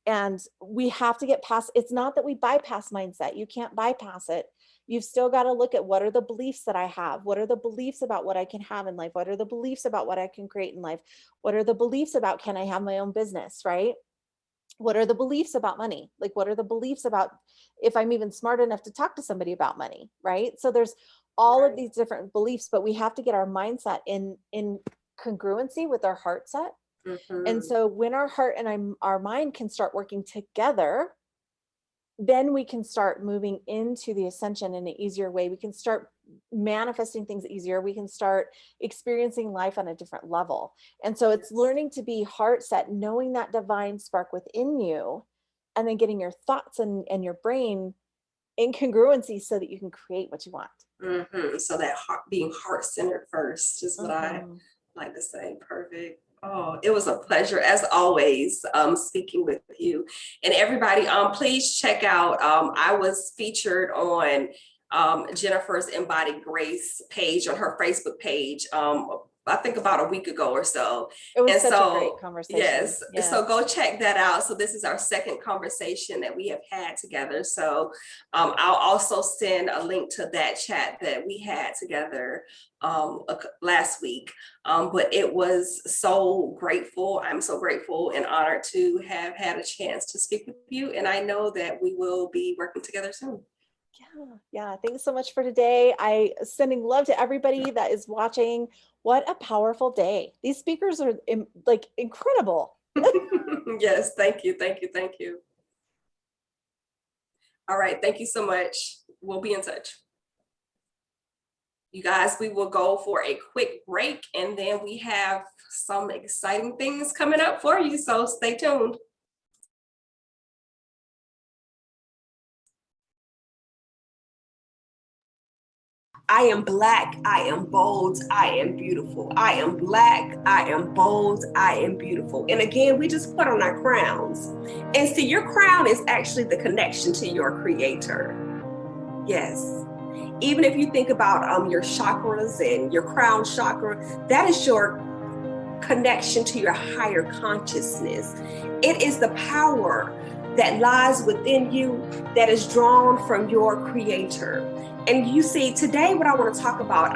And we have to get past, it's not that we bypass mindset. You can't bypass it. You've still got to look at, what are the beliefs that I have? What are the beliefs about what I can have in life? What are the beliefs about what I can create in life? What are the beliefs about, can I have my own business, right? What are the beliefs about money? Like, what are the beliefs about if I'm even smart enough to talk to somebody about money, right? So there's all of these different beliefs, but we have to get our mindset in congruency with our heart set. And so when our heart and our mind can start working together, then we can start moving into the ascension in an easier way. We can start manifesting things easier. We can start experiencing life on a different level. And so it's learning to be heart set, knowing that divine spark within you, and then getting your thoughts and your brain in congruency so that you can create what you want. So that being heart-centered first is what I like to say. Perfect. Oh, it was a pleasure as always speaking with you. And everybody, please check out, I was featured on Jennifer's Embodied Grace page on her Facebook page, I think about a week ago or so. It was such a great conversation. Yes. So go check that out. So this is our second conversation that we have had together. So I'll also send a link to that chat that we had together last week. But it was so grateful. I'm so grateful and honored to have had a chance to speak with you. And I know that we will be working together soon. Yeah. Thanks so much for today. I sending love to everybody that is watching. What a powerful day. These speakers are like incredible. Yes. Thank you. Thank you. Thank you. All right. Thank you so much. We'll be in touch. You guys, we will go for a quick break, and then we have some exciting things coming up for you. So stay tuned. I am Black, I am bold, I am beautiful. I am Black, I am bold, I am beautiful. And again, we just put on our crowns. And see, your crown is actually the connection to your creator. Yes. Even if you think about your chakras and your crown chakra, that is your connection to your higher consciousness. It is the power that lies within you that is drawn from your creator. And you see, today what I want to talk about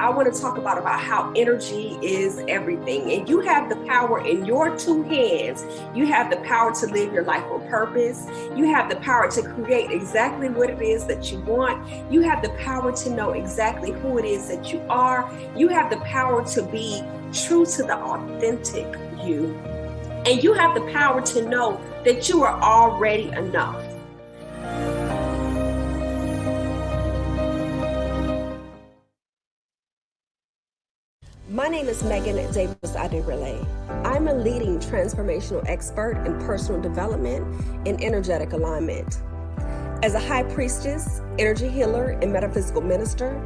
how energy is everything. And you have the power in your two hands. You have the power to live your life on purpose. You have the power to create exactly what it is that you want. You have the power to know exactly who it is that you are. You have the power to be true to the authentic you. And you have the power to know that you are already enough. My name is Megan Davis Aderele. I'm a leading transformational expert in personal development and energetic alignment. As a high priestess, energy healer, and metaphysical minister,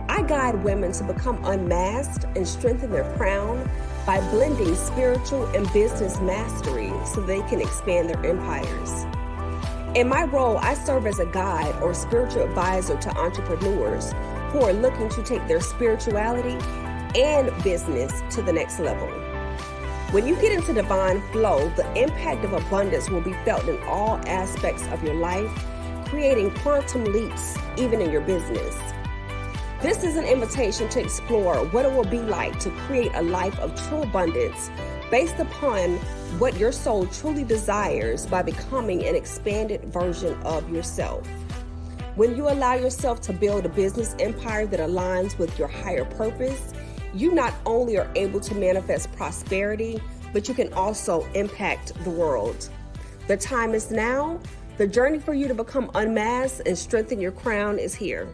I guide women to become unmasked and strengthen their crown by blending spiritual and business mastery so they can expand their empires. In my role, I serve as a guide or spiritual advisor to entrepreneurs who are looking to take their spirituality and business to the next level. When you get into divine flow, the impact of abundance will be felt in all aspects of your life, creating quantum leaps even in your business. This is an invitation to explore what it will be like to create a life of true abundance based upon what your soul truly desires by becoming an expanded version of yourself. When you allow yourself to build a business empire that aligns with your higher purpose, you not only are able to manifest prosperity, but you can also impact the world. The time is now. The journey for you to become unmasked and strengthen your crown is here.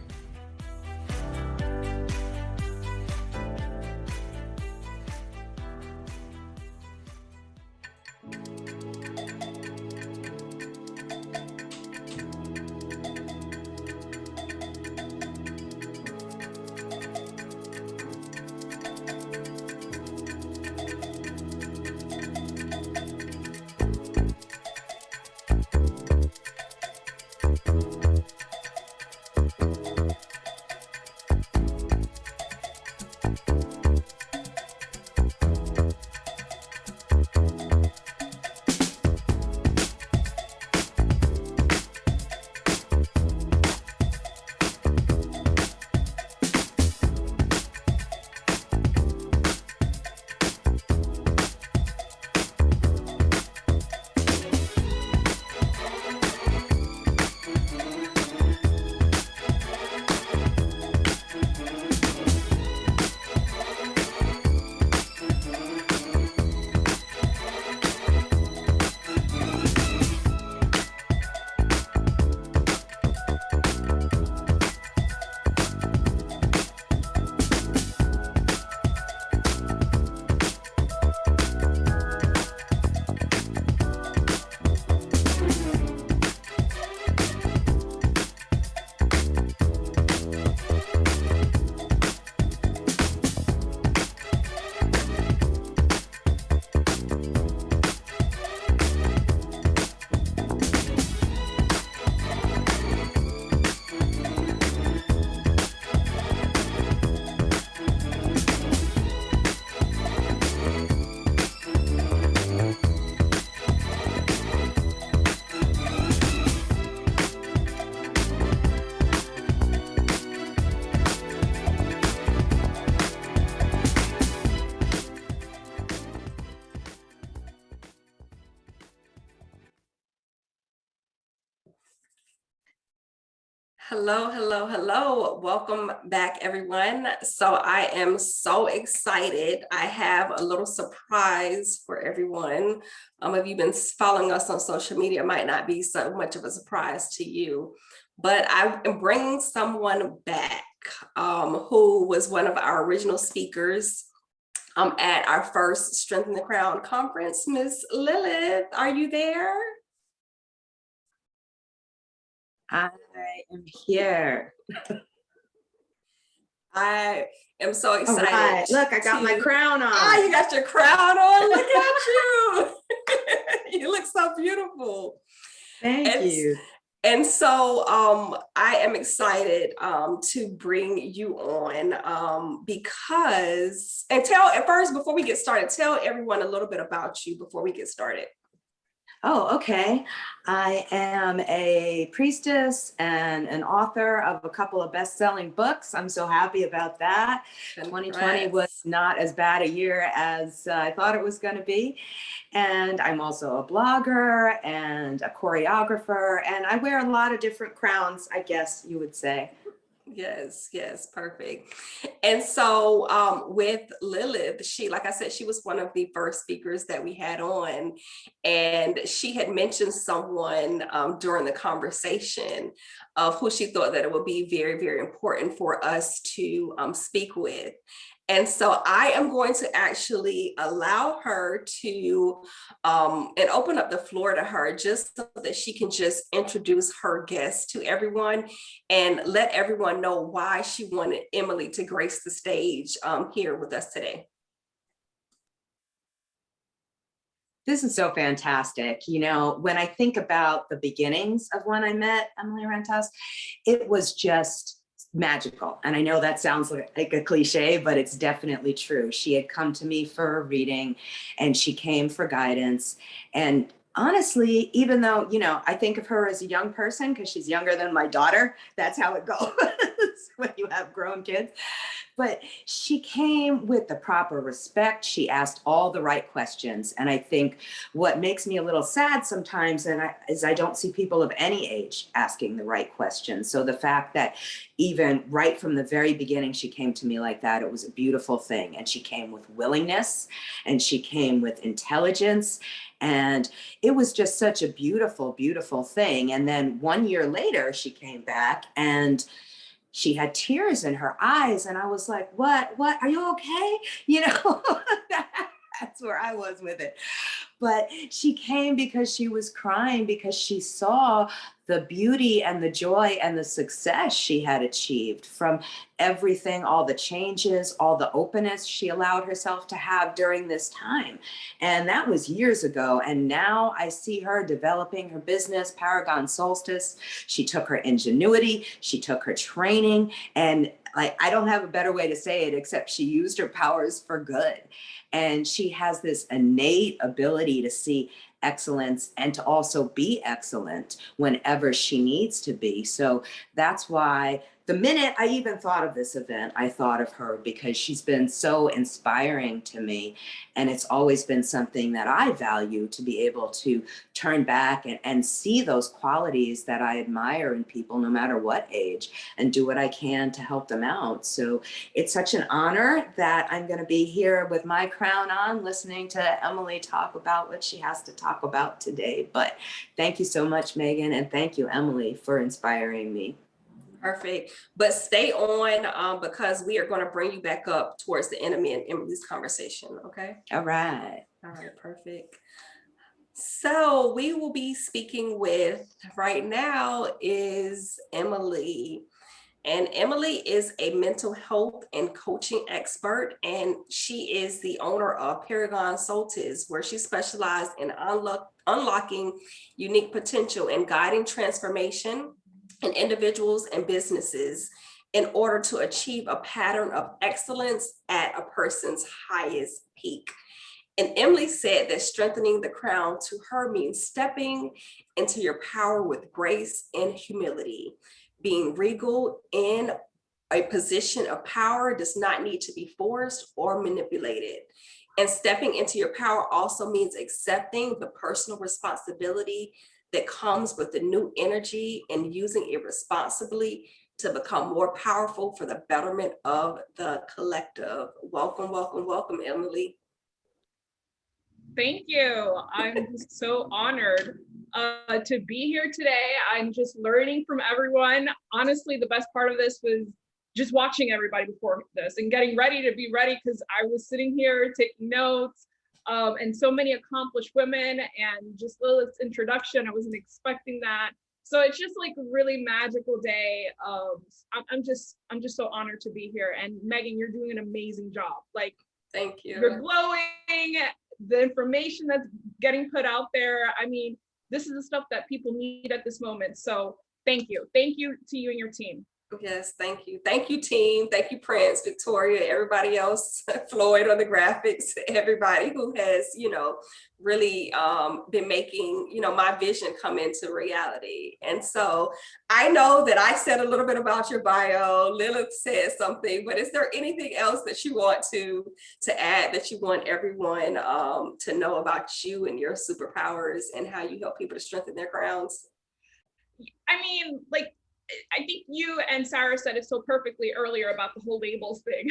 Hello, hello, hello. Welcome back, everyone. So I am so excited. I have a little surprise for everyone. If you've been following us on social media, it might not be so much of a surprise to you, but I am bringing someone back who was one of our original speakers at our first Strengthen the Crown conference. Miss Lilith, are you there? I am here. I am so excited. All right. Look, I got my crown on. Ah, you got your crown on. Look at you. You look so beautiful. Thank you. And so I am excited to bring you on because, and at first, before we get started, tell everyone a little bit about you before we get started. Oh, okay. I am a priestess and an author of a couple of best-selling books. I'm so happy about that. 2020 was not as bad a year as I thought it was going to be. And I'm also a blogger and a choreographer, and I wear a lot of different crowns, I guess you would say. Yes, yes, perfect. And so with Lilith, she, like I said, she was one of the first speakers that we had on, and she had mentioned someone during the conversation of who she thought that it would be very, very important for us to speak with. And so I am going to actually allow her to and open up the floor to her just so that she can just introduce her guest to everyone and let everyone know why she wanted Emily to grace the stage here with us today. This is so fantastic. You know, when I think about the beginnings of when I met Emily Rentas, it was just magical. And I know that sounds like a cliche, but it's definitely true. She had come to me for a reading and she came for guidance. And honestly, even though, you know, I think of her as a young person because she's younger than my daughter, that's how it goes when you have grown kids. But she came with the proper respect. She asked all the right questions. And I think what makes me a little sad sometimes is I don't see people of any age asking the right questions. So the fact that even right from the very beginning, she came to me like that, it was a beautiful thing. And she came with willingness and she came with intelligence. And it was just such a beautiful, beautiful thing. And then 1 year later, she came back and she had tears in her eyes. And I was like, what, are you okay? You know, that's where I was with it. But she came because she was crying because she saw the beauty and the joy and the success she had achieved from everything, all the changes, all the openness she allowed herself to have during this time. And that was years ago. And now I see her developing her business, Paragon Solstice. She took her ingenuity, she took her training, and I don't have a better way to say it except she used her powers for good. And she has this innate ability to see excellence and to also be excellent whenever she needs to be. So that's why the minute I even thought of this event, I thought of her because she's been so inspiring to me. And it's always been something that I value, to be able to turn back and see those qualities that I admire in people, no matter what age, and do what I can to help them out. So it's such an honor that I'm going to be here with my crown on, listening to Emily talk about what she has to talk about today. But thank you so much, Megan. And thank you, Emily, for inspiring me. Perfect. But stay on because we are going to bring you back up towards the end of me and Emily's conversation. Okay. All right. All right. Perfect. So we will be speaking with right now is Emily. And Emily is a mental health and coaching expert, and she is the owner of Paragon Solstice, where she specialized in unlocking unique potential and guiding transformation in individuals and businesses in order to achieve a pattern of excellence at a person's highest peak. And Emily said that strengthening the crown to her means stepping into your power with grace and humility. Being regal in a position of power does not need to be forced or manipulated. And stepping into your power also means accepting the personal responsibility that comes with the new energy and using it responsibly to become more powerful for the betterment of the collective. Welcome, welcome, welcome, Emily. Thank you. I'm just so honored to be here today. I'm just learning from everyone. Honestly, the best part of this was just watching everybody before this and getting ready to be ready, because I was sitting here taking notes. And so many accomplished women, and just Lilith's introduction, I wasn't expecting that. So it's just like a really magical day. I'm just so honored to be here. And Megan, you're doing an amazing job. Like, thank you. You're glowing. The information that's getting put out there. I mean, this is the stuff that people need at this moment. So thank you. Thank you to you and your team. Yes, thank you. Thank you, team. Thank you, Prince, Victoria, everybody else, Floyd on the graphics, everybody who has, really been making, my vision come into reality. And so I know that I said a little bit about your bio, Lilith said something, but is there anything else that you want to add, that you want everyone to know about you and your superpowers and how you help people to strengthen their crowns? I mean, like, I think you and Sara said it so perfectly earlier about the whole labels thing.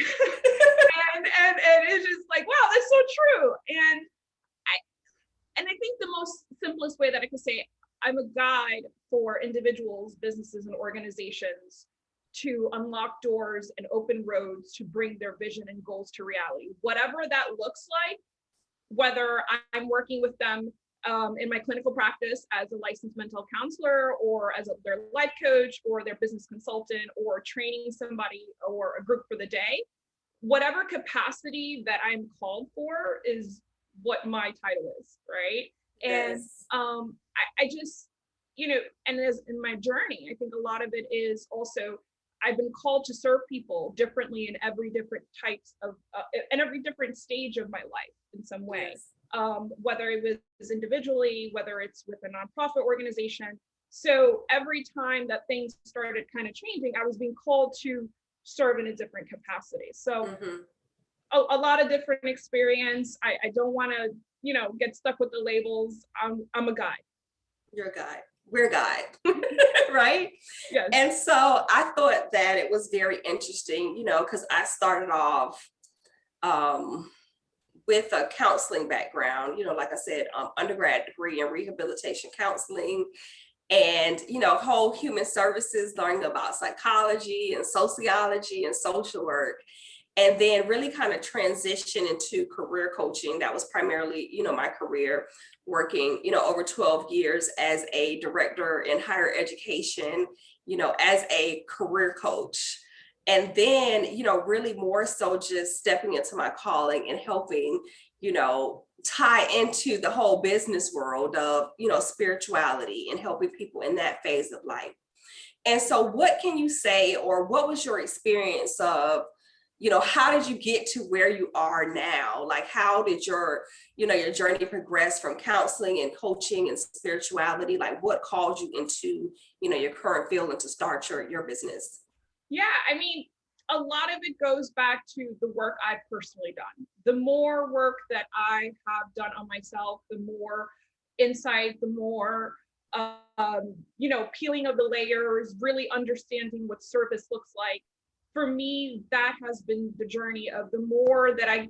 and it's just like, wow, that's so true. And I think the most simplest way that I could say, I'm a guide for individuals, businesses, and organizations to unlock doors and open roads to bring their vision and goals to reality. Whatever that looks like, whether I'm working with them in my clinical practice as a licensed mental health counselor, or as their life coach, or their business consultant, or training somebody or a group for the day, whatever capacity that I'm called for is what my title is, right? Yes. And I just, you know, and as in my journey, I think a lot of it is also I've been called to serve people differently in every different types of, in every different stage of my life in some way. Yes. Whether it was individually, whether it's with a nonprofit organization. So every time that things started kind of changing, I was being called to serve in a different capacity. So a lot of different experience. I don't want to, you know, get stuck with the labels. I'm a guide. You're a guide. We're a guide, right? Yes. And so I thought that it was very interesting, you know, because I started off with a counseling background, you know, like I said, undergrad degree in rehabilitation counseling, and, you know, whole human services, learning about psychology and sociology and social work. And then really kind of transition into career coaching. That was primarily, you know, my career, working, you know, over 12 years as a director in higher education, you know, as a career coach. And then, you know, really more so just stepping into my calling and helping, you know, tie into the whole business world of, you know, spirituality and helping people in that phase of life. And so what can you say, or what was your experience of, you know, how did you get to where you are now? Like, how did your, you know, your journey progress from counseling and coaching and spirituality? Like, what called you into, you know, your current field and to start your business? Yeah, I mean, a lot of it goes back to the work I've personally done. The more work that I have done on myself, the more insight, the more, you know, peeling of the layers, really understanding what service looks like. For me, that has been the journey of the more that I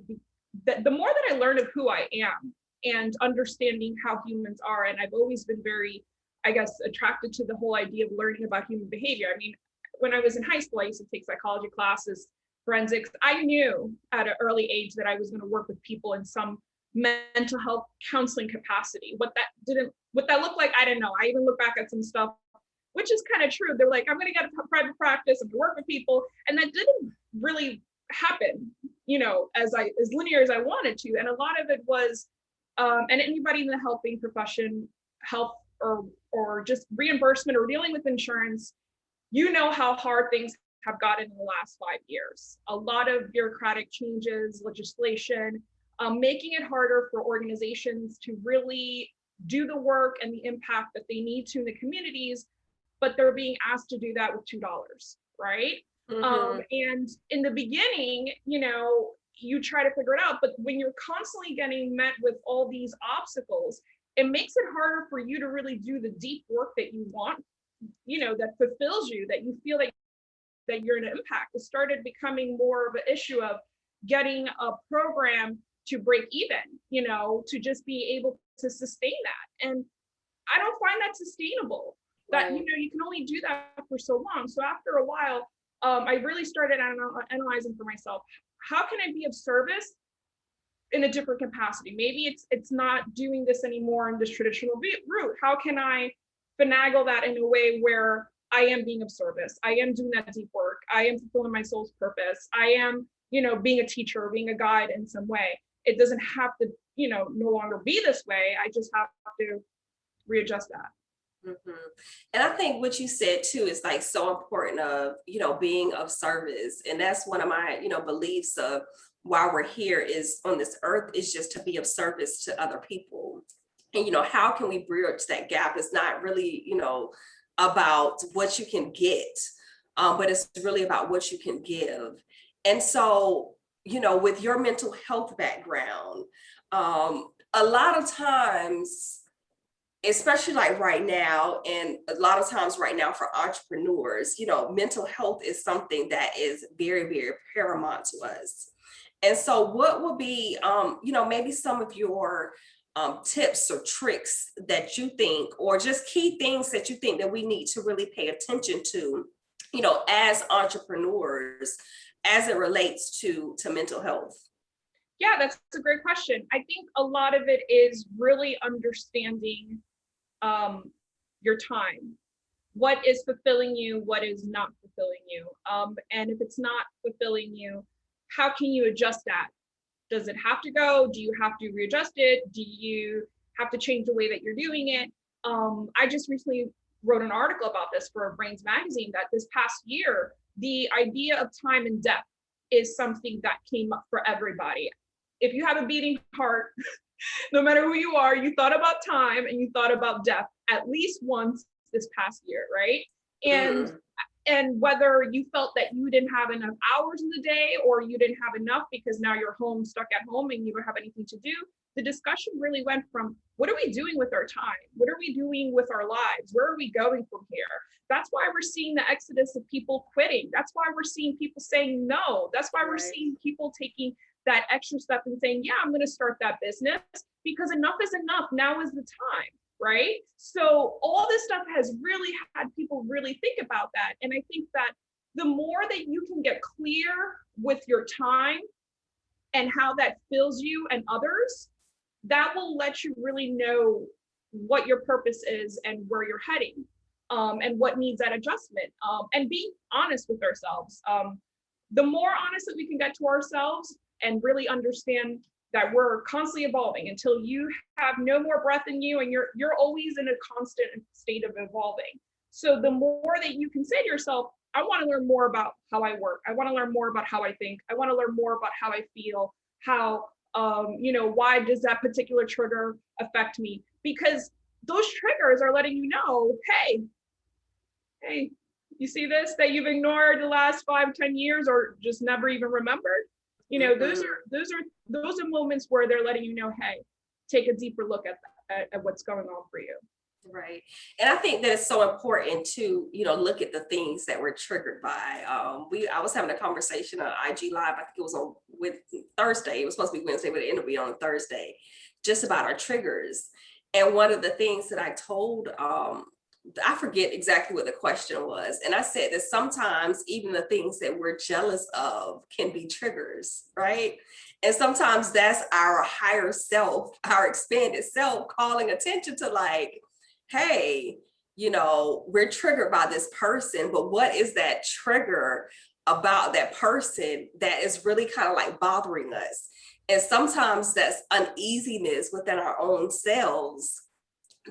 learned of who I am and understanding how humans are. And I've always been very, I guess, attracted to the whole idea of learning about human behavior. I mean, when I was in high school, I used to take psychology classes, forensics. I knew at an early age that I was going to work with people in some mental health counseling capacity. What that looked like, I didn't know. I even look back at some stuff, which is kind of true. They're like, I'm going to get a private practice and work with people. And that didn't really happen, you know, as linear as I wanted to. And a lot of it was, and anybody in the helping profession, health or just reimbursement or dealing with insurance, you know how hard things have gotten in the last 5 years. A lot of bureaucratic changes, legislation, making it harder for organizations to really do the work and the impact that they need to in the communities, but they're being asked to do that with $2, right? And in the beginning, you know, you try to figure it out, but when you're constantly getting met with all these obstacles, it makes it harder for you to really do the deep work that you want, you know, that fulfills you, that you feel that you're an impact. It started becoming more of an issue of getting a program to break even, you know, to just be able to sustain that. And I don't find that sustainable. That, you know, you can only do that for so long. So after a while, I really started analyzing for myself, how can I be of service in a different capacity? Maybe it's not doing this anymore in this traditional route. How can I finagle that in a way where I am being of service? I am doing that deep work. I am fulfilling my soul's purpose. I am, you know, being a teacher, being a guide in some way. It doesn't have to, you know, no longer be this way. I just have to readjust that. And I think what you said too is like so important of, you know, being of service. And that's one of my, you know, beliefs of why we're here is on this earth is just to be of service to other people. And, you know, how can we bridge that gap? It's not really, you know, about what you can get, but it's really about what you can give. And so, you know, with your mental health background, a lot of times, especially like right now, and a lot of times right now for entrepreneurs, you know, mental health is something that is very, very paramount to us. And so what would be, you know, maybe some of your tips or tricks that you think, or just key things that you think that we need to really pay attention to, you know, as entrepreneurs, as it relates to mental health? Yeah, that's a great question. I think a lot of it is really understanding your time. What is fulfilling you? What is not fulfilling you? And if it's not fulfilling you, how can you adjust that Does it have to go? Do you have to readjust it? Do you have to change the way that you're doing it? I just recently wrote an article about this for Brains Magazine, that this past year, the idea of time and depth is something that came up for everybody. If you have a beating heart, no matter who you are, you thought about time and you thought about depth at least once this past year, right? And whether you felt that you didn't have enough hours in the day, or you didn't have enough because now you're home, stuck at home, and you don't have anything to do, the discussion really went from, what are we doing with our time? What are we doing with our lives? Where are we going from here? That's why we're seeing the exodus of people quitting. That's why we're seeing people saying no. That's why we're seeing people taking that extra step and saying, yeah, I'm going to start that business, because enough is enough. Now is the time, right? So all this stuff has really had people really think about that. And I think that the more that you can get clear with your time and how that fills you and others, that will let you really know what your purpose is and where you're heading, and what needs that adjustment, and being honest with ourselves. The more honest that we can get to ourselves and really understand that we're constantly evolving until you have no more breath in you, and you're always in a constant state of evolving. So the more that you can say to yourself, I want to learn more about how I work. I want to learn more about how I think. I want to learn more about how I feel, how, why does that particular trigger affect me? Because those triggers are letting you know, hey, you see this that you've ignored the last 5-10 years, or just never even remembered? Those are moments where they're letting you know, hey, take a deeper look at what's going on for you. Right. And I think that it's so important to, look at the things that we're triggered by. I was having a conversation on IG Live, I think it was on with Thursday. It was supposed to be Wednesday, but it ended up being on Thursday, just about our triggers. And one of the things that I told, I forget exactly what the question was. And I said that sometimes even the things that we're jealous of can be triggers, right? And sometimes that's our higher self, our expanded self calling attention to, like, hey, we're triggered by this person, but what is that trigger about that person that is really kind of like bothering us? And sometimes that's uneasiness within our own selves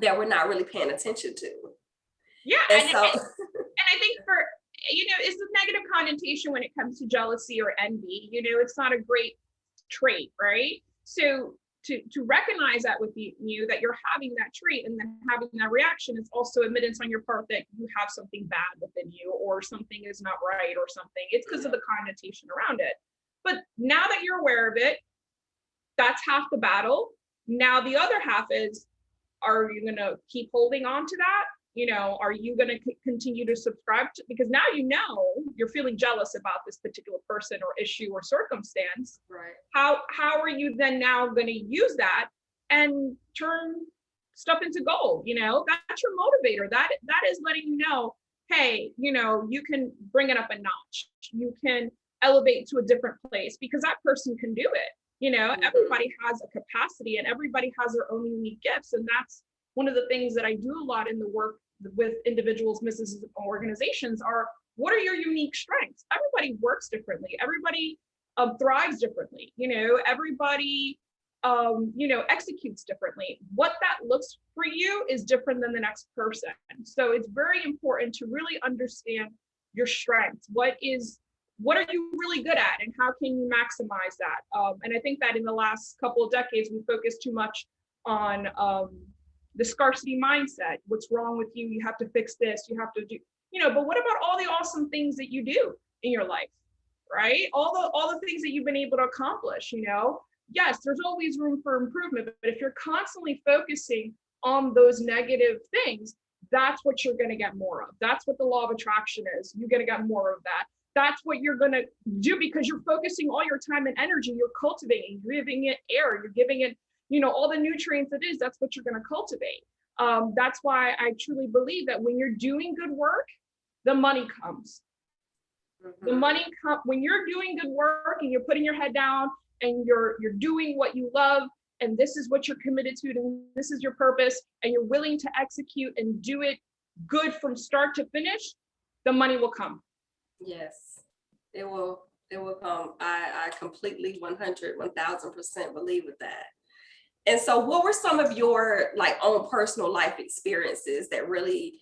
that we're not really paying attention to. Yeah, and I think for, it's a negative connotation when it comes to jealousy or envy. It's not a great trait, right? So to recognize that with you, that you're having that trait and then having that reaction, is also admittance on your part that you have something bad within you, or something is not right, or something. It's because of the connotation around it. But now that you're aware of it, that's half the battle. Now the other half is, are you going to keep holding on to that? Are you going to continue to subscribe to, because now you're feeling jealous about this particular person or issue or circumstance. Right. How are you then now going to use that and turn stuff into gold? That's your motivator. That is letting you know, hey, you can bring it up a notch. You can elevate to a different place, because that person can do it. Everybody has a capacity and everybody has their own unique gifts. And that's one of the things that I do a lot in the work with individuals, businesses, and organizations are, what are your unique strengths? Everybody works differently. Everybody thrives differently. Everybody, executes differently. What that looks for you is different than the next person. So it's very important to really understand your strengths. What are you really good at, and how can you maximize that? And I think that in the last couple of decades, we focused too much on the scarcity mindset. What's wrong with you? You have to fix this. You have to do, but what about all the awesome things that you do in your life, right? All the things that you've been able to accomplish, yes, there's always room for improvement, but if you're constantly focusing on those negative things, that's what you're going to get more of. That's what the law of attraction is. You're going to get more of that. That's what you're going to do, because you're focusing all your time and energy. You're cultivating, you're giving it air, you're giving it, all the nutrients it is. That's what you're going to cultivate. That's why I truly believe that when you're doing good work, the money comes. Mm-hmm. The money comes when you're doing good work and you're putting your head down and you're doing what you love, and this is what you're committed to, and this is your purpose, and you're willing to execute and do it good from start to finish, the money will come. Yes, it will It will come. I completely 100, 1000% believe with that. And so what were some of your like own personal life experiences that really,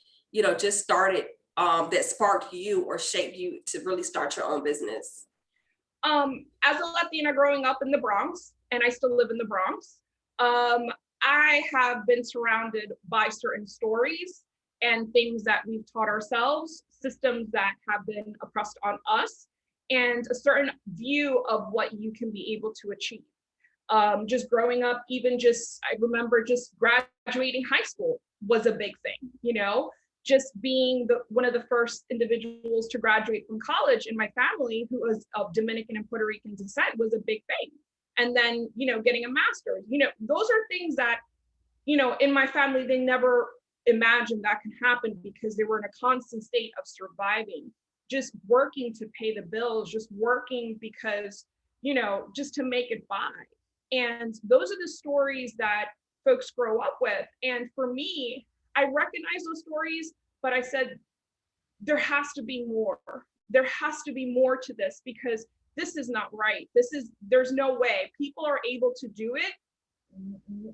just started, that sparked you or shaped you to really start your own business? As a Latina growing up in the Bronx, and I still live in the Bronx, I have been surrounded by certain stories and things that we've taught ourselves, systems that have been oppressed on us, and a certain view of what you can be able to achieve. Just growing up, I remember just graduating high school was a big thing, just being one of the first individuals to graduate from college in my family who was of Dominican and Puerto Rican descent was a big thing. And then, getting a master's, those are things that, in my family, they never imagined that can happen because they were in a constant state of surviving, just working to pay the bills, just working because, just to make it by. And those are the stories that folks grow up with. And for me, I recognize those stories, but I said, there has to be more. There has to be more to this because this is not right. There's no way people are able to do it.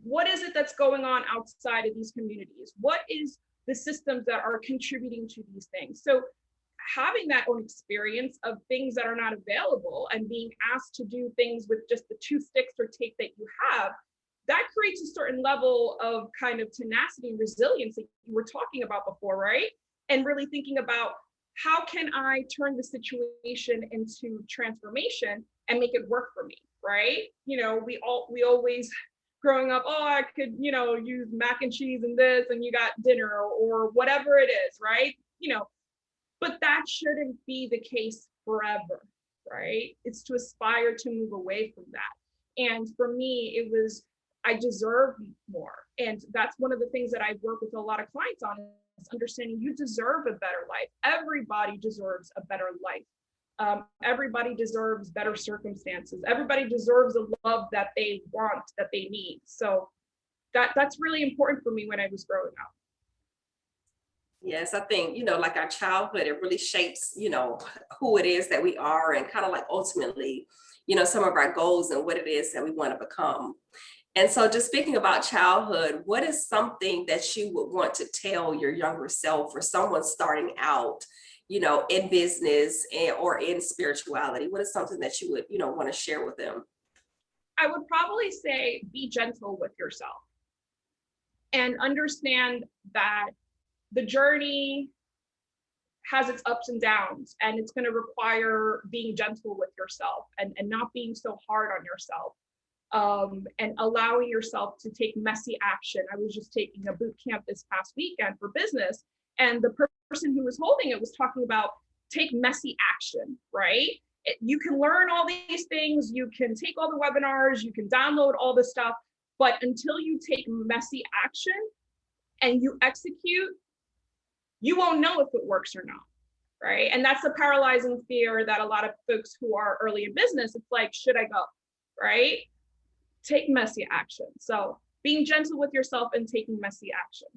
What is it that's going on outside of these communities? What is the systems that are contributing to these things? So having that own experience of things that are not available and being asked to do things with just the 2 sticks or tape that you have, that creates a certain level of kind of tenacity and resilience that you were talking about before, right? And really thinking about how can I turn the situation into transformation and make it work for me, right? We always growing up, I could, use mac and cheese and this, and you got dinner or whatever it is, right? But that shouldn't be the case forever, right? It's to aspire to move away from that. And for me, it was, I deserve more. And that's one of the things that I work with a lot of clients on is understanding you deserve a better life. Everybody deserves a better life. Everybody deserves better circumstances. Everybody deserves a love that they want, that they need. So that's really important for me when I was growing up. Yes, I think, like our childhood, it really shapes, who it is that we are and kind of like ultimately, some of our goals and what it is that we want to become. And so just speaking about childhood, what is something that you would want to tell your younger self or someone starting out, in business or in spirituality? What is something that you would, want to share with them? I would probably say be gentle with yourself and understand that the journey has its ups and downs, and it's going to require being gentle with yourself and not being so hard on yourself, and allowing yourself to take messy action. I was just taking a boot camp this past weekend for business, and the person who was holding it was talking about take messy action, right? You can learn all these things, you can take all the webinars, you can download all the stuff, but until you take messy action and you execute, you won't know if it works or not, right? And that's the paralyzing fear that a lot of folks who are early in business, it's like, should I go, right? Take messy action. So being gentle with yourself and taking messy action.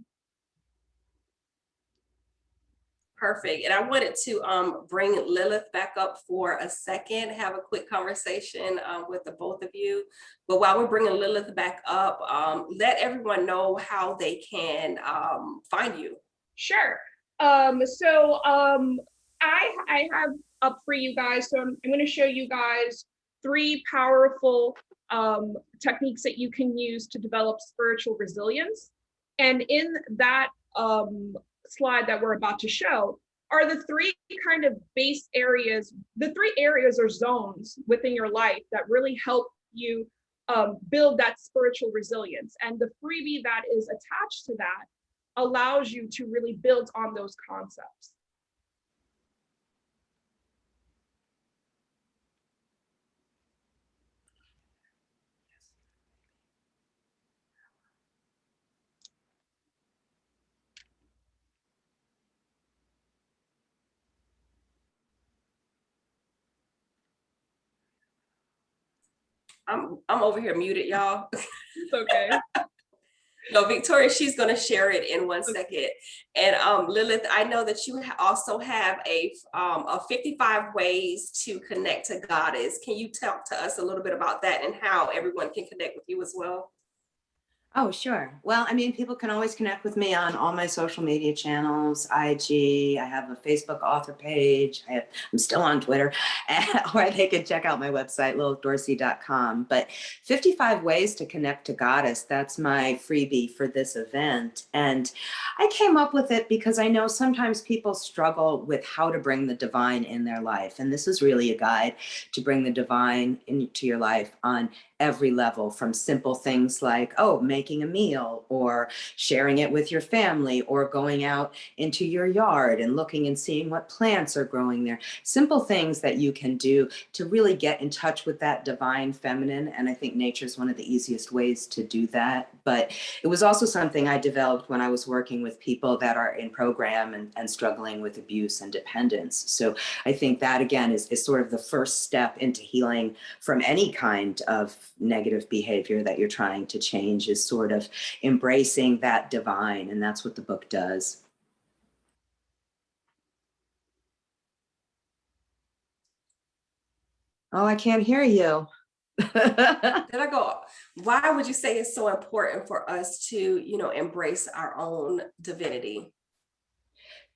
Perfect. And I wanted to bring Lilith back up for a second, have a quick conversation with the both of you. But while we're bringing Lilith back up, let everyone know how they can find you. Sure. I have up for you guys. So I'm going to show you guys 3 powerful techniques that you can use to develop spiritual resilience. And in that slide that we're about to show are the 3 kind of base areas. The 3 areas or zones within your life that really help you build that spiritual resilience. And the freebie that is attached to that allows you to really build on those concepts. I'm over here muted, y'all. It's okay. No, Victoria, she's going to share it in 1 second. And Lilith, I know that you also have a 55 ways to connect to Goddess. Can you talk to us a little bit about that and how everyone can connect with you as well? Oh, sure. Well, I mean, people can always connect with me on all my social media channels, IG, I have a Facebook author page, I'm still on Twitter, or they can check out my website, lilithdorsey.com. But 55 ways to connect to Goddess, that's my freebie for this event. And I came up with it because I know sometimes people struggle with how to bring the divine in their life. And this is really a guide to bring the divine into your life on every level, from simple things like, oh, making a meal, or sharing it with your family, or going out into your yard and looking and seeing what plants are growing there. Simple things that you can do to really get in touch with that divine feminine. And I think nature is one of the easiest ways to do that. But it was also something I developed when I was working with people that are in program and struggling with abuse and dependence. So I think that, again, is sort of the first step into healing from any kind of negative behavior that you're trying to change, is sort of embracing that divine. And that's what the book does. Oh, I can't hear you. There I go. Why would you say it's so important for us to, embrace our own divinity?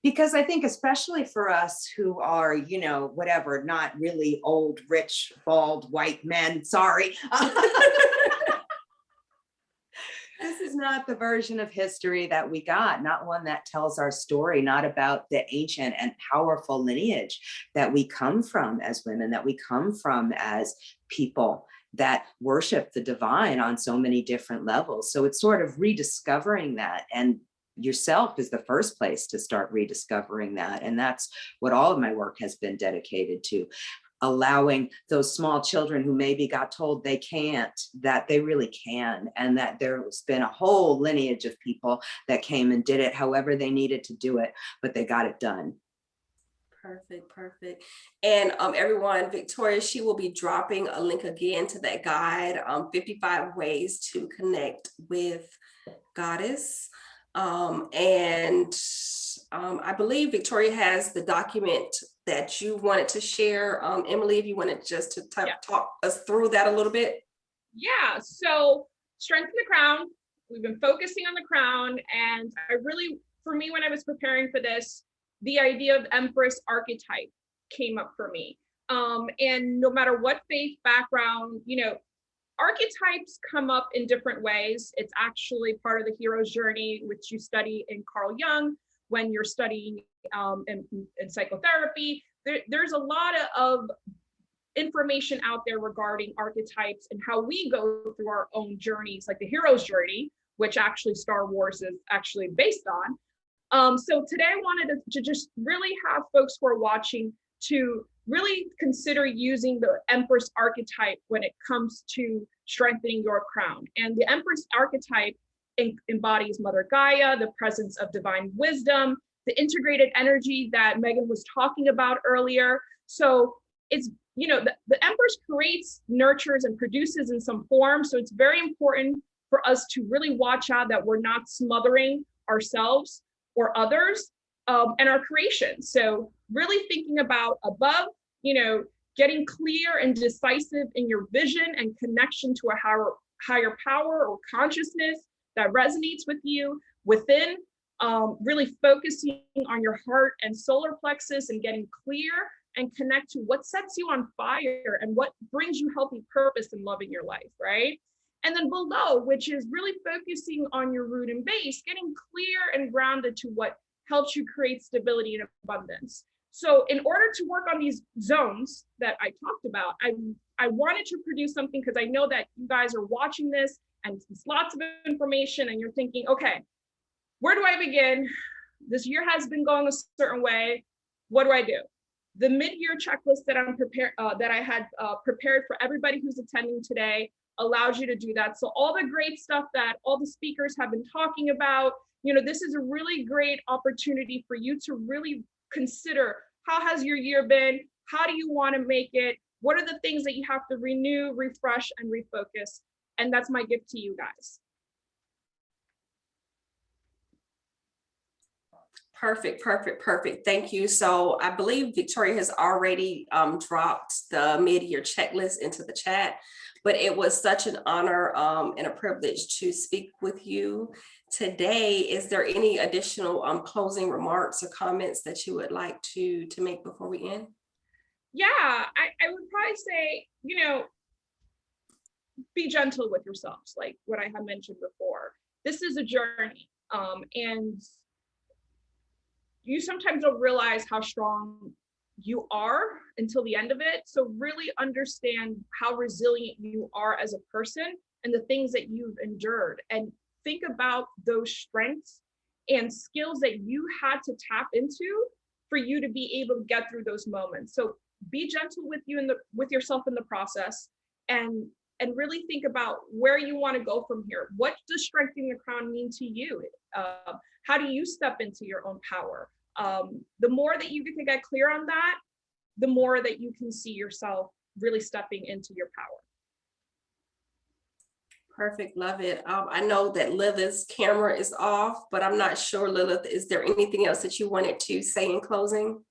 Because I think especially for us who are, whatever, not really old, rich, bald, white men, sorry. This is not the version of history that we got, not one that tells our story, not about the ancient and powerful lineage that we come from as women, that we come from as people that worship the divine on so many different levels. So it's sort of rediscovering that, and yourself is the first place to start rediscovering that. And that's what all of my work has been dedicated to. Allowing those small children who maybe got told they can't, that they really can, and that there's been a whole lineage of people that came and did it however they needed to do it, but they got it done. Perfect. And everyone, Victoria, she will be dropping a link again to that guide, 55 ways to connect with Goddess. I believe Victoria has the document that you wanted to share. Emily, if you wanted just to talk us through that a little bit. Yeah, so strengthen the crown. We've been focusing on the crown, and for me, when I was preparing for this, the idea of Empress archetype came up for me. And no matter what faith background, archetypes come up in different ways. It's actually part of the hero's journey, which you study in Carl Jung when you're studying in psychotherapy. There's a lot of information out there regarding archetypes and how we go through our own journeys, like the hero's journey, which actually Star Wars is actually based on. So today I wanted to just really have folks who are watching to really consider using the Empress archetype when it comes to strengthening your crown. And the Empress archetype embodies Mother Gaia, the presence of divine wisdom, the integrated energy that Megan was talking about earlier. So it's, the Empress creates, nurtures, and produces in some form. So it's very important for us to really watch out that we're not smothering ourselves or others and our creation. So really thinking about above, getting clear and decisive in your vision and connection to a higher power or consciousness that resonates with you within, really focusing on your heart and solar plexus and getting clear and connect to what sets you on fire and what brings you healthy purpose and love in your life, right? And then below, which is really focusing on your root and base, getting clear and grounded to what helps you create stability and abundance. So in order to work on these zones that I talked about, I wanted to produce something because I know that you guys are watching this and it's lots of information and you're thinking, okay, where do I begin? This year has been going a certain way. What do I do? The mid-year checklist that I had prepared for everybody who's attending today allows you to do that. So all the great stuff that all the speakers have been talking about, this is a really great opportunity for you to really consider, how has your year been? How do you want to make it? What are the things that you have to renew, refresh, and refocus? And that's my gift to you guys. Perfect. Thank you. So I believe Victoria has already dropped the mid-year checklist into the chat, but it was such an honor and a privilege to speak with you today. Is there any additional closing remarks or comments that you would like to make before we end? Yeah, I would probably say, be gentle with yourselves, like what I had mentioned before. This is a journey, and you sometimes don't realize how strong you are until the end of it. So really understand how resilient you are as a person and the things that you've endured, and think about those strengths and skills that you had to tap into for you to be able to get through those moments. So be gentle with yourself in the process, and really think about where you want to go from here. What does strengthening the crown mean to you? How do you step into your own power? The more that you can get clear on that, the more that you can see yourself really stepping into your power. Perfect, love it. I know that Lilith's camera is off, but I'm not sure, Lilith, is there anything else that you wanted to say in closing?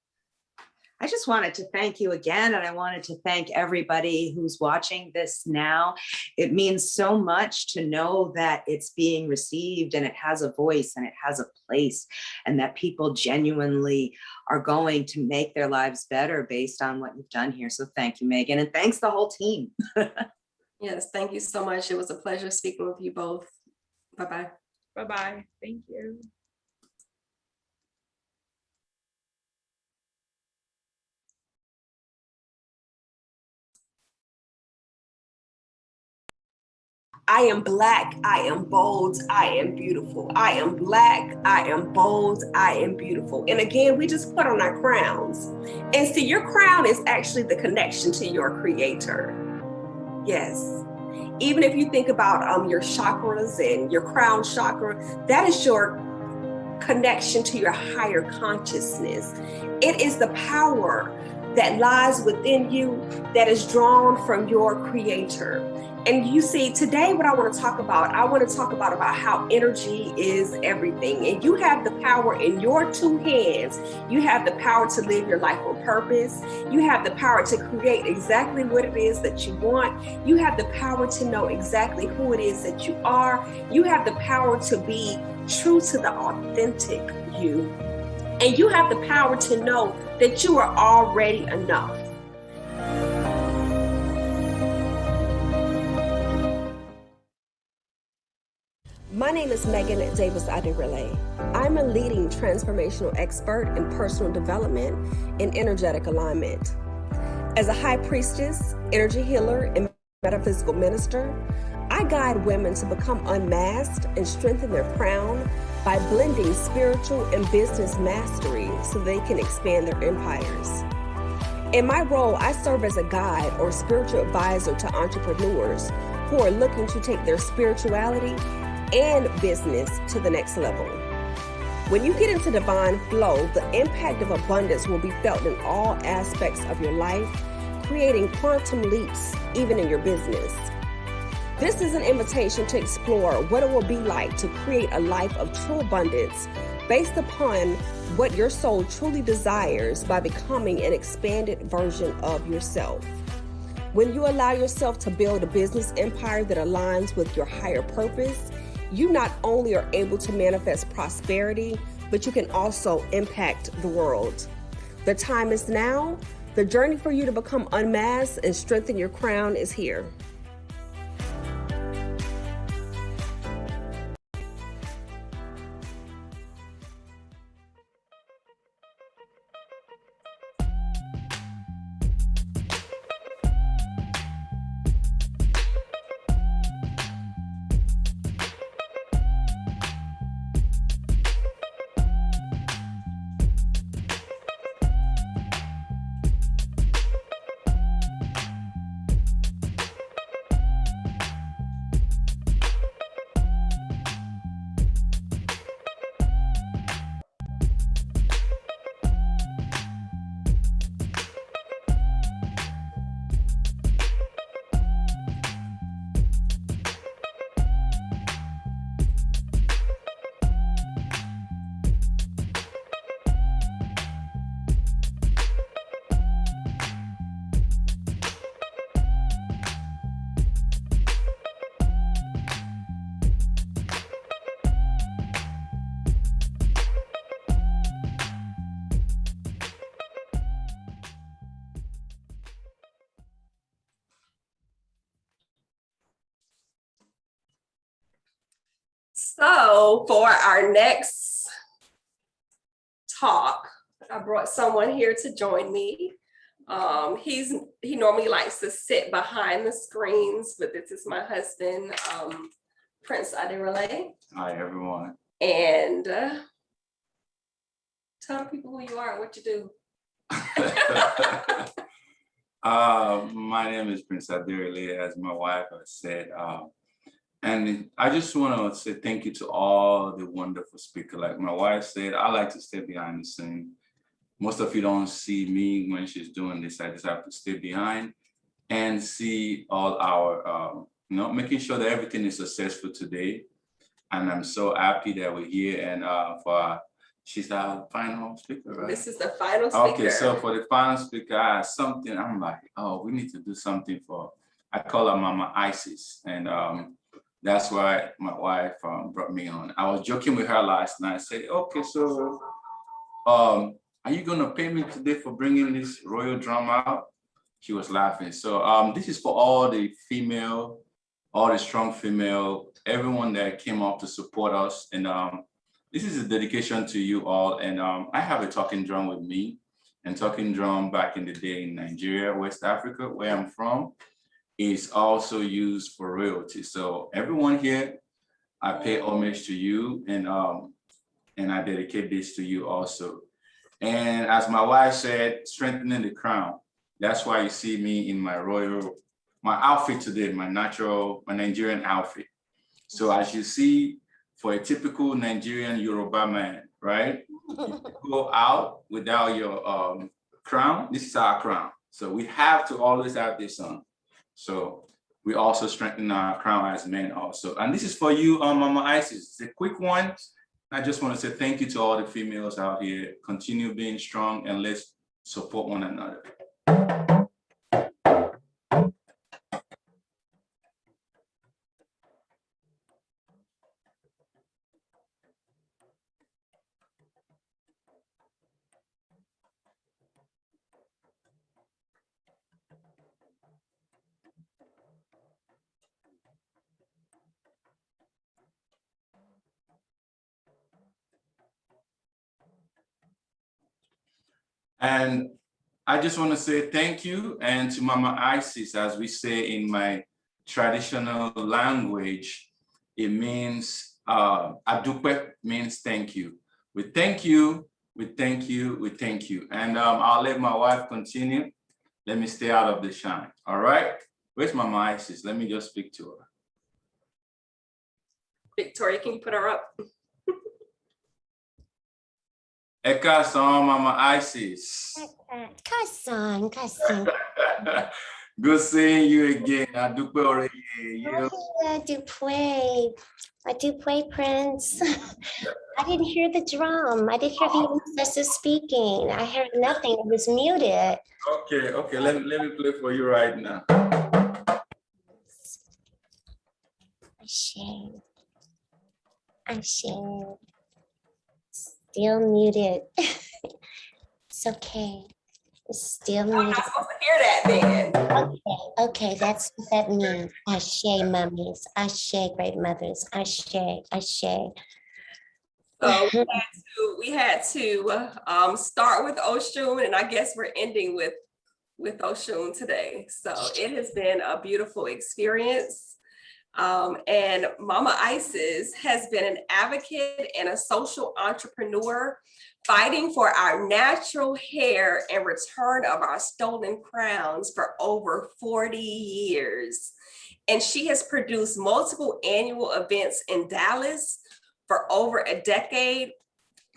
I just wanted to thank you again, and I wanted to thank everybody who's watching this now. It means so much to know that it's being received and it has a voice and it has a place, and that people genuinely are going to make their lives better based on what you've done here. So thank you, Megan, and thanks the whole team. Yes, thank you so much. It was a pleasure speaking with you both. Bye-bye. Bye-bye. Thank you. I am Black, I am bold, I am beautiful. I am Black, I am bold, I am beautiful. And again, we just put on our crowns. And see, your crown is actually the connection to your creator. Yes. Even if you think about your chakras and your crown chakra, that is your connection to your higher consciousness. It is the power that lies within you that is drawn from your creator. And you see, today what I want to talk about how energy is everything. And you have the power in your two hands. You have the power to live your life on purpose. You have the power to create exactly what it is that you want. You have the power to know exactly who it is that you are. You have the power to be true to the authentic you. And you have the power to know that you are already enough. My name is Megan Davis Aderele. I'm a leading transformational expert in personal development and energetic alignment. As a high priestess, energy healer, and metaphysical minister, I guide women to become unmasked and strengthen their crown by blending spiritual and business mastery so they can expand their empires. In my role, I serve as a guide or spiritual advisor to entrepreneurs who are looking to take their spirituality and business to the next level. When you get into divine flow, the impact of abundance will be felt in all aspects of your life, creating quantum leaps even in your business. This is an invitation to explore what it will be like to create a life of true abundance based upon what your soul truly desires by becoming an expanded version of yourself. When you allow yourself to build a business empire that aligns with your higher purpose, you not only are able to manifest prosperity, but you can also impact the world. The time is now. The journey for you to become unmasked and strengthen your crown is here. So for our next talk, I brought someone here to join me. He normally likes to sit behind the screens, but this is my husband, Prince Aderele. Hi, everyone. And tell people who you are and what you do. My name is Prince Aderele, as my wife has said. And I just want to say thank you to all the wonderful speakers. Like my wife said, I like to stay behind the scene. Most of you don't see me when she's doing this. I just have to stay behind and see all our, making sure that everything is successful today. And I'm so happy that we're here. And she's our final speaker, right? This is the final speaker. Okay, so for the final speaker, I have something. I'm like, oh, we need to do something for, I call her Mama Isis. And that's why my wife brought me on. I was joking with her last night. I said, okay, so are you gonna pay me today for bringing this royal drum out? She was laughing. So this is for all the female, all the strong female, everyone that came up to support us. And this is a dedication to you all. And I have a talking drum with me, and talking drum back in the day in Nigeria, West Africa, where I'm from, is also used for royalty. So everyone here, I pay homage to you, and I dedicate this to you also. And as my wife said, strengthening the crown. That's why you see me in my outfit today, my Nigerian outfit. So as you see, for a typical Nigerian Yoruba man, right? You go out without your crown. This is our crown. So we have to always have this on. So we also strengthen our crown as men also. And this is for you, Mama Isis. It's a quick one. I just want to say thank you to all the females out here. Continue being strong and let's support one another. And I just want to say thank you, and to Mama Isis, as we say in my traditional language, it means, Adupe means thank you. We thank you, we thank you, we thank you. And I'll let my wife continue. Let me stay out of the shine, all right? Where's Mama Isis? Let me just speak to her. Victoria, can you put her up? Eka son, Mama Isis. Cousin. Good seeing you again. Adupe already. Adupe, Prince. I didn't hear the drum. I didn't hear the ancestors speaking. I heard nothing. It was muted. Okay. Let me play for you right now. I'm sharing. Still muted. It's okay. It's still muted. I'm not supposed to hear that then. Okay, that's what that means. Ashe, mummies. Ashe, great mothers. Ashe. So we had to start with Oshun, and I guess we're ending with Oshun today. So it has been a beautiful experience. And Mama Isis has been an advocate and a social entrepreneur fighting for our natural hair and return of our stolen crowns for over 40 years. And she has produced multiple annual events in Dallas for over a decade,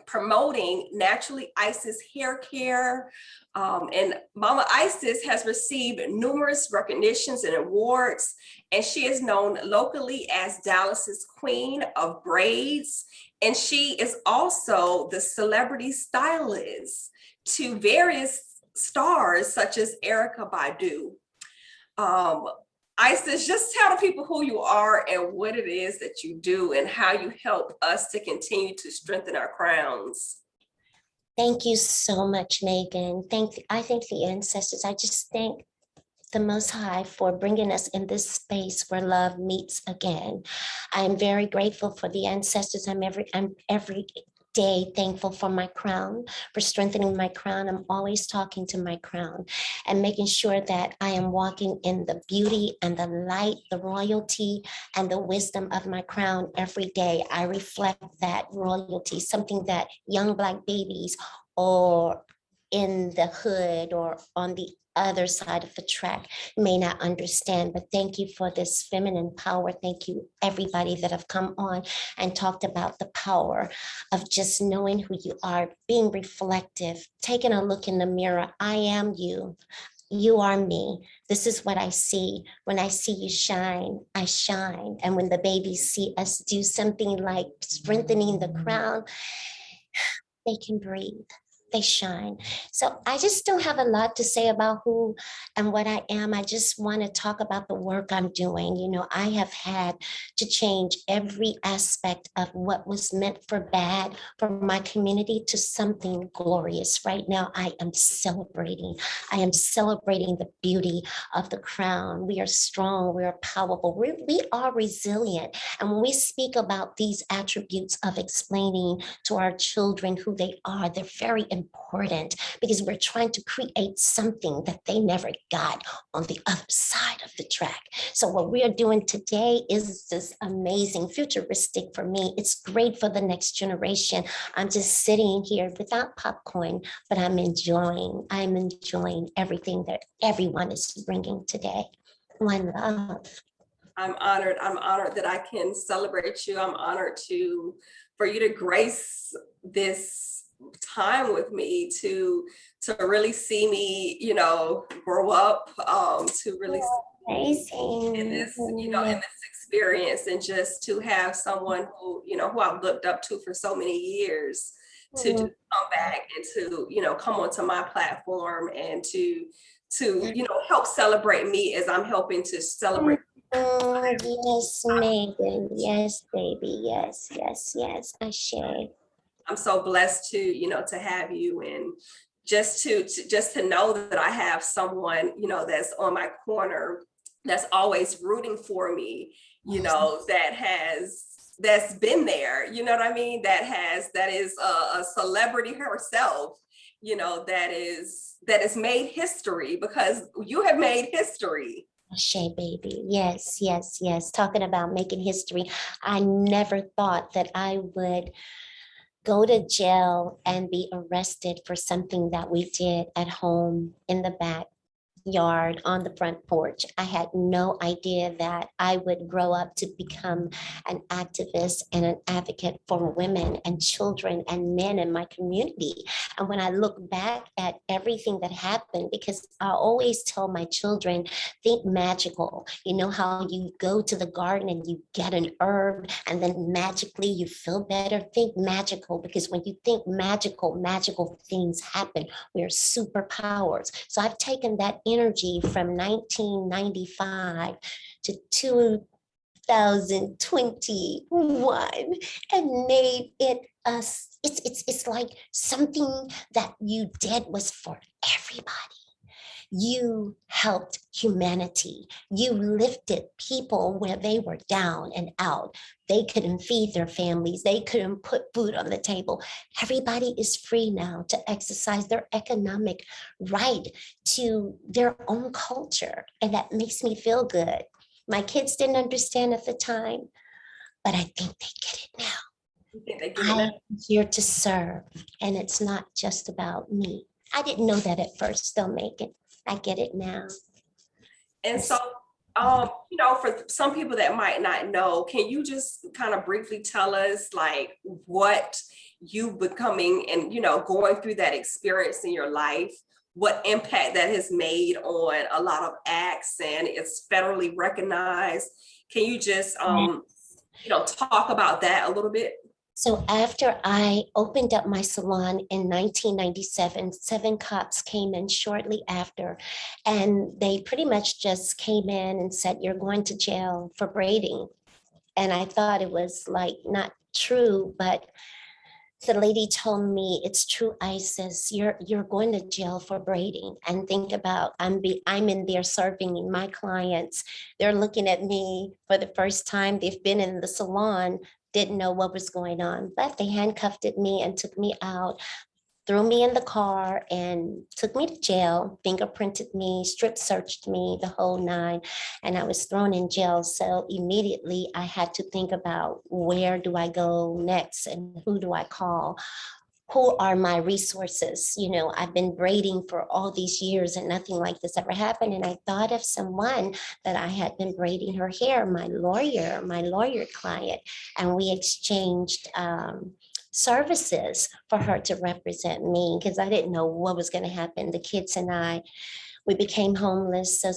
promoting naturally Isis hair care. And Mama Isis has received numerous recognitions and awards, and she is known locally as Dallas's Queen of Braids. And she is also the celebrity stylist to various stars such as Erykah Badu. Isis, just tell the people who you are and what it is that you do and how you help us to continue to strengthen our crowns. Thank you so much, Megan. I thank the ancestors. I just thank the Most High for bringing us in this space where love meets again. I am very grateful for the ancestors. I'm every day thankful for my crown, for strengthening my crown. I'm always talking to my crown and making sure that I am walking in the beauty and the light, the royalty and the wisdom of my crown every day. I reflect that royalty, something that young Black babies or in the hood or on the other side of the track may not understand. But thank you for this feminine power. Thank you, everybody that have come on and talked about the power of just knowing who you are, being reflective, taking a look in the mirror. I am you. You are me. This is what I see. When I see you shine, I shine. And when the babies see us do something like strengthening the crown, they can breathe. They shine. So I just don't have a lot to say about who and what I am. I just want to talk about the work I'm doing. You know, I have had to change every aspect of what was meant for bad for my community to something glorious. Right now, I am celebrating. I am celebrating the beauty of the crown. We are strong. We are powerful. We are resilient. And when we speak about these attributes of explaining to our children who they are, they're very important because we're trying to create something that they never got on the other side of the track. So what we are doing today is just amazing, futuristic for me. It's great for the next generation. I'm just sitting here without popcorn, but I'm enjoying everything that everyone is bringing today. One love. I'm honored. I'm honored that I can celebrate you. I'm honored for you to grace this time with me, to really see me, you know, grow up, to really see in this, you know, in this experience, and just to have someone who, you know, who I've looked up to for so many years to just come back and to, you know, come onto my platform and to, you know, help celebrate me as I'm helping to celebrate. Oh, yes, Megan. Yes, baby. Yes, yes, yes. I share. I'm so blessed to, you know, to have you, and just to know that I have someone, you know, that's on my corner, that's always rooting for me, you know, that's been there, you know what I mean? That is a celebrity herself, you know, that is made history, because you have made history. Shay, baby. Yes, yes, yes. Talking about making history. I never thought that I would go to jail and be arrested for something that we did at home in the backyard on the front porch. I had no idea that I would grow up to become an activist and an advocate for women and children and men in my community. And when I look back at everything that happened, because I always tell my children, think magical. You know how you go to the garden and you get an herb and then magically you feel better? Think magical, because when you think magical, magical things happen. We are superpowers. So I've taken that energy from 1995 to 2021 and made it us. It's like something that you did was for everybody. You helped humanity. You lifted people where they were down and out. They couldn't feed their families. They couldn't put food on the table. Everybody is free now to exercise their economic right to their own culture. And that makes me feel good. My kids didn't understand at the time, but I think they get it now. I'm here to serve, and it's not just about me. I didn't know that at first, though, Megan. I get it now. And so, you know, for some people that might not know, can you just kind of briefly tell us, like, what you becoming and, you know, going through that experience in your life, what impact that has made on a lot of acts, and it's federally recognized? Can you just, you know, talk about that a little bit? So after I opened up my salon in 1997, 7 cops came in shortly after, and they pretty much just came in and said, "You're going to jail for braiding." And I thought it was like not true, but the lady told me, it's true, Isis, you're going to jail for braiding. And think about, I'm in there serving my clients. They're looking at me for the first time. They've been in the salon, didn't know what was going on, but they handcuffed me and took me out, threw me in the car and took me to jail, fingerprinted me, strip searched me, the whole nine, and I was thrown in jail. So immediately I had to think about, where do I go next and who do I call? Who are my resources? You know, I've been braiding for all these years and nothing like this ever happened. And I thought of someone that I had been braiding her hair, my lawyer client, and we exchanged services for her to represent me, because I didn't know what was going to happen. The kids and I, we became homeless. So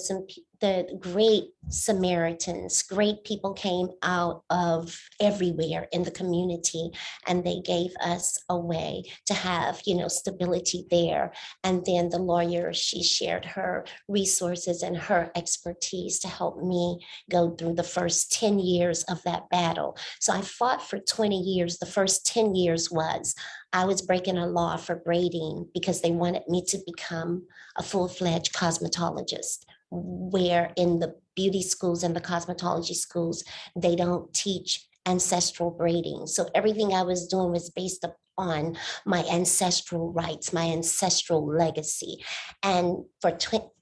the great Samaritans, great people came out of everywhere in the community, and they gave us a way to have, stability there. And then the lawyer, she shared her resources and her expertise to help me go through the first 10 years of that battle. So I fought for 20 years. The first 10 years was, I was breaking a law for braiding because they wanted me to become a full-fledged cosmetologist, where in the beauty schools and the cosmetology schools, they don't teach ancestral braiding. So everything I was doing was based upon my ancestral rights, my ancestral legacy. And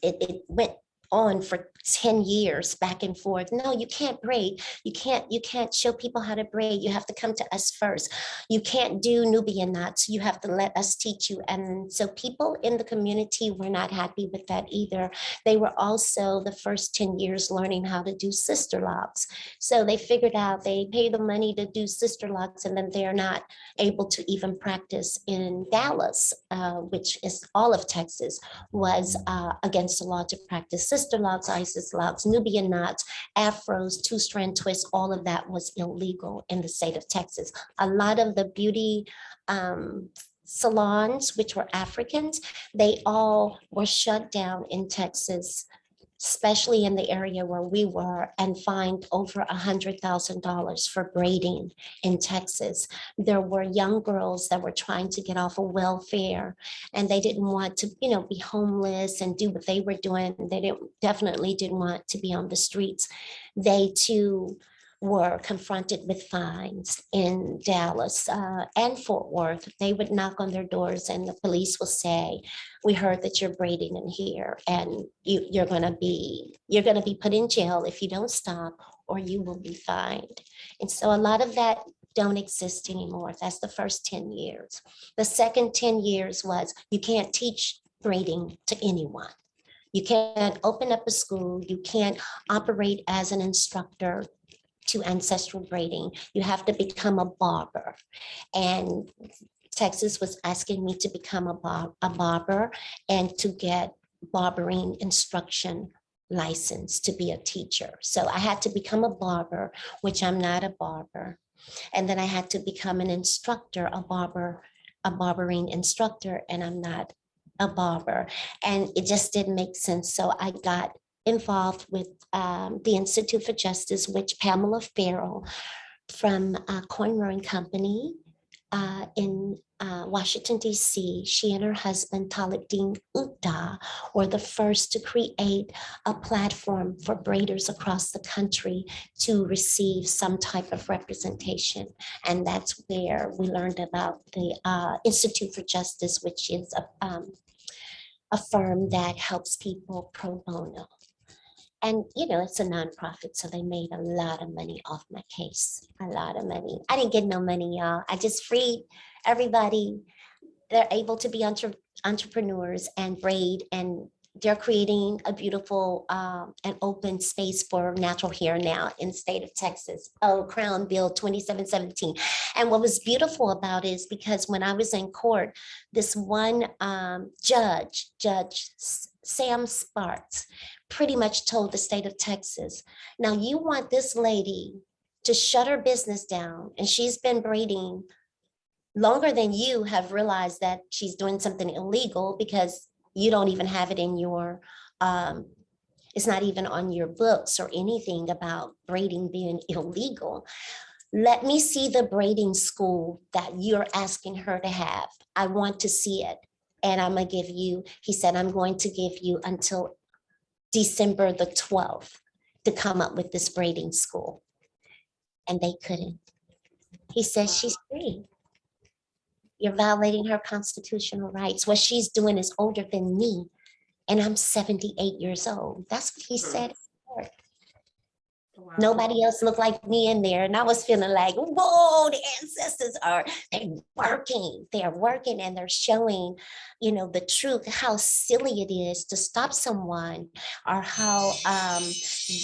it went on for 10 years back and forth. No, you can't braid. You can't show people how to braid. You have to come to us first. You can't do Nubian knots. You have to let us teach you. And so people in the community were not happy with that either. They were also the first 10 years learning how to do sister locks. So they figured out they pay the money to do sister locks, and then they're not able to even practice in Dallas, which is all of Texas, was against the law to practice sister locks, Isis locks, Nubian knots, afros, two-strand twists. All of that was illegal in the state of Texas. A lot of the beauty salons, which were Africans, they all were shut down in Texas, especially in the area where we were, and fined over $100,000 for braiding in Texas. There were young girls that were trying to get off of welfare, and they didn't want to, be homeless and do what they were doing. They definitely didn't want to be on the streets. They too were confronted with fines in Dallas and Fort Worth. They would knock on their doors and the police will say, we heard that you're braiding in here, and you're going to be put in jail if you don't stop, or you will be fined. And so a lot of that don't exist anymore. That's the first 10 years. The second 10 years was, you can't teach braiding to anyone. You can't open up a school. You can't operate as an instructor to ancestral braiding. You have to become a barber. And Texas was asking me to become a barber and to get barbering instruction license to be a teacher. So I had to become a barber, which I'm not a barber. And then I had to become an instructor, a barbering instructor, and I'm not a barber. And it just didn't make sense. So I got involved with the Institute for Justice, which Pamela Farrell from Coin Rowing Company in Washington, D.C., she and her husband, Talib Utta, were the first to create a platform for braiders across the country to receive some type of representation. And that's where we learned about the Institute for Justice, which is a firm that helps people pro bono. And, it's a nonprofit, so they made a lot of money off my case, a lot of money. I didn't get no money, y'all. I just freed everybody. They're able to be entrepreneurs and braid, and they're creating a beautiful and open space for natural hair now in the state of Texas. Crown Bill 2717. And what was beautiful about it is because when I was in court, this one Judge Sam Sparks, pretty much told the state of Texas, now you want this lady to shut her business down, and she's been braiding longer than you have realized that she's doing something illegal, because you don't even have it in your, it's not even on your books or anything about braiding being illegal. let me see the braiding school that you're asking her to have. I want to see it. And I'm going to give you, he said, I'm going to give you until December the 12th to come up with this braiding school. And they couldn't. He says she's free. You're violating her constitutional rights. What she's doing is older than me. And I'm 78 years old. That's what he said. Wow. Nobody else looked like me in there. And I was feeling like, whoa, the ancestors they're working and they're showing, you know, the truth, how silly it is to stop someone, or how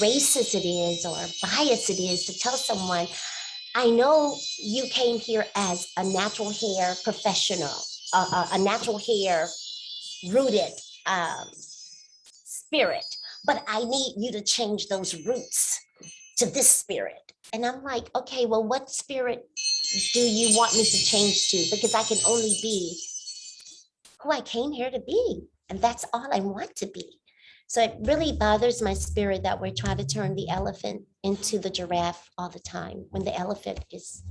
racist it is or biased it is to tell someone, I know you came here as a natural hair professional, a natural hair rooted spirit, but I need you to change those roots to this spirit. And I'm like, okay, well, what spirit do you want me to change to? Because I can only be who I came here to be. And that's all I want to be. So it really bothers my spirit that we're trying to turn the elephant into the giraffe all the time, when the elephant is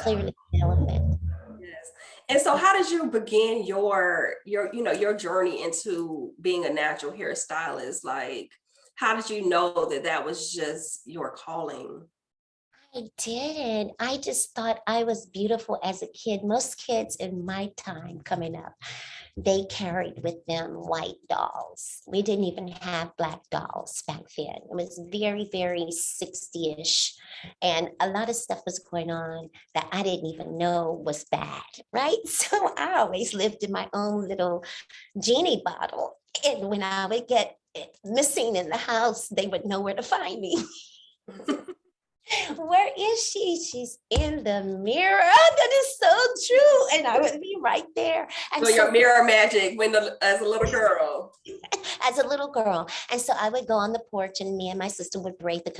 clearly the elephant. Yes. And so how did you begin your journey into being a natural hairstylist? Like, how did you know that was just your calling? I did. I just thought I was beautiful as a kid. Most kids in my time coming up, they carried with them white dolls. We didn't even have black dolls back then. It was very, very 60-ish. And a lot of stuff was going on that I didn't even know was bad, right? So I always lived in my own little genie bottle. And when I would get missing in the house, they would know where to find me. Where is she? She's in the mirror. Oh, that is so true. And I would be right there. And so your mirror magic as a little girl. As a little girl. And so I would go on the porch and me and my sister would braid the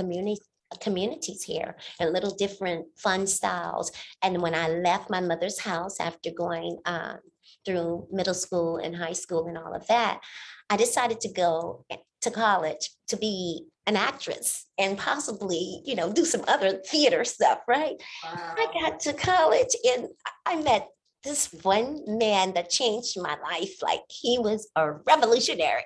community's hair in little different fun styles. And when I left my mother's house after going through middle school and high school and all of that, I decided to go to college to be an actress and possibly, you know, do some other theater stuff, right? Wow. I got to college and I met this one man that changed my life. Like, he was a revolutionary.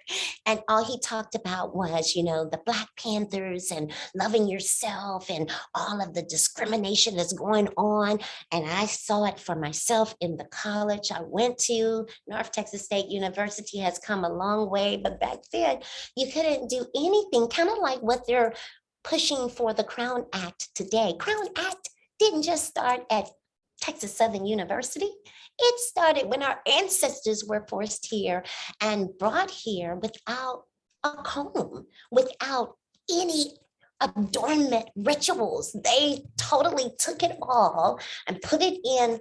And all he talked about was, you know, the Black Panthers and loving yourself and all of the discrimination that's going on. And I saw it for myself in the college I went to. North Texas State University has come a long way, but back then you couldn't do anything, kind of like what they're pushing for the Crown Act today. Crown Act didn't just start at Texas Southern University. It started when our ancestors were forced here and brought here without a comb, without any adornment rituals. They totally took it all and put it in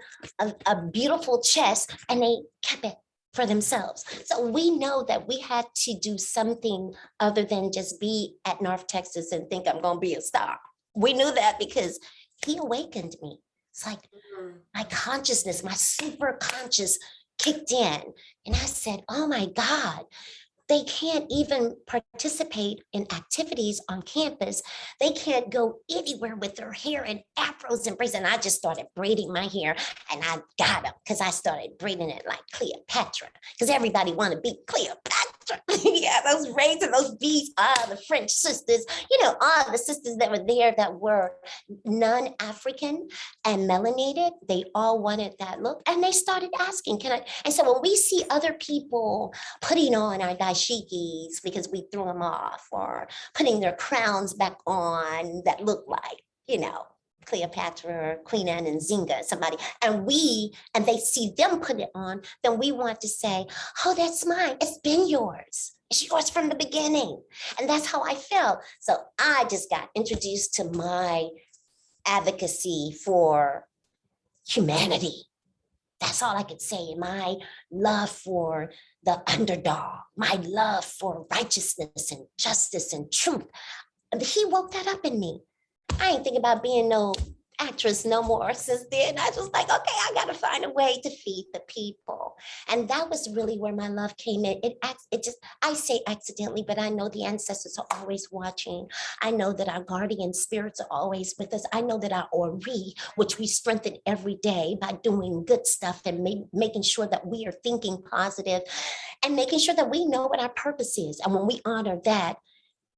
a beautiful chest, and they kept it for themselves. So we know that we had to do something other than just be at North Texas and think I'm going to be a star. We knew that because he awakened me. It's like my consciousness, my super conscious kicked in. And I said, oh my God, they can't even participate in activities on campus. They can't go anywhere with their hair in afros and braids. And I just started braiding my hair, and I got them because I started braiding it like Cleopatra, because everybody wanted to be Cleopatra. Yeah, those braids and those beads, the French sisters, you know, all the sisters that were there that were non-African and melanated, they all wanted that look. And they started asking, can I? And so when we see other people putting on our dashikis because we threw them off, or putting their crowns back on that look like, you know, Cleopatra or Queen Anne and Zinga, somebody, and they see them put it on, then we want to say, oh, that's mine. It's been yours. It's yours from the beginning. And that's how I felt. So I just got introduced to my advocacy for humanity. That's all I could say. My love for the underdog, my love for righteousness and justice and truth. He woke that up in me. I ain't thinking about being no actress no more since then. I was like, okay, I got to find a way to feed the people. And that was really where my love came in. I say accidentally, but I know the ancestors are always watching. I know that our guardian spirits are always with us. I know that our Ori, which we strengthen every day by doing good stuff and making sure that we are thinking positive and making sure that we know what our purpose is. And when we honor that,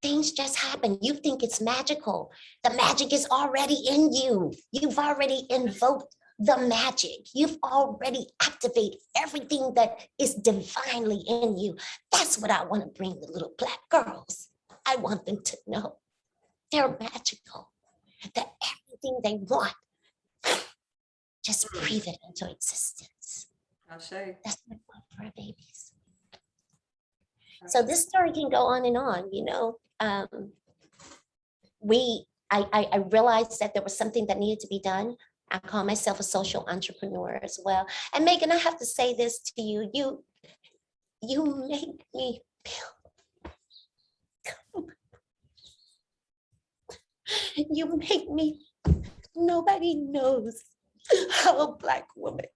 things just happen. You think it's magical. The magic is already in you. You've already invoked the magic. You've already activated everything that is divinely in you. That's what I want to bring the little Black girls. I want them to know they're magical, that everything they want, just breathe it into existence. I'll show you. That's what I want for our babies. So this story can go on and on, you know. I realized that there was something that needed to be done. I call myself a social entrepreneur as well. And Megan, I have to say this to you. You make me feel, you make me, nobody knows how a Black woman,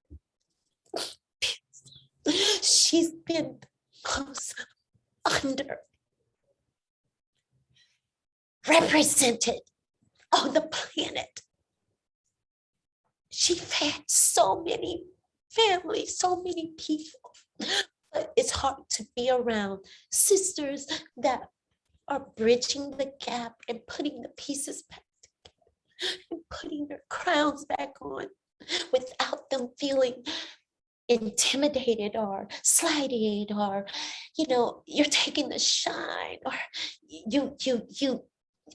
she's been close under represented on the planet. She fed so many families, so many people. But it's hard to be around sisters that are bridging the gap and putting the pieces back together and putting their crowns back on without them feeling intimidated or slighted, or, you know, you're taking the shine, or you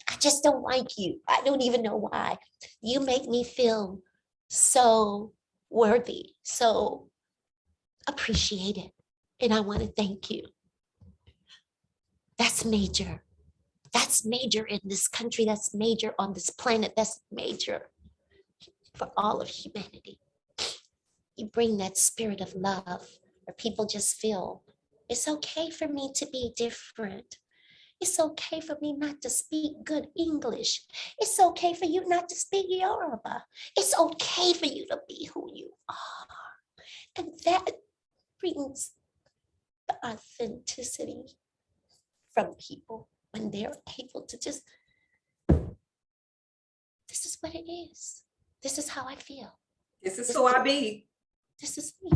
I just don't like you. I don't even know why. You make me feel so worthy, so appreciated. And I want to thank you. That's major. That's major in this country. That's major on this planet. That's major for all of humanity. You bring that spirit of love where people just feel it's okay for me to be different. It's okay for me not to speak good English. It's okay for you not to speak Yoruba. It's okay for you to be who you are. And that brings the authenticity from people when they're able to just, this is what it is. This is how I feel. This is who I be. This is me.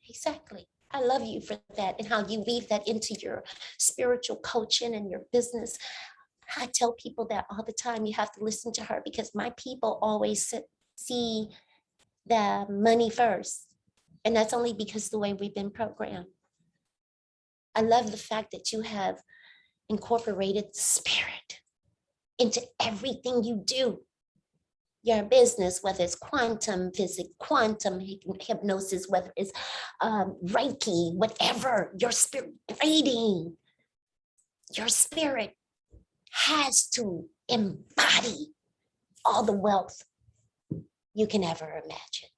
Exactly. I love you for that and how you weave that into your spiritual coaching and your business. I tell people that all the time. You have to listen to her because my people always see the money first. And that's only because of the way we've been programmed. I love the fact that you have incorporated the spirit into everything you do. Your business, whether it's quantum physics, quantum hypnosis, whether it's Reiki, whatever, your spirit reading, your spirit has to embody all the wealth you can ever imagine.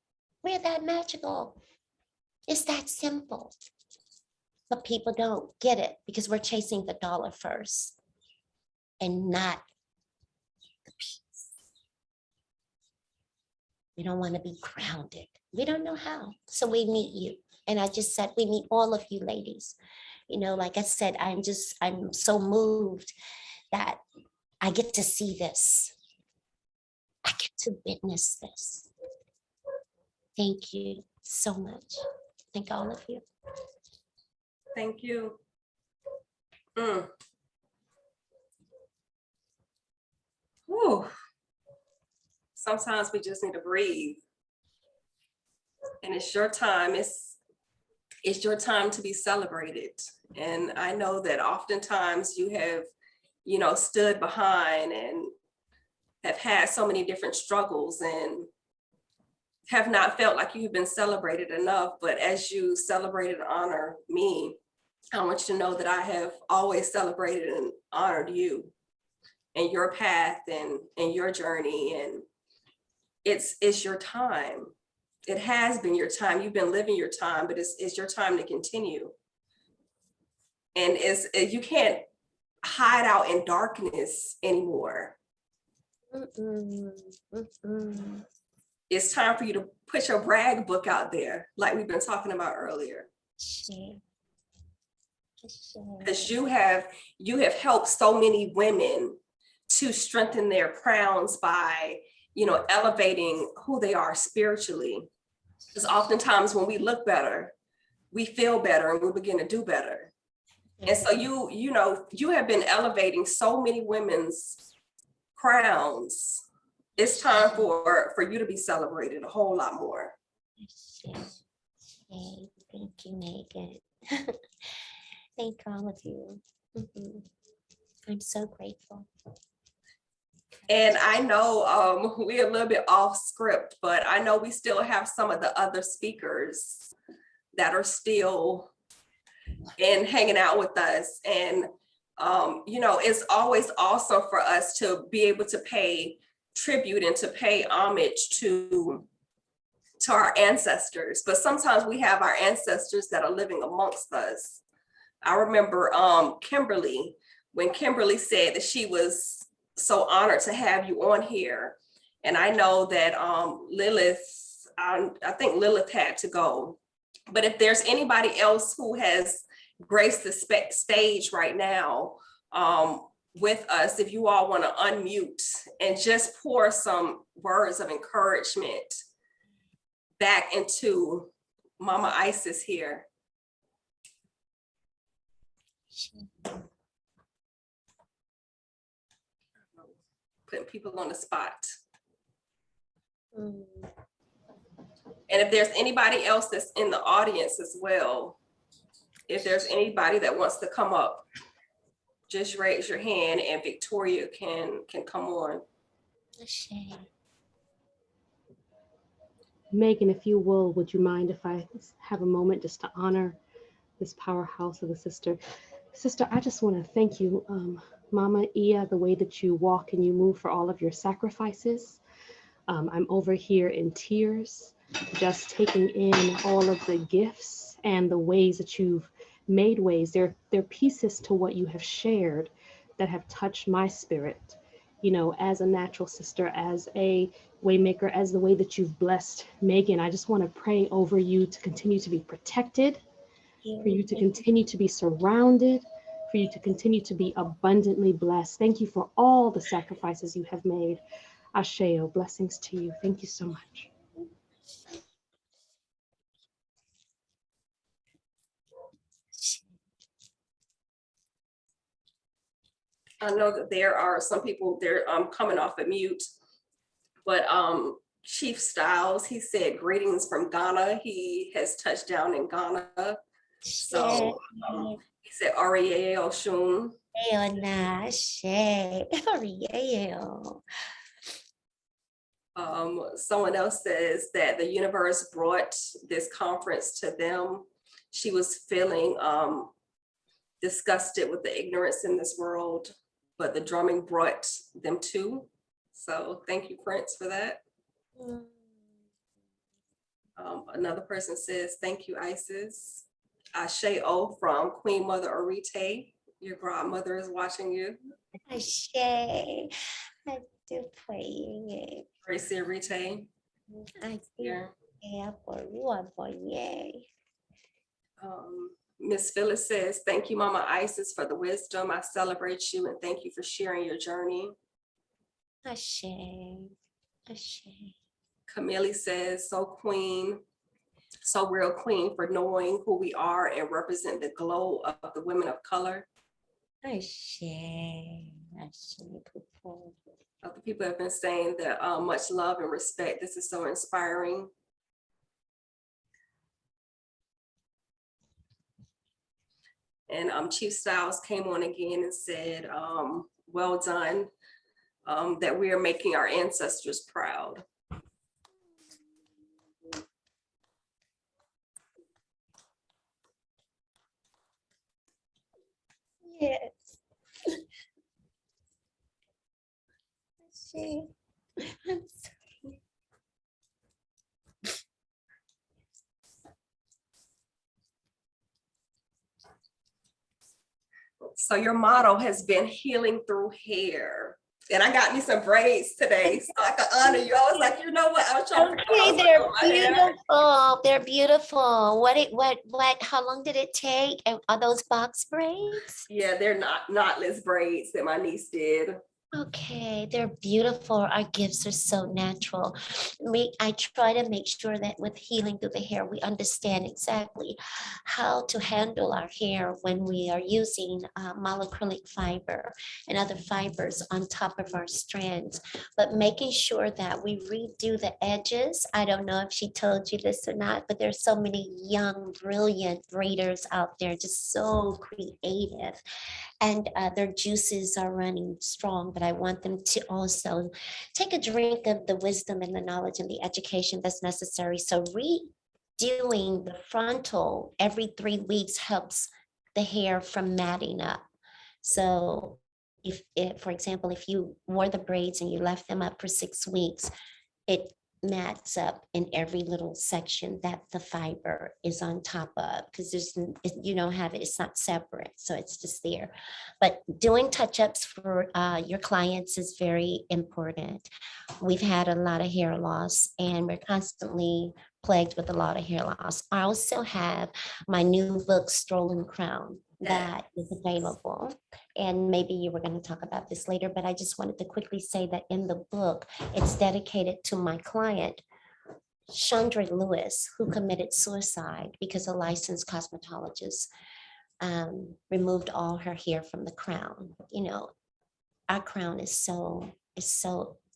We're that magical. It's that simple. But people don't get it because we're chasing the dollar first and not the peace. We don't want to be grounded. We don't know how. So we meet you. And I just said, we meet all of you ladies. You know, like I said, I'm so moved that I get to see this. I get to witness this. Thank you so much. Thank all of you. Thank you. Whew. Sometimes we just need to breathe. And it's your time. It's your time to be celebrated. And I know that oftentimes you have, you know, stood behind and have had so many different struggles and have not felt like you have been celebrated enough. But as you celebrate and honor me, I want you to know that I have always celebrated and honored you and your path and your journey. And it's your time. It has been your time. You've been living your time, but it's your time to continue. And you can't hide out in darkness anymore. It's time for you to put your brag book out there, like we've been talking about earlier. Because you have helped so many women to strengthen their crowns by, elevating who they are spiritually. Because oftentimes when we look better, we feel better and we begin to do better. And so you have been elevating so many women's crowns. It's time for you to be celebrated a whole lot more. Thank you, Megan. Thank all of you. I'm so grateful. And I know we're a little bit off script, but I know we still have some of the other speakers that are still hanging out with us. And, it's always awesome for us to be able to pay tribute and to pay homage to our ancestors. But sometimes we have our ancestors that are living amongst us. I remember Kimberly, when Kimberly said that she was so honored to have you on here. And I know that Lilith, I think Lilith had to go. But if there's anybody else who has graced the stage right now with us, if you all want to unmute and just pour some words of encouragement back into Mama Isis here. Putting people on the spot. And if there's anybody else that's in the audience as well, if there's anybody that wants to come up, just raise your hand and Victoria can come on. Megan, if you will, would you mind if I have a moment just to honor this powerhouse of a sister? Sister, I just want to thank you, Mama Ia, the way that you walk and you move for all of your sacrifices. I'm over here in tears, just taking in all of the gifts and the ways that you've made ways. They're pieces to what you have shared that have touched my spirit, as a natural sister, as a waymaker, as the way that you've blessed Megan. I just want to pray over you to continue to be protected, for you to continue to be surrounded, for you to continue to be abundantly blessed. Thank you for all the sacrifices you have made. Asheo, blessings to you. Thank you so much. I know that there are some people, they're coming off of mute, but Chief Styles, he said greetings from Ghana. He has touched down in Ghana. So he said Ariel Oshun. Someone else says that the universe brought this conference to them. She was feeling disgusted with the ignorance in this world, but the drumming brought them to. So thank you, Prince, for that. Another person says, thank you, Isis. Ashe O from Queen Mother Orite. Your grandmother is watching you. Ashe, I do pray. Tracy Orite. I do pray for you. Miss Phyllis says, thank you, Mama Isis, for the wisdom. I celebrate you and thank you for sharing your journey. Ashe, Ashe. Camille says, so queen, so real queen for knowing who we are and represent the glow of the women of color. Ashe, Ashe. Other people have been saying that much love and respect. This is so inspiring. And Chief Styles came on again and said, well done, that we are making our ancestors proud. Yes. Ashe, I'm sorry. So your motto has been healing through hair. And I got me some braids today, so I can honor you. I was like, you know what? I was trying to Okay, they're beautiful. They're beautiful. What, how long did it take? Are those box braids? Yeah, they're not knotless braids that my niece did. Okay, they're beautiful. Our gifts are so natural. I try to make sure that with healing through the hair, we understand exactly how to handle our hair when we are using malacrylic fiber and other fibers on top of our strands, but making sure that we redo the edges. I don't know if she told you this or not, but there's so many young, brilliant braiders out there, just so creative. And their juices are running strong, but I want them to also take a drink of the wisdom and the knowledge and the education that's necessary. So redoing the frontal every 3 weeks helps the hair from matting up. So if, for example, if you wore the braids and you left them up for 6 weeks, it mats up in every little section that the fiber is on top of, because you don't have it, it's not separate, so it's just there. But doing touch-ups for your clients is very important. We've had a lot of hair loss and we're constantly plagued with a lot of hair loss. I also have my new book, Stolen Crown, that is available. And maybe you were going to talk about this later, but I just wanted to quickly say that in the book, it's dedicated to my client, Chandra Lewis, who committed suicide because a licensed cosmetologist removed all her hair from the crown. You know, our crown is so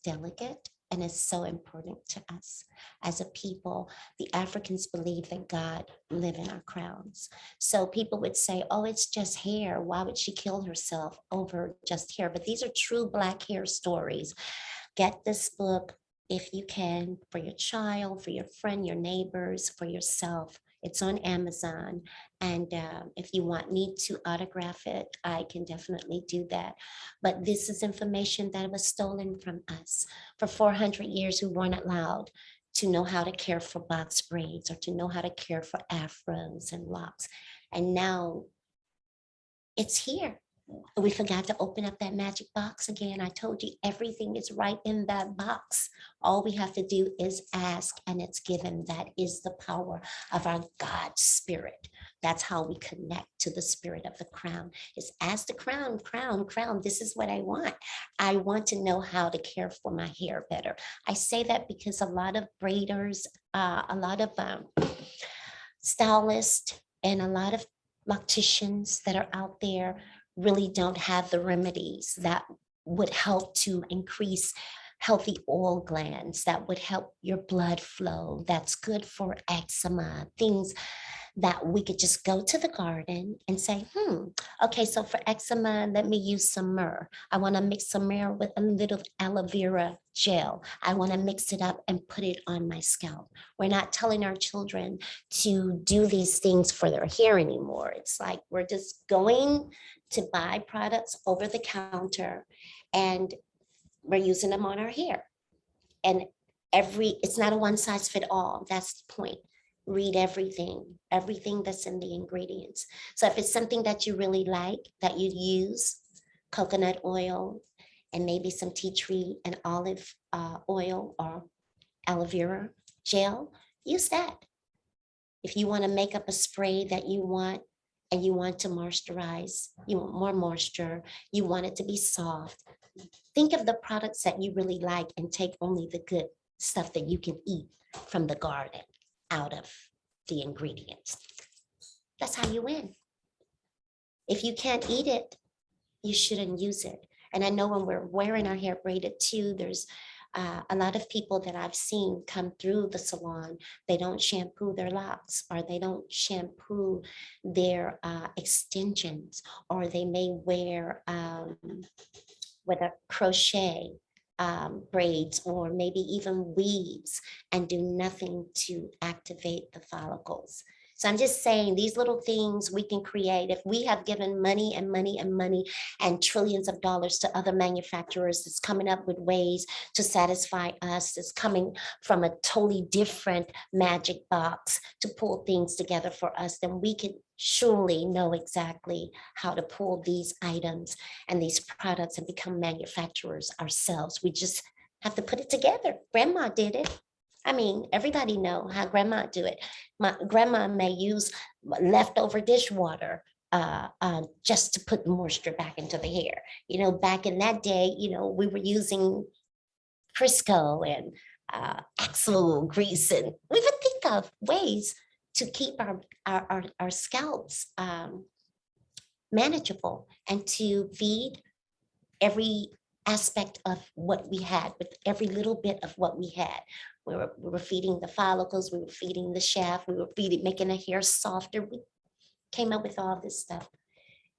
delicate. And it's so important to us as a people. The Africans believe that God lives in our crowns. So people would say, oh, it's just hair. Why would she kill herself over just hair? But these are true Black hair stories. Get this book if you can, for your child, for your friend, your neighbors, for yourself. It's on Amazon. And if you want me to autograph it, I can definitely do that. But this is information that was stolen from us. For 400 years, we weren't allowed to know how to care for box braids or to know how to care for afros and locks. And now it's here. We forgot to open up that magic box again. I told you everything is right in that box. All we have to do is ask and it's given. That is the power of our God spirit. That's how we connect to the spirit of the crown. Is ask the crown, this is what I want. I want to know how to care for my hair better. I say that because a lot of braiders, a lot of stylists and a lot of locticians that are out there really don't have the remedies that would help to increase healthy oil glands, that would help your blood flow, that's good for eczema, things that we could just go to the garden and say, okay, so for eczema, let me use some myrrh. I want to mix some myrrh with a little aloe vera gel. I want to mix it up and put it on my scalp. We're not telling our children to do these things for their hair anymore. It's like we're just going to buy products over the counter and we're using them on our hair. And it's not a one size fit all. That's the point. Read everything that's in the ingredients. So if it's something that you really like, that you use, coconut oil and maybe some tea tree and olive oil or aloe vera gel, use that. If you want to make up a spray that you want and you want to moisturize, you want more moisture, you want it to be soft, think of the products that you really like and take only the good stuff that you can eat from the garden out of the ingredients. That's how you win. If you can't eat it, you shouldn't use it. And I know when we're wearing our hair braided too, there's a lot of people that I've seen come through the salon, they don't shampoo their locks or they don't shampoo their extensions, or they may wear with a crochet braids or maybe even weaves and do nothing to activate the follicles. So I'm just saying these little things we can create. If we have given money and money and money and trillions of dollars to other manufacturers that's coming up with ways to satisfy us, that's coming from a totally different magic box to pull things together for us, then we can surely know exactly how to pull these items and these products and become manufacturers ourselves. We just have to put it together. Grandma did it. I mean, everybody know how grandma do it. My grandma may use leftover dishwater just to put moisture back into the hair. You know, back in that day, you know, we were using Crisco and axle grease, and we would think of ways to keep our scalps manageable and to feed every aspect of what we had with every little bit of what we had. We were feeding the follicles, we were feeding the shaft, we were making the hair softer. We came up with all this stuff.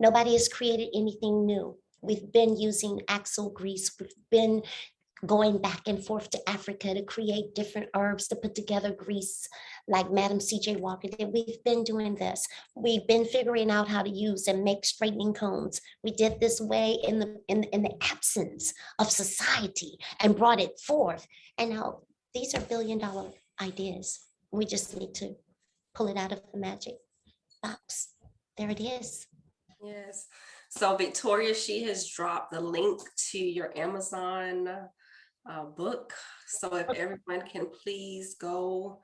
Nobody has created anything new. We've been using axle grease. We've been going back and forth to Africa to create different herbs to put together grease like Madam C.J. Walker did. We've been doing this. We've been figuring out how to use and make straightening combs. We did this way in the absence of society and brought it forth. And now these are billion-dollar ideas. We just need to pull it out of the magic box. There it is. Yes. So Victoria, she has dropped the link to your Amazon book. So if everyone can please go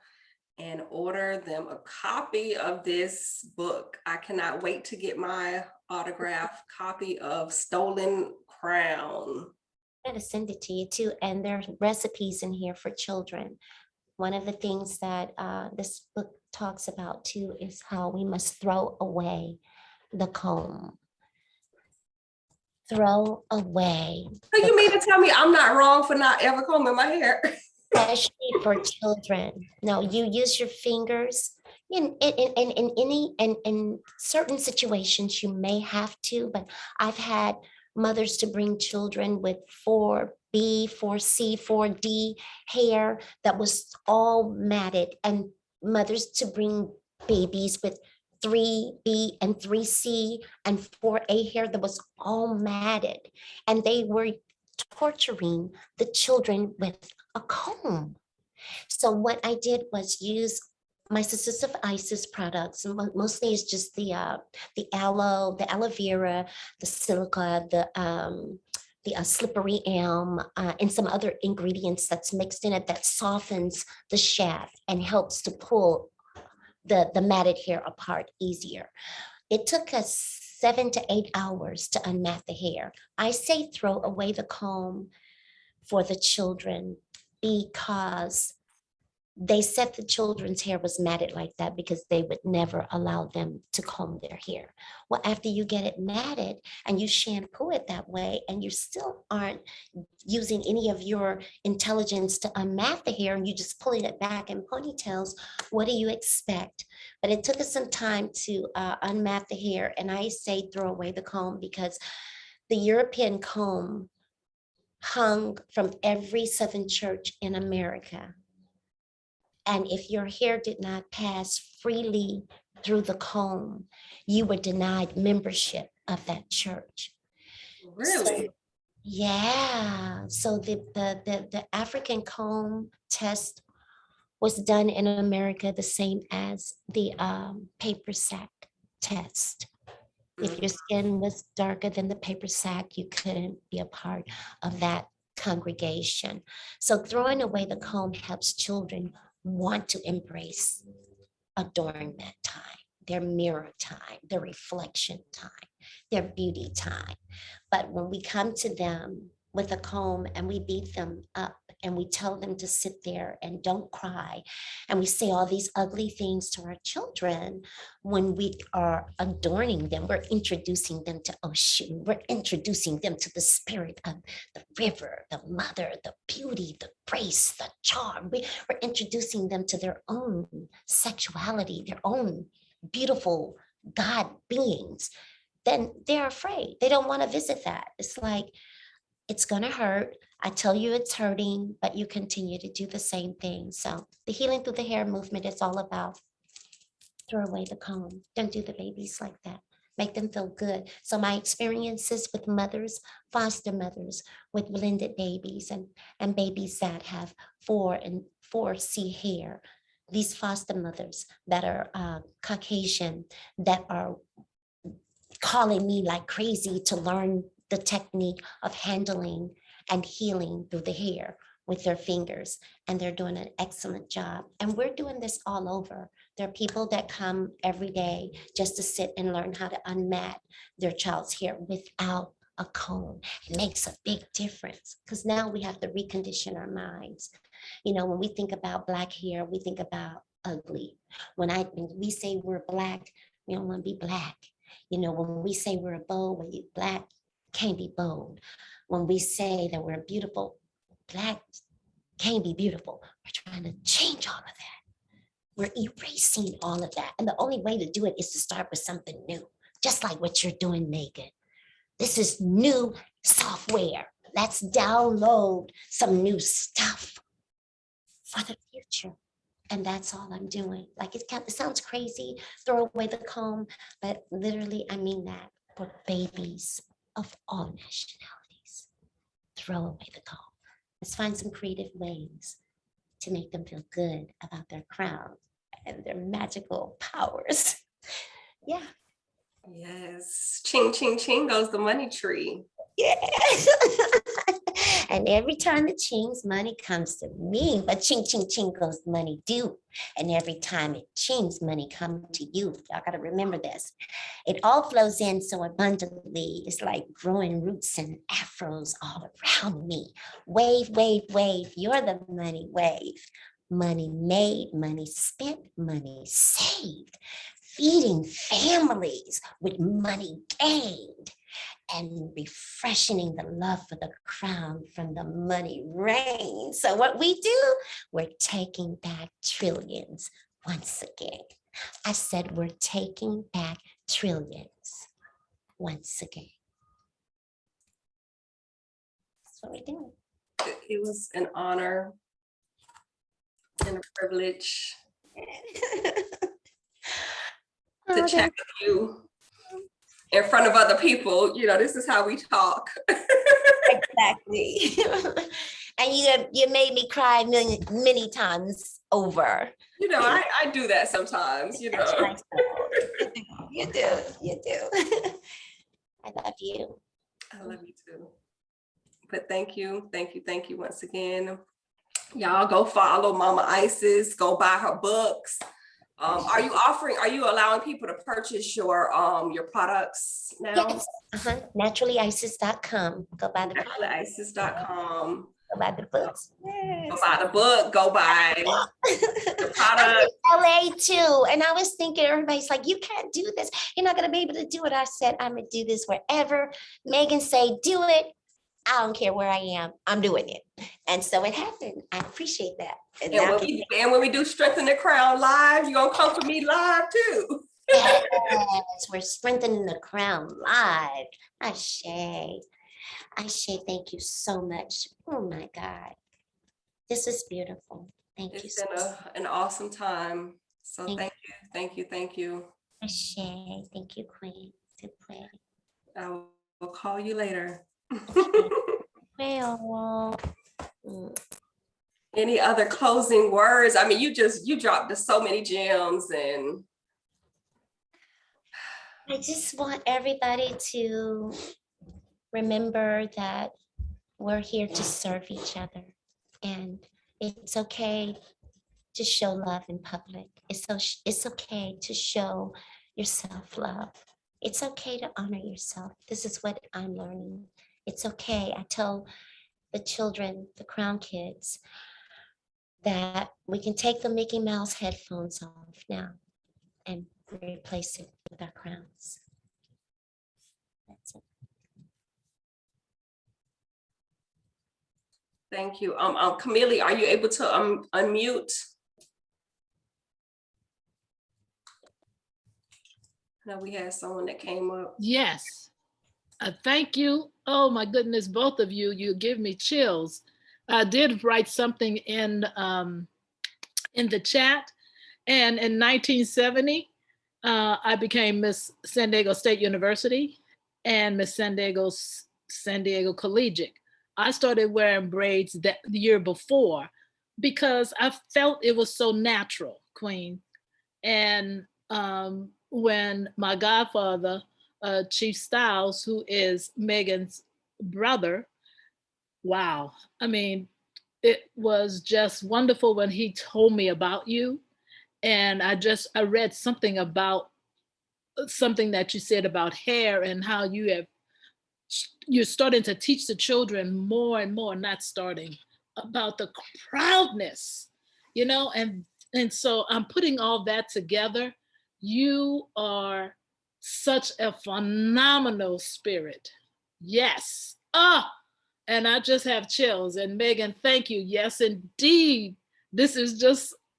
and order them a copy of this book. I cannot wait to get my autographed copy of Stolen Crown. I'm going to send it to you too. And there's recipes in here for children. One of the things that this book talks about too is how we must throw away the comb. Throw away. So you mean to tell me I'm not wrong for not ever combing my hair? Especially for children. No, you use your fingers. In certain situations you may have to, but I've had mothers to bring children with 4B, 4C, 4D hair that was all matted, and mothers to bring babies with 3B and 3C and 4A hair that was all matted, and they were torturing the children with a comb. So what I did was use my Sisters of Isis products, and mostly it's just the aloe, the aloe vera, the silica, the slippery elm, and some other ingredients that's mixed in it that softens the shaft and helps to pull the matted hair apart easier. It took us 7 to 8 hours to unmat the hair. I say throw away the comb for the children because they said the children's hair was matted like that because they would never allow them to comb their hair. Well, after you get it matted and you shampoo it that way and you still aren't using any of your intelligence to unmat the hair and you just pulling it back in ponytails, what do you expect? But it took us some time to unmat the hair, and I say throw away the comb because the European comb hung from every Southern church in America. And if your hair did not pass freely through the comb, you were denied membership of that church. Really? So, yeah. So the African comb test was done in America the same as the paper sack test. If your skin was darker than the paper sack, you couldn't be a part of that congregation. So throwing away the comb helps children want to embrace adornment time, their mirror time, their reflection time, their beauty time. But when we come to them with a comb and we beat them up and we tell them to sit there and don't cry, and we say all these ugly things to our children, when we are adorning them, we're introducing them to ocean, we're introducing them to the spirit of the river, the mother, the beauty, the grace, the charm. We're introducing them to their own sexuality, their own beautiful God beings. Then they're afraid. They don't want to visit that. It's like, it's going to hurt. I tell you it's hurting, but you continue to do the same thing. So the healing through the hair movement is all about Throw away the comb. Don't do the babies like that. Make them feel good. So my experiences with mothers, foster mothers with blended babies and babies that have 4C hair, these foster mothers that are Caucasian, that are calling me like crazy to learn the technique of handling and healing through the hair with their fingers, and they're doing an excellent job. And we're doing this all over. There are people that come every day just to sit and learn how to unmat their child's hair without a comb. It makes a big difference because now we have to recondition our minds. You know, when we think about Black hair, we think about ugly. When we say we're Black, we don't want to be Black. You know, when we say we're a bold, when you Black can't be bold. When we say that we're beautiful, Black can't be beautiful. We're trying to change all of that. We're erasing all of that. And the only way to do it is to start with something new, just like what you're doing, Megan. This is new software. Let's download some new stuff for the future. And that's all I'm doing. Like it sounds crazy, throw away the comb, but literally I mean that for babies of all nationalities. Throw away the comb. Let's find some creative ways to make them feel good about their crown and their magical powers. Yeah. Yes. Ching, ching, ching goes the money tree. Yeah. And every time it chings, money comes to me, but ching, ching, ching goes money due. And every time it chings, money comes to you. Y'all got to remember this. It all flows in so abundantly. It's like growing roots and afros all around me. Wave, wave, wave. You're the money wave. Money made, money spent, money saved. Feeding families with money gained. And refreshing the love for the crown from the money rain. So what we do, we're taking back trillions once again. I said we're taking back trillions once again. That's what we're doing. It was an honor and a privilege to chat with you in front of other people. You know, this is how we talk. Exactly. And you made me cry many times over. You know, I do that sometimes, you know. You do. I love you. I love you too. But thank you once again. Y'all go follow Mama Isis, go buy her books. Are you allowing people to purchase your products now? Yes. Naturallyisis.com. Go buy the naturallyisis.com. Go buy the books. Yes. Go buy the book, go buy the product. LA too. And I was thinking, everybody's like, you can't do this. You're not gonna be able to do it. I said, I'm gonna do this wherever Megan say, do it. I don't care where I am, I'm doing it. And so it happened. I appreciate that. And when we do Strengthen the Crown live, you're gonna come for me live too. Yes, we're strengthening the crown live. Ashe, thank you so much. Oh my God. This is beautiful. Thank you. It's been an awesome time. So thank you. Ashe, thank you, Queen. To play. I will call you later. Well, any other closing words? I mean, you dropped so many gems, and I just want everybody to remember that we're here to serve each other, and it's okay to show love in public. It's okay to show yourself love. It's okay to honor yourself. This is what I'm learning. It's okay. I tell the children, the Crown kids, that we can take the Mickey Mouse headphones off now and replace it with our crowns. That's it. Thank you. Camille, are you able to unmute? No, we had someone that came up. Yes. Thank you. Oh my goodness, both of you, you give me chills. I did write something in the chat, and in 1970, I became Miss San Diego State University and Miss San Diego Collegiate. I started wearing braids the year before because I felt it was so natural, Queen. And when my godfather, Chief Styles, who is Megan's brother, wow. I mean, it was just wonderful when he told me about you. And I read something about something that you said about hair and how you're starting to teach the children more and more, not starting, about the proudness, and so I'm putting all that together. You are such a phenomenal spirit. Yes. And I just have chills. And Megan, thank you. Yes, indeed. This is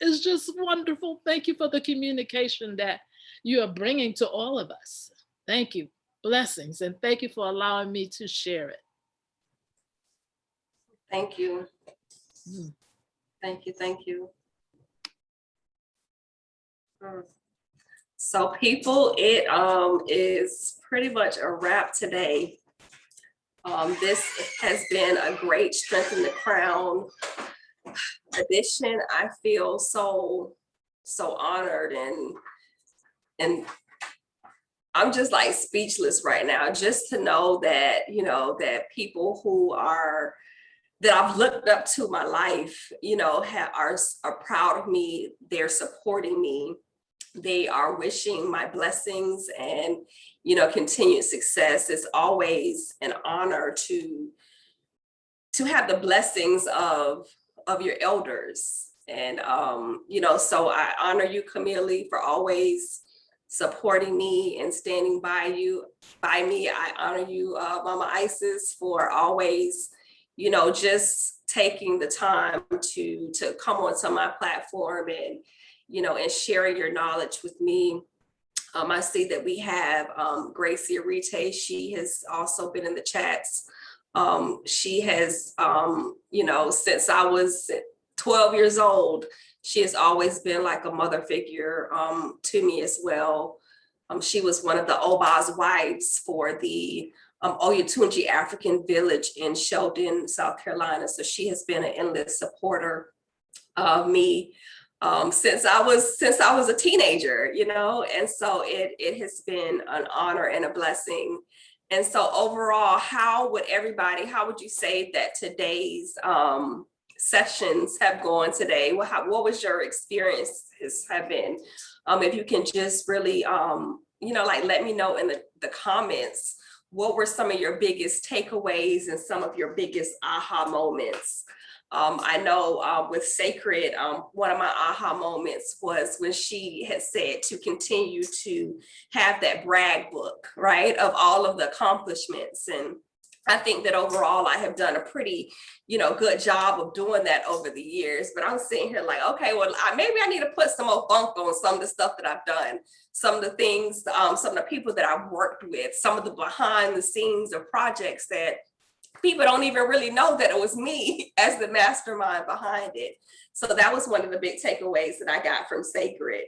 it's just wonderful. Thank you for the communication that you are bringing to all of us. Thank you. Blessings. And thank you for allowing me to share it. Thank you. Thank you. Thank you. So people, it is pretty much a wrap today. This has been a great Strengthen the Crown edition. I feel so honored and I'm just like speechless right now, just to know that, that people that I've looked up to my life, are proud of me. They're supporting me. They are wishing my blessings and, continued success. It's always an honor to have the blessings of your elders. And, so I honor you, Kimberly, for always supporting me and standing by me. I honor you, Mama Isis, for always, just taking the time to come onto my platform and, and sharing your knowledge with me. I see that we have Gracie Arite. She has also been in the chats. She has, since I was 12 years old, she has always been like a mother figure to me as well. She was one of the Oba's wives for the Oyatunji African village in Sheldon, South Carolina. So she has been an endless supporter of me since I was a teenager, and so it has been an honor and a blessing. And so overall, how would you say that today's sessions have gone today? What was your experiences have been? If you can just really, let me know in the comments, what were some of your biggest takeaways and some of your biggest aha moments? I know with Sacred, one of my aha moments was when she had said to continue to have that brag book, right, of all of the accomplishments. And I think that overall I have done a pretty, good job of doing that over the years. But I'm sitting here like, okay, well, maybe I need to put some more funk on some of the stuff that I've done, some of the things, some of the people that I've worked with, some of the behind the scenes of projects that people don't even really know that it was me as the mastermind behind it. So that was one of the big takeaways that I got from Sacred.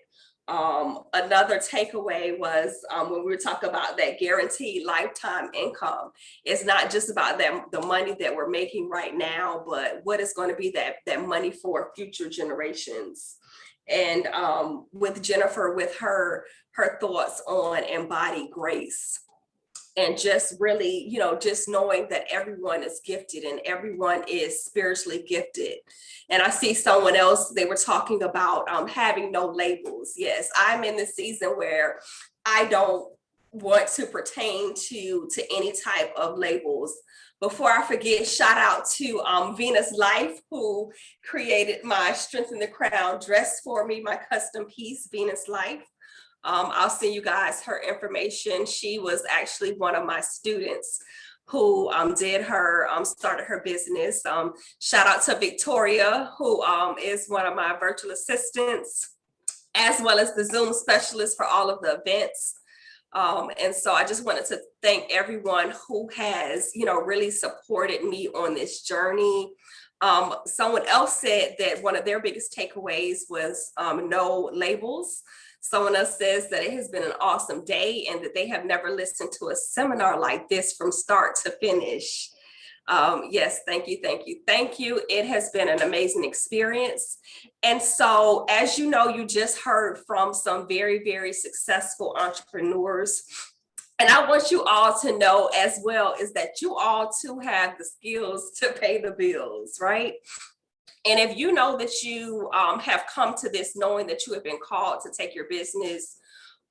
Another takeaway was when we were talking about that guaranteed lifetime income. It's not just about the money that we're making right now, but what is going to be that money for future generations. And with Jennifer, with her thoughts on embodied grace. And just really, just knowing that everyone is gifted and everyone is spiritually gifted. And I see someone else, they were talking about having no labels. Yes, I'm in the season where I don't want to pertain to any type of labels. Before I forget, shout out to Venus Life, who created my Strengthen the Crown dress for me, my custom piece, Venus Life. I'll send you guys her information. She was actually one of my students who started her business. Shout out to Victoria, who is one of my virtual assistants, as well as the Zoom specialist for all of the events. And so I just wanted to thank everyone who has, really supported me on this journey. Someone else said that one of their biggest takeaways was no labels. Someone else says that it has been an awesome day and that they have never listened to a seminar like this from start to finish. Yes, thank you, thank you, thank you. It has been an amazing experience. And so, as you know, you just heard from some very, very successful entrepreneurs. And I want you all to know as well is that you all too have the skills to pay the bills, right? And if you know that you have come to this knowing that you have been called to take your business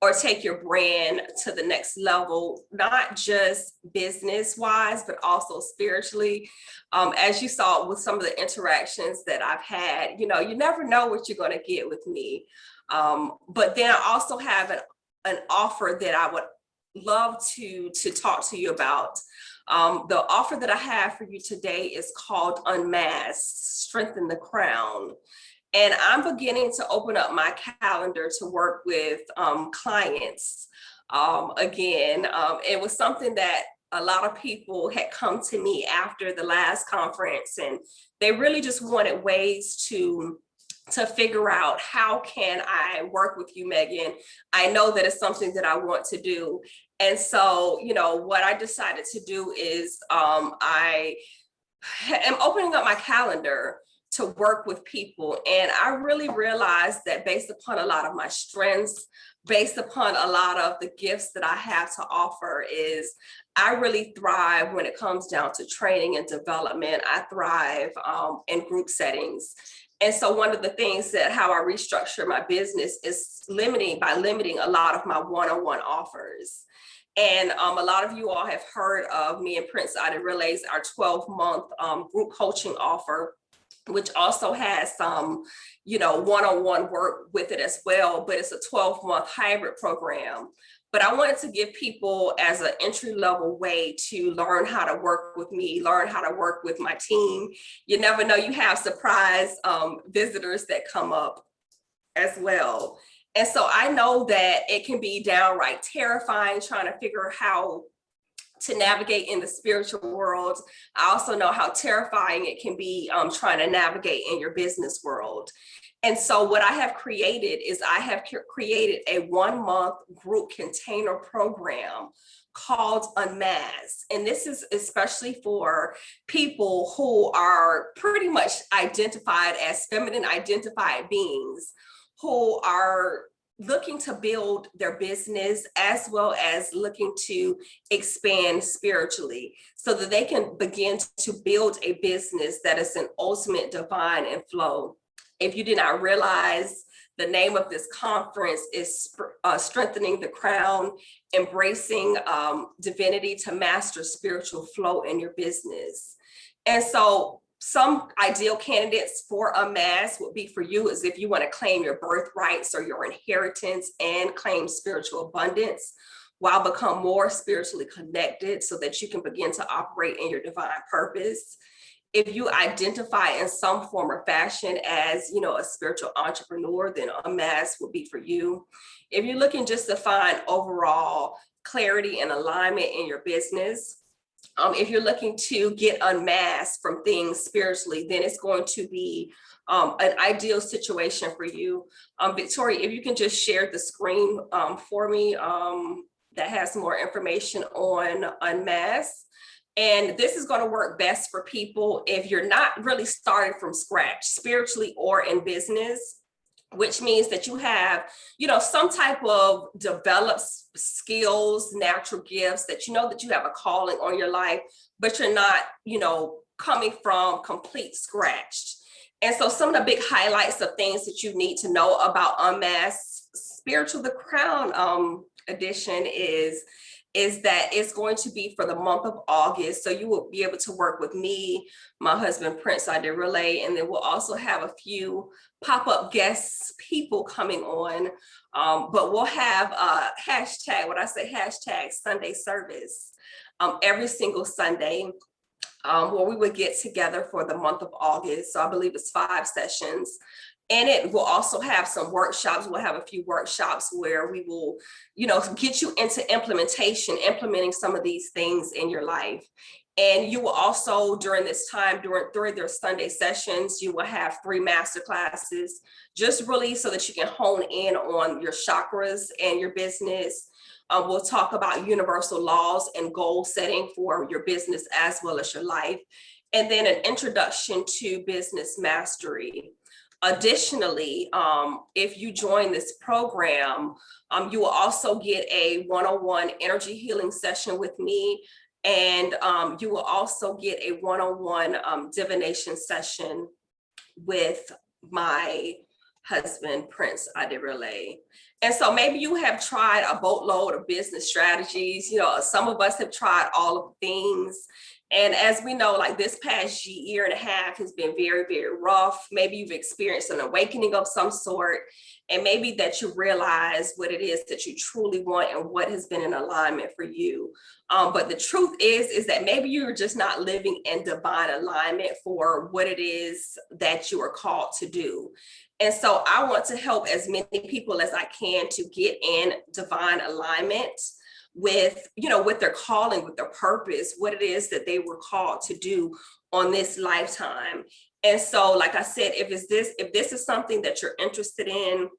or take your brand to the next level, not just business wise, but also spiritually. As you saw with some of the interactions that I've had, you know, you never know what you're going to get with me. But then I also have an offer that I would love to talk to you about. The offer that I have for you today is called Unmasked, Strengthen the Crown. And I'm beginning to open up my calendar to work with clients again. It was something that a lot of people had come to me after the last conference, and they really just wanted ways to figure out, how can I work with you, Megan? I know that it's something that I want to do. And so, you know, what I decided to do is I am opening up my calendar to work with people. And I really realized that based upon a lot of my strengths, based upon a lot of the gifts that I have to offer, is I really thrive when it comes down to training and development. I thrive in group settings. And so one of the things that how I restructure my business is limiting a lot of my one-on-one offers. And a lot of you all have heard of me and Prince Aderele's our 12-month group coaching offer, which also has some, you know, one-on-one work with it as well, but it's a 12-month hybrid program. But I wanted to give people as an entry-level way to learn how to work with me, learn how to work with my team. You never know, you have surprise visitors that come up as well. And so I know that it can be downright terrifying trying to figure out how to navigate in the spiritual world. I also know how terrifying it can be trying to navigate in your business world. And so what I have created is I have created a 1-month group container program called Unmasked. And this is especially for people who are pretty much identified as feminine identified beings who are looking to build their business as well as looking to expand spiritually so that they can begin to build a business that is an ultimate divine and flow. If you did not realize, the name of this conference is Strengthening the Crown, Embracing Divinity to Master Spiritual Flow in Your Business. And so some ideal candidates for Unmasked would be for you is if you want to claim your birthrights or your inheritance and claim spiritual abundance while become more spiritually connected so that you can begin to operate in your divine purpose. If you identify in some form or fashion as, you know, a spiritual entrepreneur, then Unmasked would be for you. If you're looking just to find overall clarity and alignment in your business, if you're looking to get unmasked from things spiritually, then it's going to be an ideal situation for you. Victoria, if you can just share the screen for me that has more information on Unmasked. And this is going to work best for people if you're not really starting from scratch, spiritually or in business, which means that you have, you know, some type of developed skills, natural gifts that you know that you have a calling on your life, but you're not, you know, coming from complete scratch. And so some of the big highlights of things that you need to know about Unmasked Spiritual the Crown edition is that it's going to be for the month of August. So you will be able to work with me, my husband, Prince Aderele, and then we'll also have a few pop-up guests, people coming on, but we'll have a hashtag, when I say hashtag Sunday service, every single Sunday, where we would get together for the month of August. So I believe it's 5 sessions. And it will also have some workshops. We'll have a few workshops where we will, get you into implementing some of these things in your life. And you will also, during this time, during their Sunday sessions, you will have 3 master classes, just really so that you can hone in on your chakras and your business. We'll talk about universal laws and goal setting for your business as well as your life. And then an introduction to business mastery. Additionally, if you join this program, you will also get a one-on-one energy healing session with me. And you will also get a one-on-one divination session with my husband, Prince Aderele. And so maybe you have tried a boatload of business strategies. Some of us have tried all of the things. And as we know, like this past year and a half has been very, very rough. Maybe you've experienced an awakening of some sort, and maybe that you realize what it is that you truly want and what has been in alignment for you. But the truth is that maybe you're just not living in divine alignment for what it is that you are called to do. And so I want to help as many people as I can to get in divine alignment with their calling, with their purpose, what it is that they were called to do on this lifetime. And so, like I said, if this is something that you're interested in,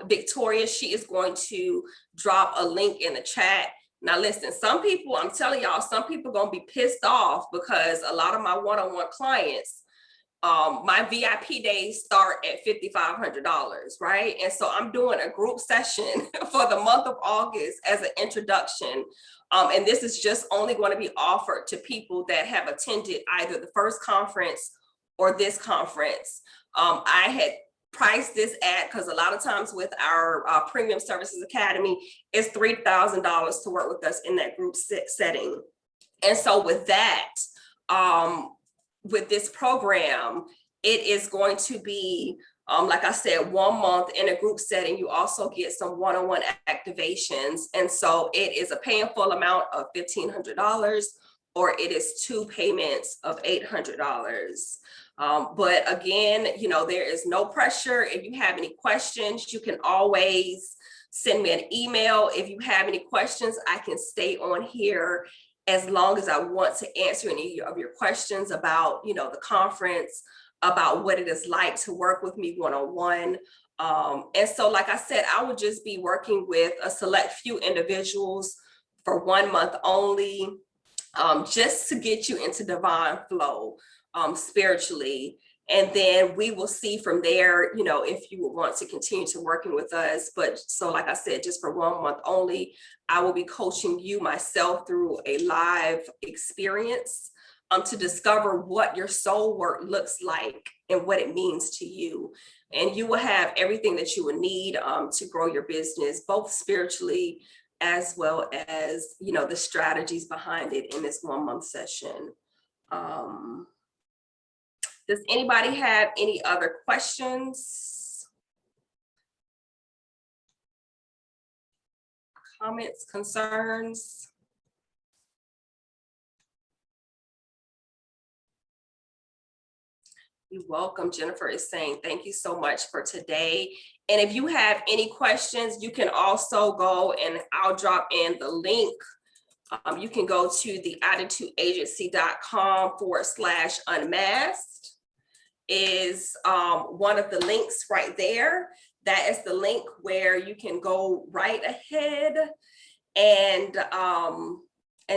Victoria, she is going to drop a link in the chat. Now, listen, some people, I'm telling y'all, some people are going to be pissed off because a lot of my one-on-one clients, my VIP days start at $5,500, right? And so I'm doing a group session for the month of August as an introduction. And this is just only going to be offered to people that have attended either the first conference or this conference. I had priced this at, because a lot of times with our Premium Services Academy, it's $3,000 to work with us in that group setting. And so with that, with this program, it is going to be, like I said, 1 month in a group setting. You also get some one-on-one activations. And so it is a pay in full amount of $1,500, or it is 2 payments of $800. But again, there is no pressure. If you have any questions, you can always send me an email. If you have any questions, I can stay on here as long as I want to answer any of your questions about, the conference, about what it is like to work with me one-on-one. And so, like I said, I would just be working with a select few individuals for 1 month only, just to get you into divine flow spiritually. And then we will see from there, if you would want to continue to working with us. But so, like I said, just for 1 month only, I will be coaching you myself through a live experience to discover what your soul work looks like and what it means to you. And you will have everything that you would need to grow your business, both spiritually as well as, the strategies behind it in this 1 month session. Does anybody have any other questions? Comments, concerns? You're welcome. Jennifer is saying, thank you so much for today. And if you have any questions, you can also go, and I'll drop in the link. You can go to the adituagency.com/unmasked is one of the links right there. That is the link where you can go right ahead and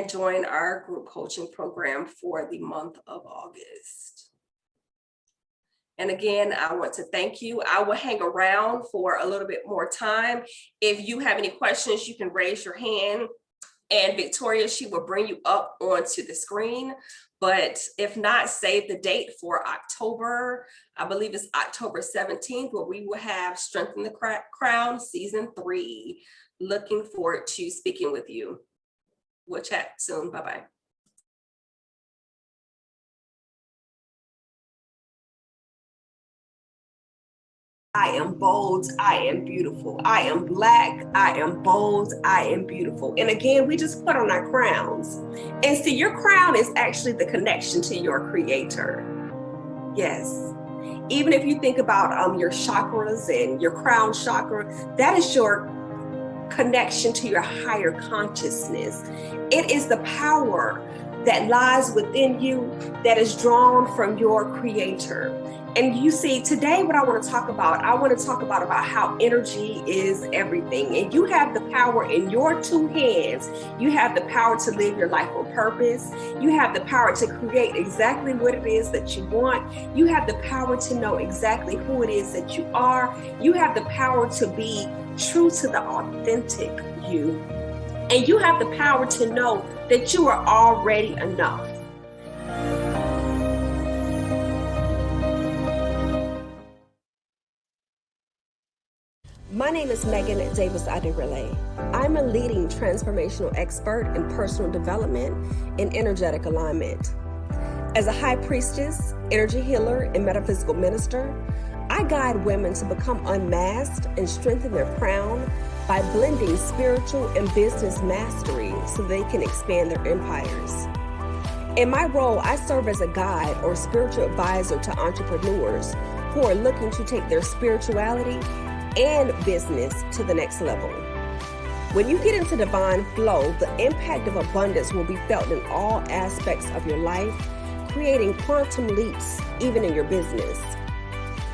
join our group coaching program for the month of August. And again, I want to thank you. I will hang around for a little bit more time. If you have any questions, you can raise your hand, and Victoria, she will bring you up onto the screen. But if not, save the date for October. I believe it's October 17th, where we will have Strengthen the Crown Season 3. Looking forward to speaking with you. We'll chat soon. Bye-bye. I am bold, I am beautiful. I am Black, I am bold, I am beautiful. And again, we just put on our crowns. And see, your crown is actually the connection to your creator. Yes. Even if you think about your chakras and your crown chakra, that is your connection to your higher consciousness. It is the power that lies within you that is drawn from your creator. And you see, today what I want to talk about how energy is everything. And you have the power in your two hands. You have the power to live your life on purpose. You have the power to create exactly what it is that you want. You have the power to know exactly who it is that you are. You have the power to be true to the authentic you. And you have the power to know that you are already enough. My name is Megan Davis Aderele. I'm a leading transformational expert in personal development and energetic alignment. As a high priestess, energy healer, and metaphysical minister, I guide women to become unmasked and strengthen their crown by blending spiritual and business mastery so they can expand their empires. In my role, I serve as a guide or spiritual advisor to entrepreneurs who are looking to take their spirituality and business to the next level. When you get into divine flow, the impact of abundance will be felt in all aspects of your life, creating quantum leaps even in your business.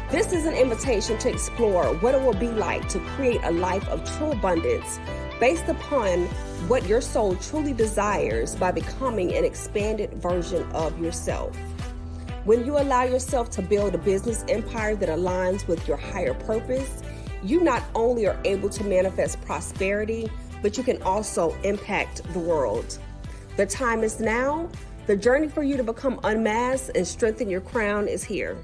This is an invitation to explore what it will be like to create a life of true abundance based upon what your soul truly desires by becoming an expanded version of yourself. When you allow yourself to build a business empire that aligns with your higher purpose, you not only are able to manifest prosperity, but you can also impact the world. The time is now. The journey for you to become unmasked and strengthen your crown is here.